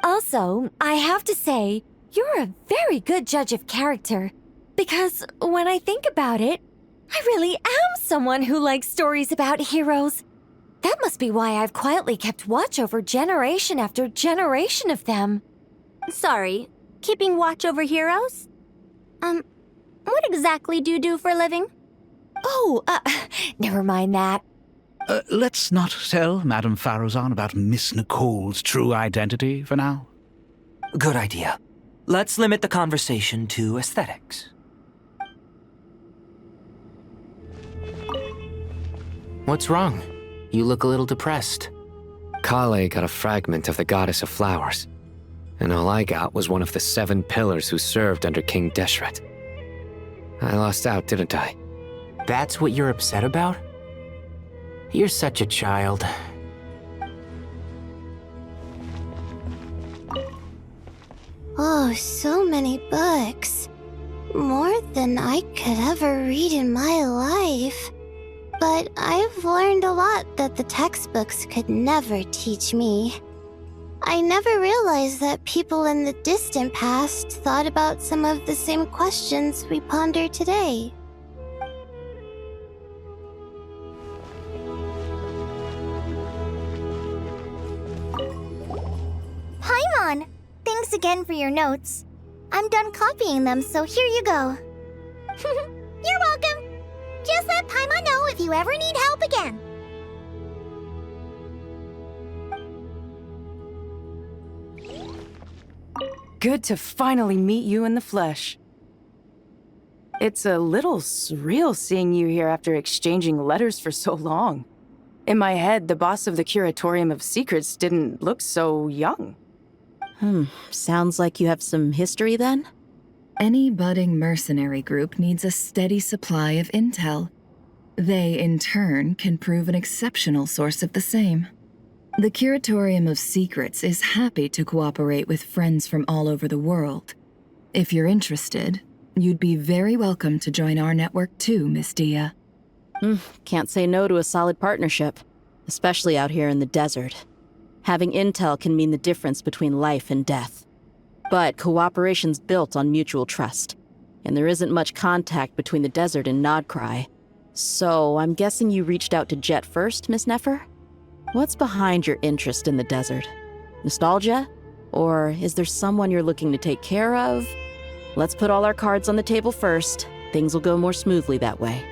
Also, I have to say, you're a very good judge of character. Because when I think about it, I really am someone who likes stories about heroes. That must be why I've quietly kept watch over generation after generation of them. Sorry, keeping watch over heroes? What exactly do you do for a living? Oh, never mind that. Let's not tell Madame Farrozan about Miss Nicole's true identity for now. Good idea. Let's limit the conversation to aesthetics. What's wrong? You look a little depressed. Kale got a fragment of the Goddess of Flowers, and all I got was one of the 7 pillars who served under King Deshret. I lost out, didn't I? That's what you're upset about? You're such a child. Oh, so many books. More than I could ever read in my life. But I've learned a lot that the textbooks could never teach me. I never realized that people in the distant past thought about some of the same questions we ponder today. Paimon! Thanks again for your notes. I'm done copying them, so here you go. You're welcome! Just let Paimon know if you ever need help again. Good to finally meet you in the flesh. It's a little surreal seeing you here after exchanging letters for so long. In my head, the boss of the Curatorium of Secrets didn't look so young. Sounds like you have some history then? Any budding mercenary group needs a steady supply of intel. They, in turn, can prove an exceptional source of the same. The Curatorium of Secrets is happy to cooperate with friends from all over the world. If you're interested, you'd be very welcome to join our network too, Miss Dia. Can't say no to a solid partnership, especially out here in the desert. Having intel can mean the difference between life and death. But cooperation's built on mutual trust, and there isn't much contact between the desert and Nodcry. So I'm guessing you reached out to Jet first, Miss Nefer? What's behind your interest in the desert? Nostalgia? Or is there someone you're looking to take care of? Let's put all our cards on the table first. Things will go more smoothly that way.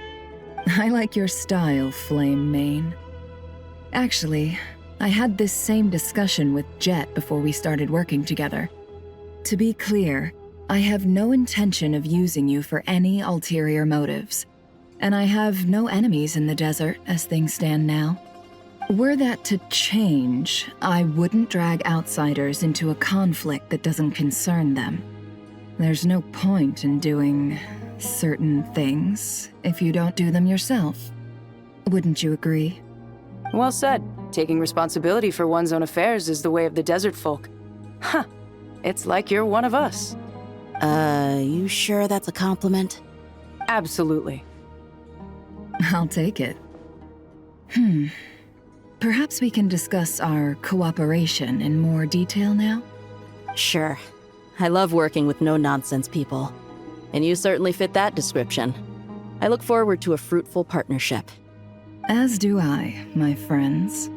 I like your style, Flame Mane. Actually, I had this same discussion with Jet before we started working together. To be clear, I have no intention of using you for any ulterior motives. And I have no enemies in the desert as things stand now. Were that to change, I wouldn't drag outsiders into a conflict that doesn't concern them. There's no point in doing certain things if you don't do them yourself. Wouldn't you agree? Well said. Taking responsibility for one's own affairs is the way of the desert folk. Huh. It's like you're one of us. You sure that's a compliment? Absolutely. I'll take it. Perhaps we can discuss our cooperation in more detail now? Sure. I love working with no-nonsense people. And you certainly fit that description. I look forward to a fruitful partnership. As do I, my friends.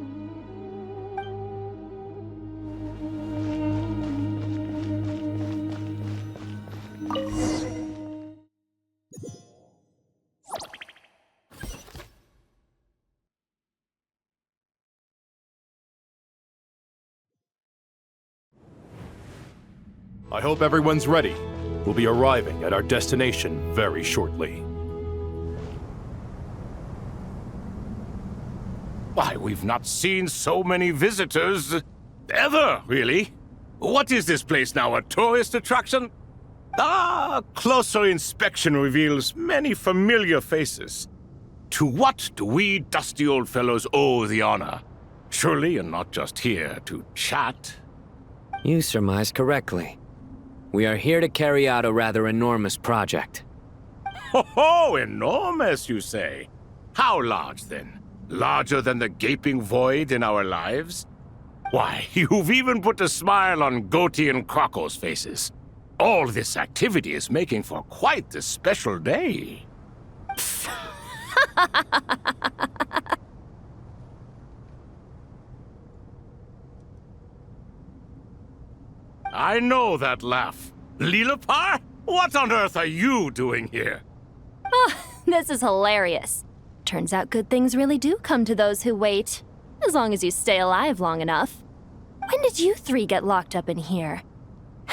I hope everyone's ready. We'll be arriving at our destination very shortly. Why, we've not seen so many visitors ever, really. What is this place now, a tourist attraction? Closer inspection reveals many familiar faces. To what do we dusty old fellows owe the honor? Surely you're not just here to chat. You surmised correctly. We are here to carry out a rather enormous project. Ho, enormous, you say? How large, then? Larger than the gaping void in our lives? Why, you've even put a smile on Goatee and Crocco's faces. All this activity is making for quite a special day. I know that laugh. Lilipar? What on earth are you doing here? Oh, this is hilarious. Turns out good things really do come to those who wait. As long as you stay alive long enough. When did you three get locked up in here?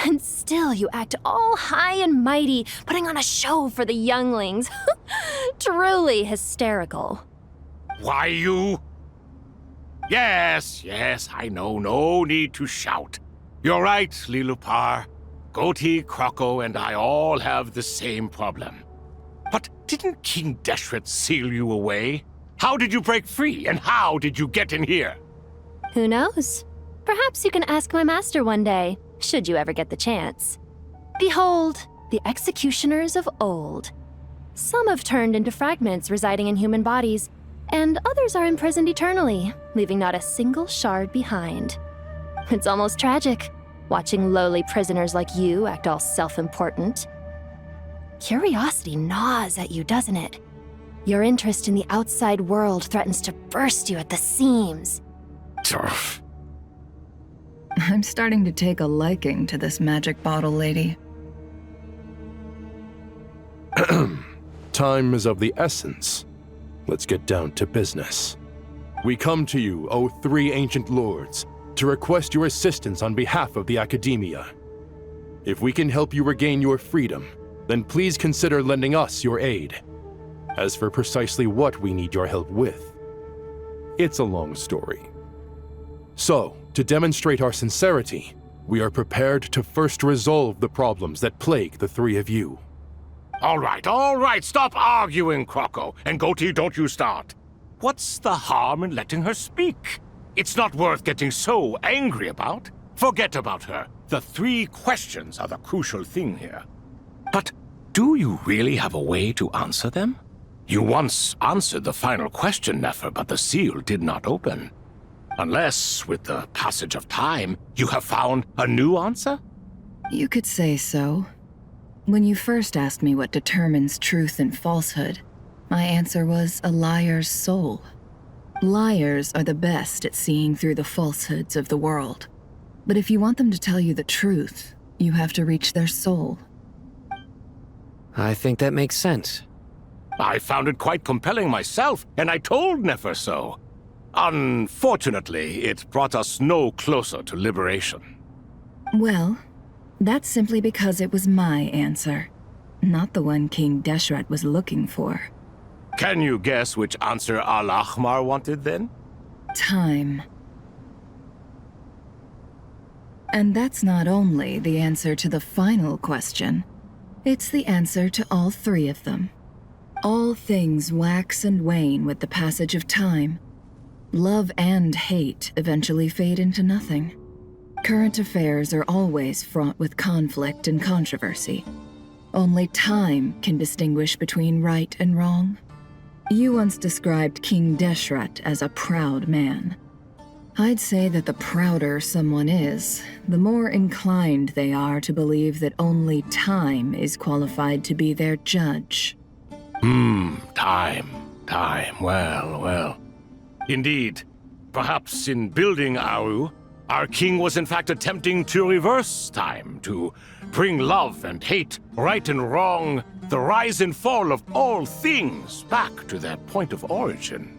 And still you act all high and mighty, putting on a show for the younglings. Truly hysterical. Why, you... Yes, I know. No need to shout. You're right, Lilipar. Goatee, Crocco, and I all have the same problem. But didn't King Deshret seal you away? How did you break free, and how did you get in here? Who knows? Perhaps you can ask my master one day, should you ever get the chance. Behold, the executioners of old. Some have turned into fragments residing in human bodies, and others are imprisoned eternally, leaving not a single shard behind. It's almost tragic, watching lowly prisoners like you act all self-important. Curiosity gnaws at you, doesn't it? Your interest in the outside world threatens to burst you at the seams. Turf. I'm starting to take a liking to this magic bottle lady. Time is of the essence. Let's get down to business. We come to you, O three ancient lords, to request your assistance on behalf of the Academia. If we can help you regain your freedom, then please consider lending us your aid. As for precisely what we need your help with, it's a long story. So, to demonstrate our sincerity, we are prepared to first resolve the problems that plague the three of you. All right, stop arguing, Crocco. And Goatee, don't you start. What's the harm in letting her speak? It's not worth getting so angry about. Forget about her. The three questions are the crucial thing here. But do you really have a way to answer them? You once answered the final question, Nefer, but the seal did not open. Unless, with the passage of time, you have found a new answer? You could say so. When you first asked me what determines truth and falsehood, my answer was a liar's soul. Liars are the best at seeing through the falsehoods of the world. But if you want them to tell you the truth, you have to reach their soul. I think that makes sense. I found it quite compelling myself, and I told Nefer so. Unfortunately, it brought us no closer to liberation. Well, that's simply because it was my answer, not the one King Deshret was looking for. Can you guess which answer Al-Ahmar wanted then? Time. And that's not only the answer to the final question, it's the answer to all three of them. All things wax and wane with the passage of time. Love and hate eventually fade into nothing. Current affairs are always fraught with conflict and controversy. Only time can distinguish between right and wrong. You once described King Deshret as a proud man. I'd say that the prouder someone is, the more inclined they are to believe that only time is qualified to be their judge. Time. Well. Indeed. Perhaps in building Aru, our king was in fact attempting to reverse time, to bring love and hate, right and wrong, the rise and fall of all things back to their point of origin.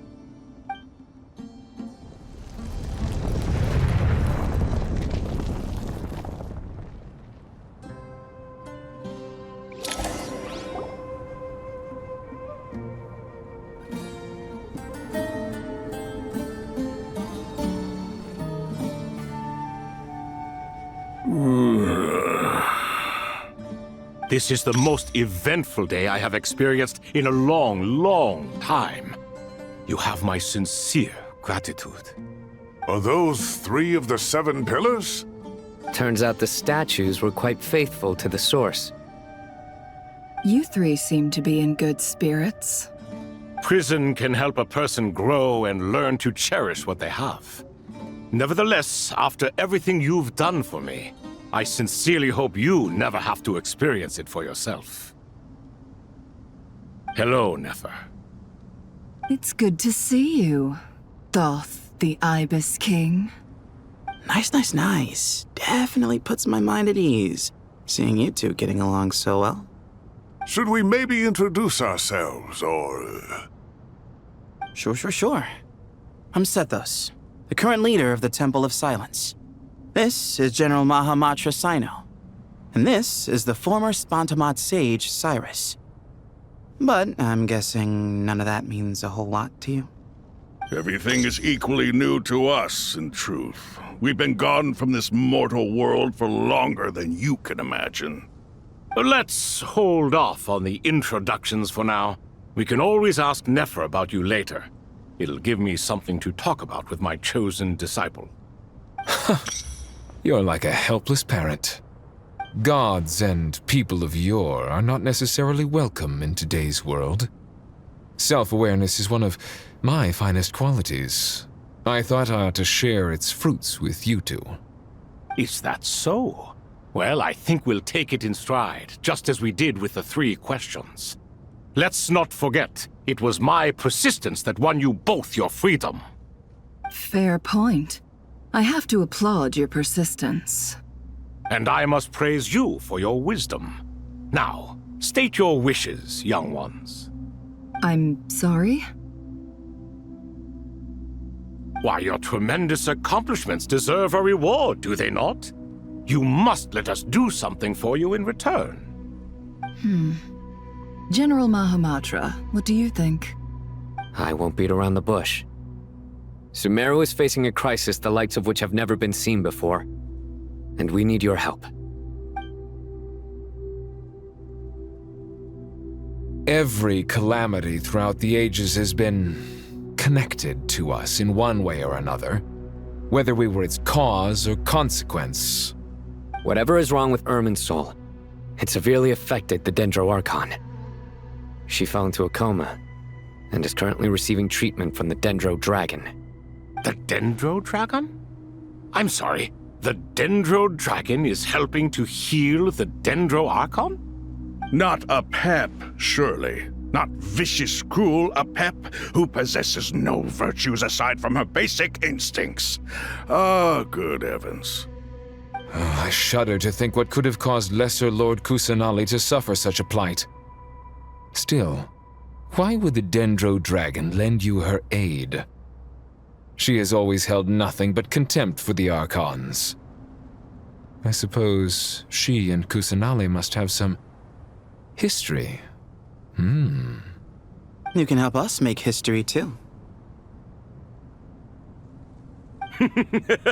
This is the most eventful day I have experienced in a long time. You have my sincere gratitude. Are those 3 of the 7 pillars? Turns out the statues were quite faithful to the source. You three seem to be in good spirits. Prison can help a person grow and learn to cherish what they have. Nevertheless, after everything you've done for me, I sincerely hope you never have to experience it for yourself. Hello, Nefer. It's good to see you, Thoth the Ibis King. Nice. Definitely puts my mind at ease, seeing you two getting along so well. Should we maybe introduce ourselves, or... Sure. I'm Sethos, the current leader of the Temple of Silence. This is General Mahamatra Sino, and this is the former Spantamat sage, Cyrus. But I'm guessing none of that means a whole lot to you. Everything is equally new to us, in truth. We've been gone from this mortal world for longer than you can imagine. Let's hold off on the introductions for now. We can always ask Nefer about you later. It'll give me something to talk about with my chosen disciple. You're like a helpless parent. Gods and people of yore are not necessarily welcome in today's world. Self-awareness is one of my finest qualities. I thought I ought to share its fruits with you two. Is that so? Well, I think we'll take it in stride, just as we did with the 3 questions. Let's not forget, it was my persistence that won you both your freedom. Fair point. I have to applaud your persistence. And I must praise you for your wisdom. Now, state your wishes, young ones. I'm sorry? Why, your tremendous accomplishments deserve a reward, do they not? You must let us do something for you in return. General Mahamatra, what do you think? I won't beat around the bush. Sumeru is facing a crisis the likes of which have never been seen before, and we need your help. Every calamity throughout the ages has been connected to us in one way or another, whether we were its cause or consequence. Whatever is wrong with Irminsul, it severely affected the Dendro Archon. She fell into a coma and is currently receiving treatment from the Dendro Dragon. The Dendro Dragon? I'm sorry, the Dendro Dragon is helping to heal the Dendro Archon? Not a pep, surely. Not vicious, cruel a pep who possesses no virtues aside from her basic instincts. Ah, good heavens. I shudder to think what could have caused Lesser Lord Kusanali to suffer such a plight. Still, why would the Dendro Dragon lend you her aid? She has always held nothing but contempt for the Archons. I suppose she and Kusanali must have some history. You can help us make history, too.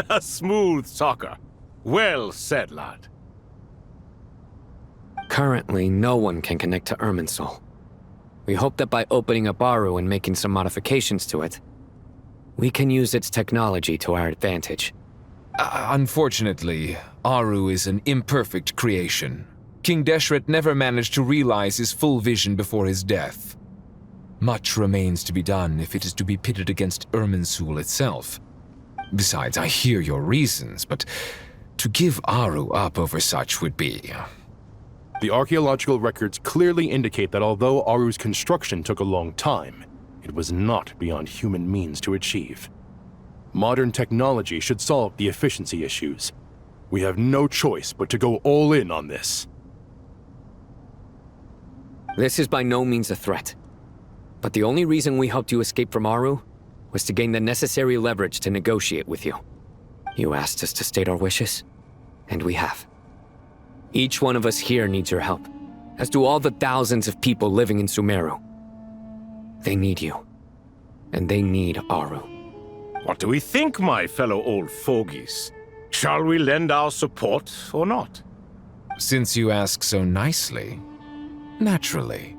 A smooth talker. Well said, lad. Currently, no one can connect to Irminsul. We hope that by opening up Aru and making some modifications to it, we can use its technology to our advantage. Unfortunately, Aru is an imperfect creation. King Deshret never managed to realize his full vision before his death. Much remains to be done if it is to be pitted against Irminsul itself. Besides, I hear your reasons, but to give Aru up over such would be... The archaeological records clearly indicate that although Aru's construction took a long time, it was not beyond human means to achieve. Modern technology should solve the efficiency issues. We have no choice but to go all in on this. This is by no means a threat. But the only reason we helped you escape from Aru was to gain the necessary leverage to negotiate with you. You asked us to state our wishes, and we have. Each one of us here needs your help, as do all the thousands of people living in Sumeru. They need you, and they need Aru. What do we think, my fellow old fogies? Shall we lend our support or not? Since you ask so nicely, naturally.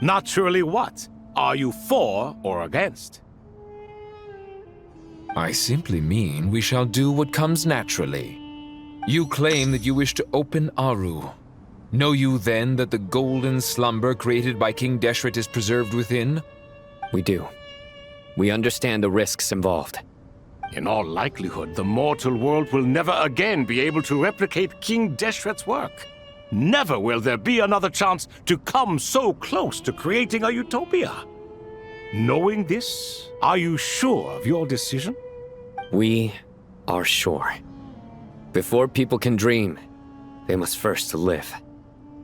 Naturally what? Are you for or against? I simply mean we shall do what comes naturally. You claim that you wish to open Aru. Know you then that the golden slumber created by King Deshret is preserved within? We do. We understand the risks involved. In all likelihood, the mortal world will never again be able to replicate King Deshret's work. Never will there be another chance to come so close to creating a utopia. Knowing this, are you sure of your decision? We are sure. Before people can dream, they must first live.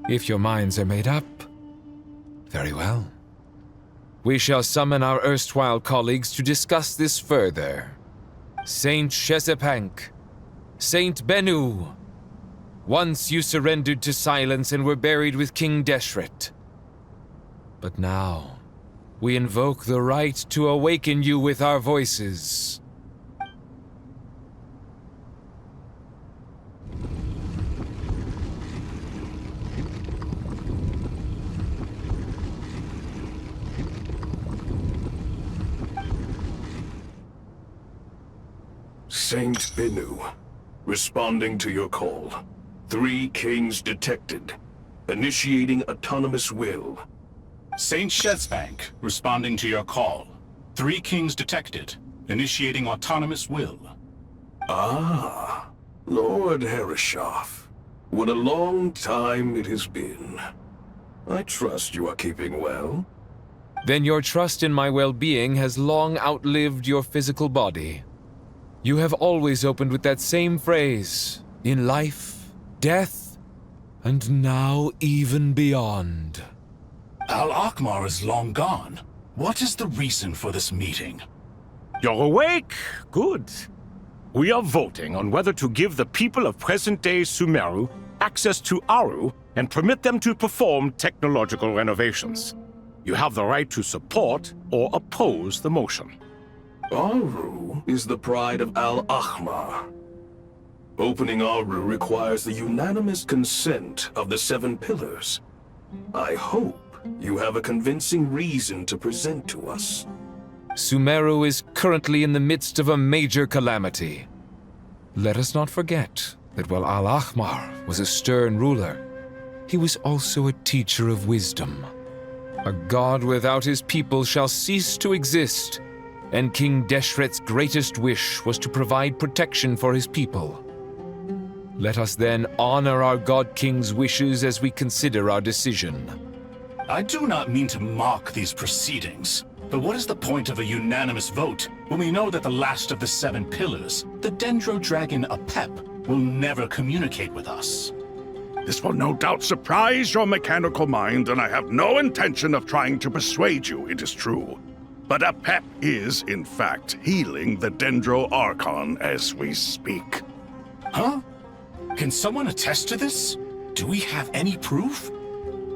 If your minds are made up, very well. We shall summon our erstwhile colleagues to discuss this further. Saint Shezepank, Saint Bennu, once you surrendered to silence and were buried with King Deshret. But now, we invoke the right to awaken you with our voices. Saint Bennu, responding to your call. 3 kings detected. Initiating autonomous will. Saint Shezepank, responding to your call. 3 kings detected. Initiating autonomous will. Ah, Lord Herreshoff. What a long time it has been. I trust you are keeping well. Then your trust in my well-being has long outlived your physical body. You have always opened with that same phrase, in life, death, and now even beyond. Al-Akhmar is long gone. What is the reason for this meeting? You're awake? Good. We are voting on whether to give the people of present-day Sumeru access to Aru and permit them to perform technological renovations. You have the right to support or oppose the motion. Aru is the pride of Al-Akhmar. Opening Aru requires the unanimous consent of the 7 pillars. I hope you have a convincing reason to present to us. Sumeru is currently in the midst of a major calamity. Let us not forget that while Al-Akhmar was a stern ruler, he was also a teacher of wisdom. A god without his people shall cease to exist, and King Deshret's greatest wish was to provide protection for his people. Let us then honor our God King's wishes as we consider our decision. I do not mean to mock these proceedings, but what is the point of a unanimous vote when we know that the last of the 7 pillars, the Dendro Dragon Apep, will never communicate with us? This will no doubt surprise your mechanical mind, and I have no intention of trying to persuade you it is true. But Apep is, in fact, healing the Dendro Archon as we speak. Huh? Can someone attest to this? Do we have any proof?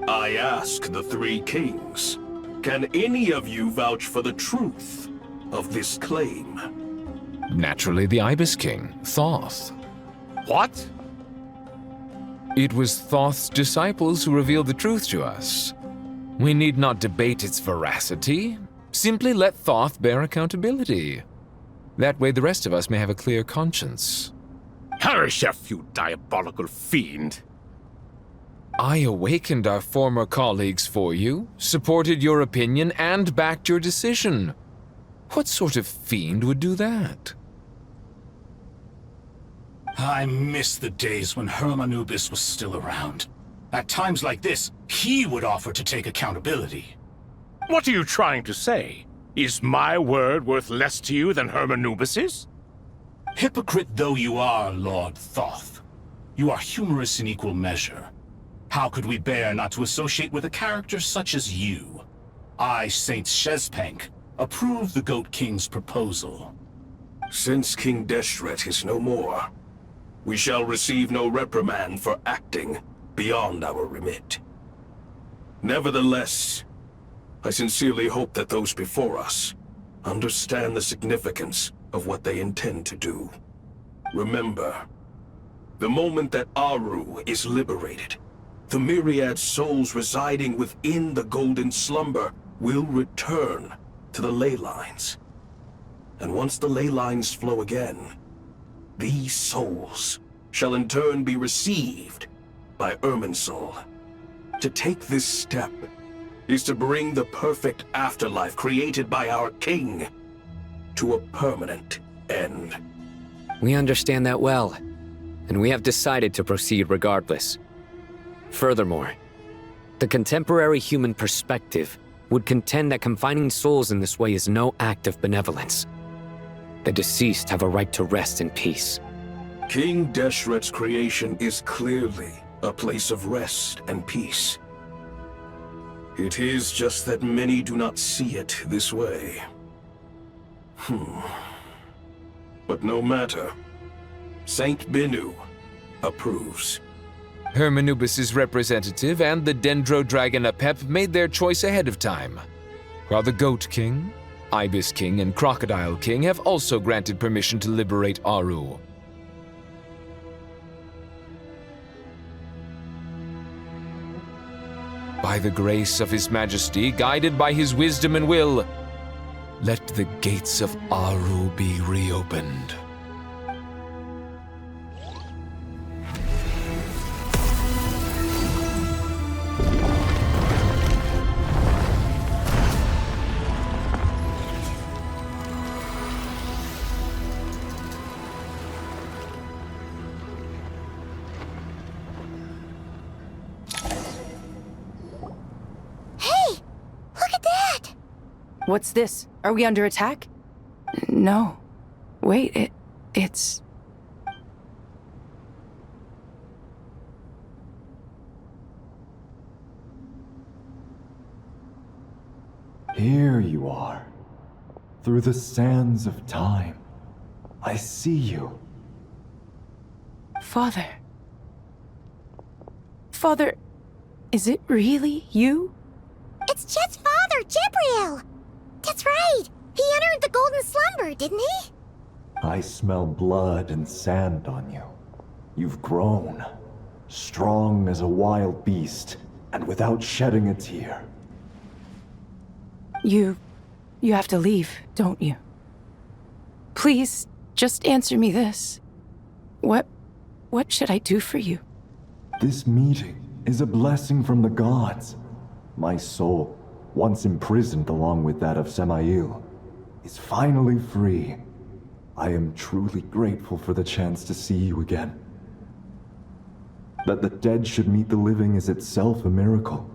I ask the 3 kings. Can any of you vouch for the truth of this claim? Naturally, the Ibis King, Thoth. What? It was Thoth's disciples who revealed the truth to us. We need not debate its veracity. Simply let Thoth bear accountability. That way the rest of us may have a clear conscience. Herreshoff, you diabolical fiend! I awakened our former colleagues for you, supported your opinion, and backed your decision. What sort of fiend would do that? I miss the days when Hermanubis was still around. At times like this, he would offer to take accountability. What are you trying to say? Is my word worth less to you than Hermanubis's? Hypocrite though you are, Lord Thoth, you are humorous in equal measure. How could we bear not to associate with a character such as you? I, Saint Shezepank, approve the Goat King's proposal. Since King Deshret is no more, we shall receive no reprimand for acting beyond our remit. Nevertheless, I sincerely hope that those before us understand the significance of what they intend to do. Remember, the moment that Aru is liberated, the myriad souls residing within the golden slumber will return to the ley lines. And once the ley lines flow again, these souls shall in turn be received by Irminsul. To take this step is to bring the perfect afterlife created by our king to a permanent end. We understand that well, and we have decided to proceed regardless. Furthermore, the contemporary human perspective would contend that confining souls in this way is no act of benevolence. The deceased have a right to rest in peace. King Deshret's creation is clearly a place of rest and peace. It is just that many do not see it this way. But no matter. Saint Binu approves. Hermanubis' representative and the Dendro Dragon Apep made their choice ahead of time, while the Goat King, Ibis King, and Crocodile King have also granted permission to liberate Aru. By the grace of His Majesty, guided by His wisdom and will, let the gates of Aru be reopened. What's this? Are we under attack? No. Wait, it's... Here you are. Through the sands of time. I see you. Father. Father, is it really you? It's Jet's father, Jibril! That's right! He entered the golden slumber, didn't he? I smell blood and sand on you. You've grown. Strong as a wild beast, and without shedding a tear. You have to leave, don't you? Please, just answer me this. What should I do for you? This meeting is a blessing from the gods. My soul, once imprisoned along with that of Samael, is finally free. I am truly grateful for the chance to see you again. That the dead should meet the living is itself a miracle.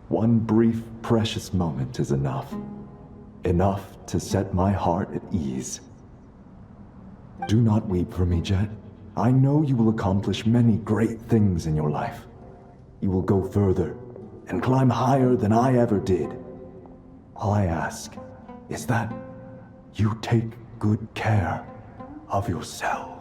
One brief, precious moment is enough. Enough to set my heart at ease. Do not weep for me, Jet. I know you will accomplish many great things in your life. You will go further and climb higher than I ever did. All I ask is that you take good care of yourself.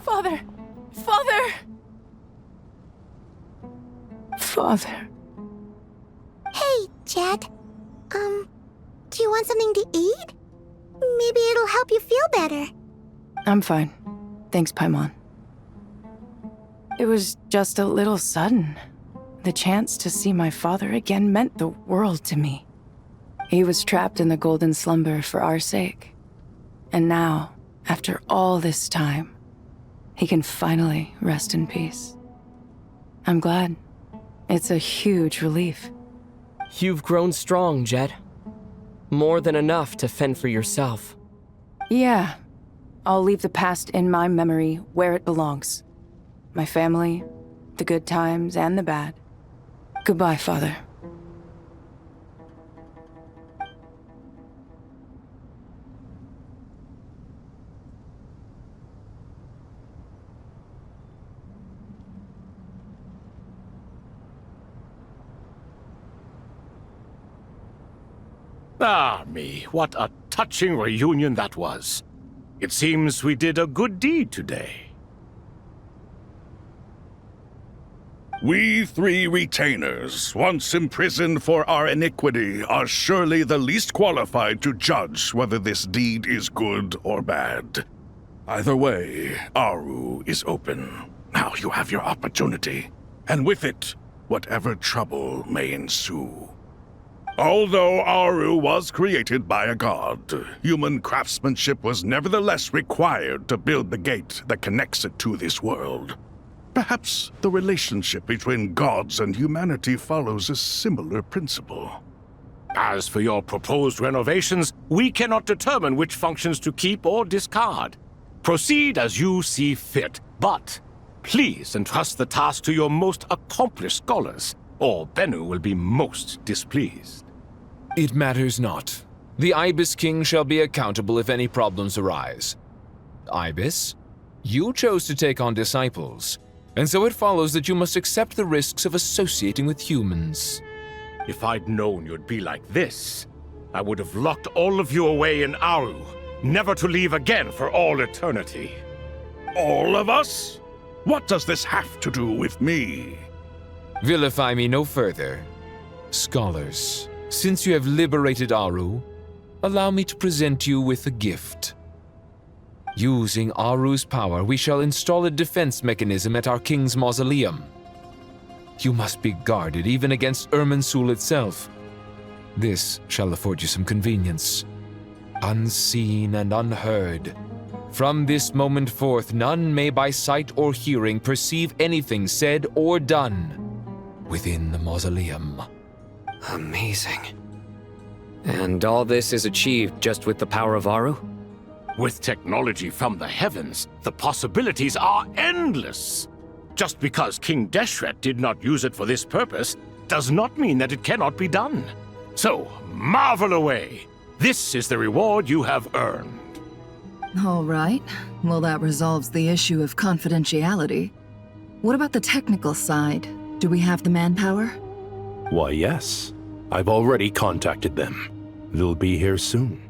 Father! Father! Father. Hey, Jet. Do you want something to eat? Maybe it'll help you feel better. I'm fine. Thanks, Paimon. It was just a little sudden. The chance to see my father again meant the world to me. He was trapped in the golden slumber for our sake. And now, after all this time, he can finally rest in peace. I'm glad. It's a huge relief. You've grown strong, Jet. More than enough to fend for yourself. Yeah. I'll leave the past in my memory where it belongs. My family, the good times and the bad. Goodbye, Father. Ah, me, what a touching reunion that was. It seems we did a good deed today. We three retainers, once imprisoned for our iniquity, are surely the least qualified to judge whether this deed is good or bad. Either way, Aru is open. Now you have your opportunity. And with it, whatever trouble may ensue. Although Aru was created by a god, human craftsmanship was nevertheless required to build the gate that connects it to this world. Perhaps the relationship between gods and humanity follows a similar principle. As for your proposed renovations, we cannot determine which functions to keep or discard. Proceed as you see fit, but please entrust the task to your most accomplished scholars, or Bennu will be most displeased. It matters not. The Ibis King shall be accountable if any problems arise. Ibis, you chose to take on disciples, and so it follows that you must accept the risks of associating with humans. If I'd known you'd be like this, I would have locked all of you away in Aru, never to leave again for all eternity. All of us? What does this have to do with me? Vilify me no further. Scholars, since you have liberated Aru, allow me to present you with a gift. Using Aru's power, we shall install a defense mechanism at our king's mausoleum. You must be guarded even against Irminsul itself. This shall afford you some convenience. Unseen and unheard. From this moment forth, none may by sight or hearing perceive anything said or done within the mausoleum. Amazing. And all this is achieved just with the power of Aru? With technology from the heavens, the possibilities are endless. Just because King Deshret did not use it for this purpose does not mean that it cannot be done. So, marvel away. This is the reward you have earned. All right. Well, that resolves the issue of confidentiality. What about the technical side? Do we have the manpower? Why, yes. I've already contacted them. They'll be here soon.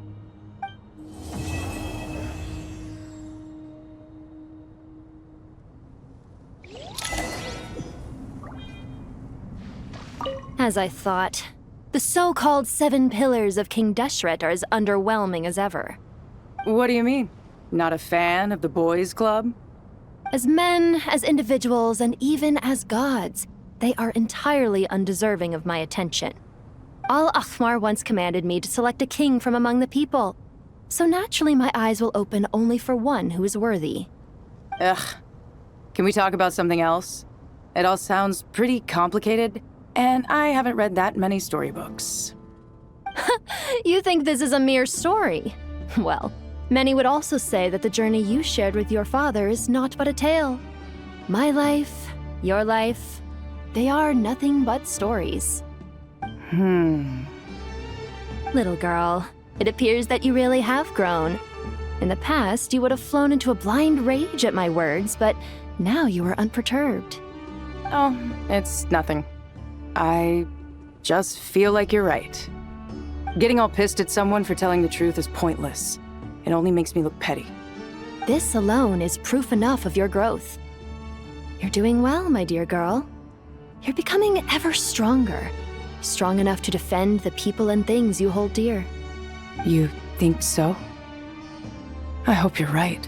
As I thought, the so-called 7 pillars of King Deshret are as underwhelming as ever. What do you mean? Not a fan of the boys' club? As men, as individuals, and even as gods, they are entirely undeserving of my attention. Al-Akhmar once commanded me to select a king from among the people, so naturally my eyes will open only for one who is worthy. Ugh. Can we talk about something else? It all sounds pretty complicated, and I haven't read that many storybooks. You think this is a mere story? Well, many would also say that the journey you shared with your father is not but a tale. My life, your life, they are nothing but stories. Little girl, it appears that you really have grown. In the past, you would have flown into a blind rage at my words, but now you are unperturbed. Oh, it's nothing. I just feel like you're right. Getting all pissed at someone for telling the truth is pointless. It only makes me look petty. This alone is proof enough of your growth. You're doing well, my dear girl. You're becoming ever stronger. Strong enough to defend the people and things you hold dear. You think so? I hope you're right.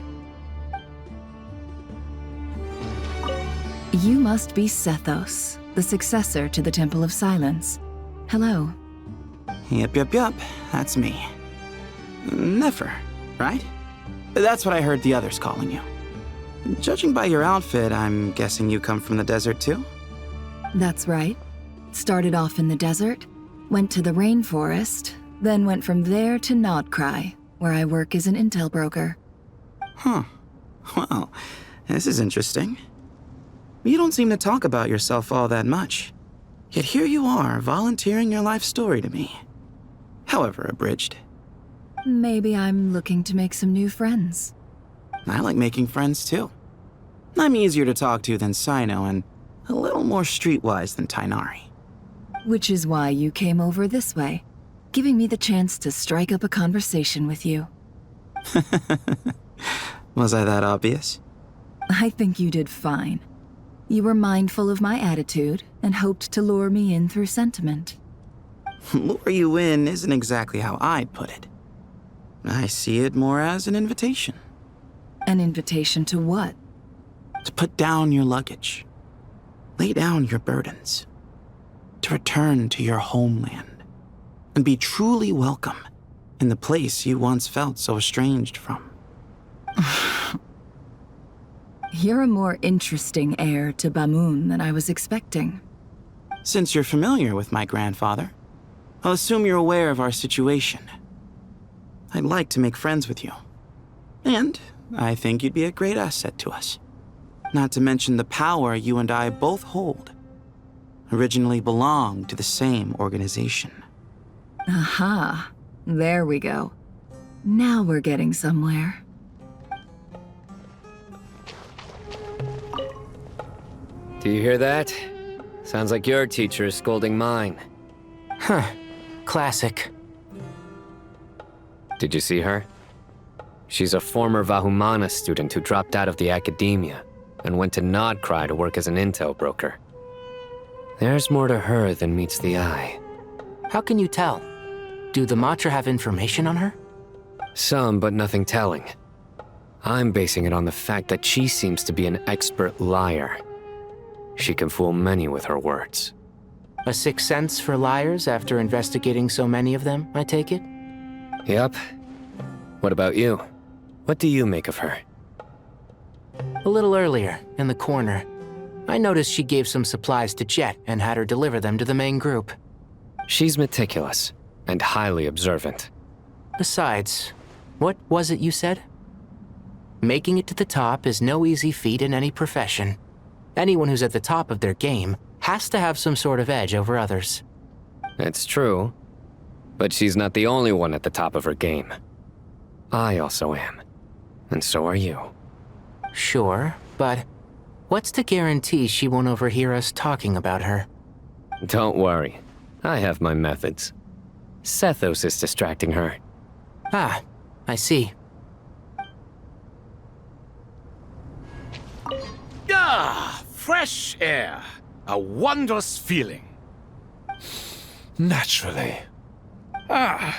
You must be Sethos, the successor to the Temple of Silence. Hello. Yep, that's me. Nefer, right? That's what I heard the others calling you. Judging by your outfit, I'm guessing you come from the desert too? That's right. Started off in the desert, went to the rainforest, then went from there to Nodcry, where I work as an intel broker. Huh. Well, this is interesting. You don't seem to talk about yourself all that much. Yet here you are, volunteering your life story to me. However abridged. Maybe I'm looking to make some new friends. I like making friends too. I'm easier to talk to than Sino and a little more streetwise than Tainari. Which is why you came over this way, giving me the chance to strike up a conversation with you. Was I that obvious? I think you did fine. You were mindful of my attitude and hoped to lure me in through sentiment. Lure you in isn't exactly how I'd put it. I see it more as an invitation. An invitation to what? To put down your luggage. Lay down your burdens. to return to your homeland and be truly welcome in the place you once felt so estranged from. You're a more interesting heir to Bamun than I was expecting. Since you're familiar with my grandfather, I'll assume you're aware of our situation. I'd like to make friends with you. And I think you'd be a great asset to us. Not to mention the power you and I both hold. Originally belonged to the same organization. Aha. There we go. Now we're getting somewhere. Do you hear that? Sounds like your teacher is scolding mine. Huh. Classic. Did you see her? She's a former Vahumana student who dropped out of the academia and went to Nodcry to work as an intel broker. There's more to her than meets the eye. How can you tell? Do the Matra have information on her? Some, but nothing telling. I'm basing it on the fact that she seems to be an expert liar. She can fool many with her words. A sixth sense for liars after investigating so many of them, I take it? Yep. What about you? What do you make of her? A little earlier, in the corner, I noticed she gave some supplies to Jet and had her deliver them to the main group. She's meticulous and highly observant. Besides, what was it you said? Making it to the top is no easy feat in any profession. Anyone who's at the top of their game has to have some sort of edge over others. It's true, but she's not the only one at the top of her game. I also am, and so are you. Sure, but what's to guarantee she won't overhear us talking about her? Don't worry, I have my methods. Sethos is distracting her. Ah, I see. Ah, fresh air. A wondrous feeling. Naturally. I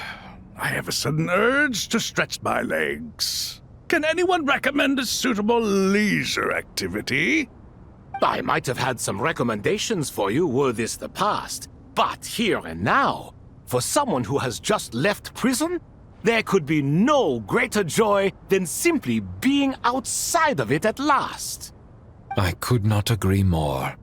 have a sudden urge to stretch my legs. Can anyone recommend a suitable leisure activity? I might have had some recommendations for you were this the past, but here and now, for someone who has just left prison, there could be no greater joy than simply being outside of it at last. I could not agree more.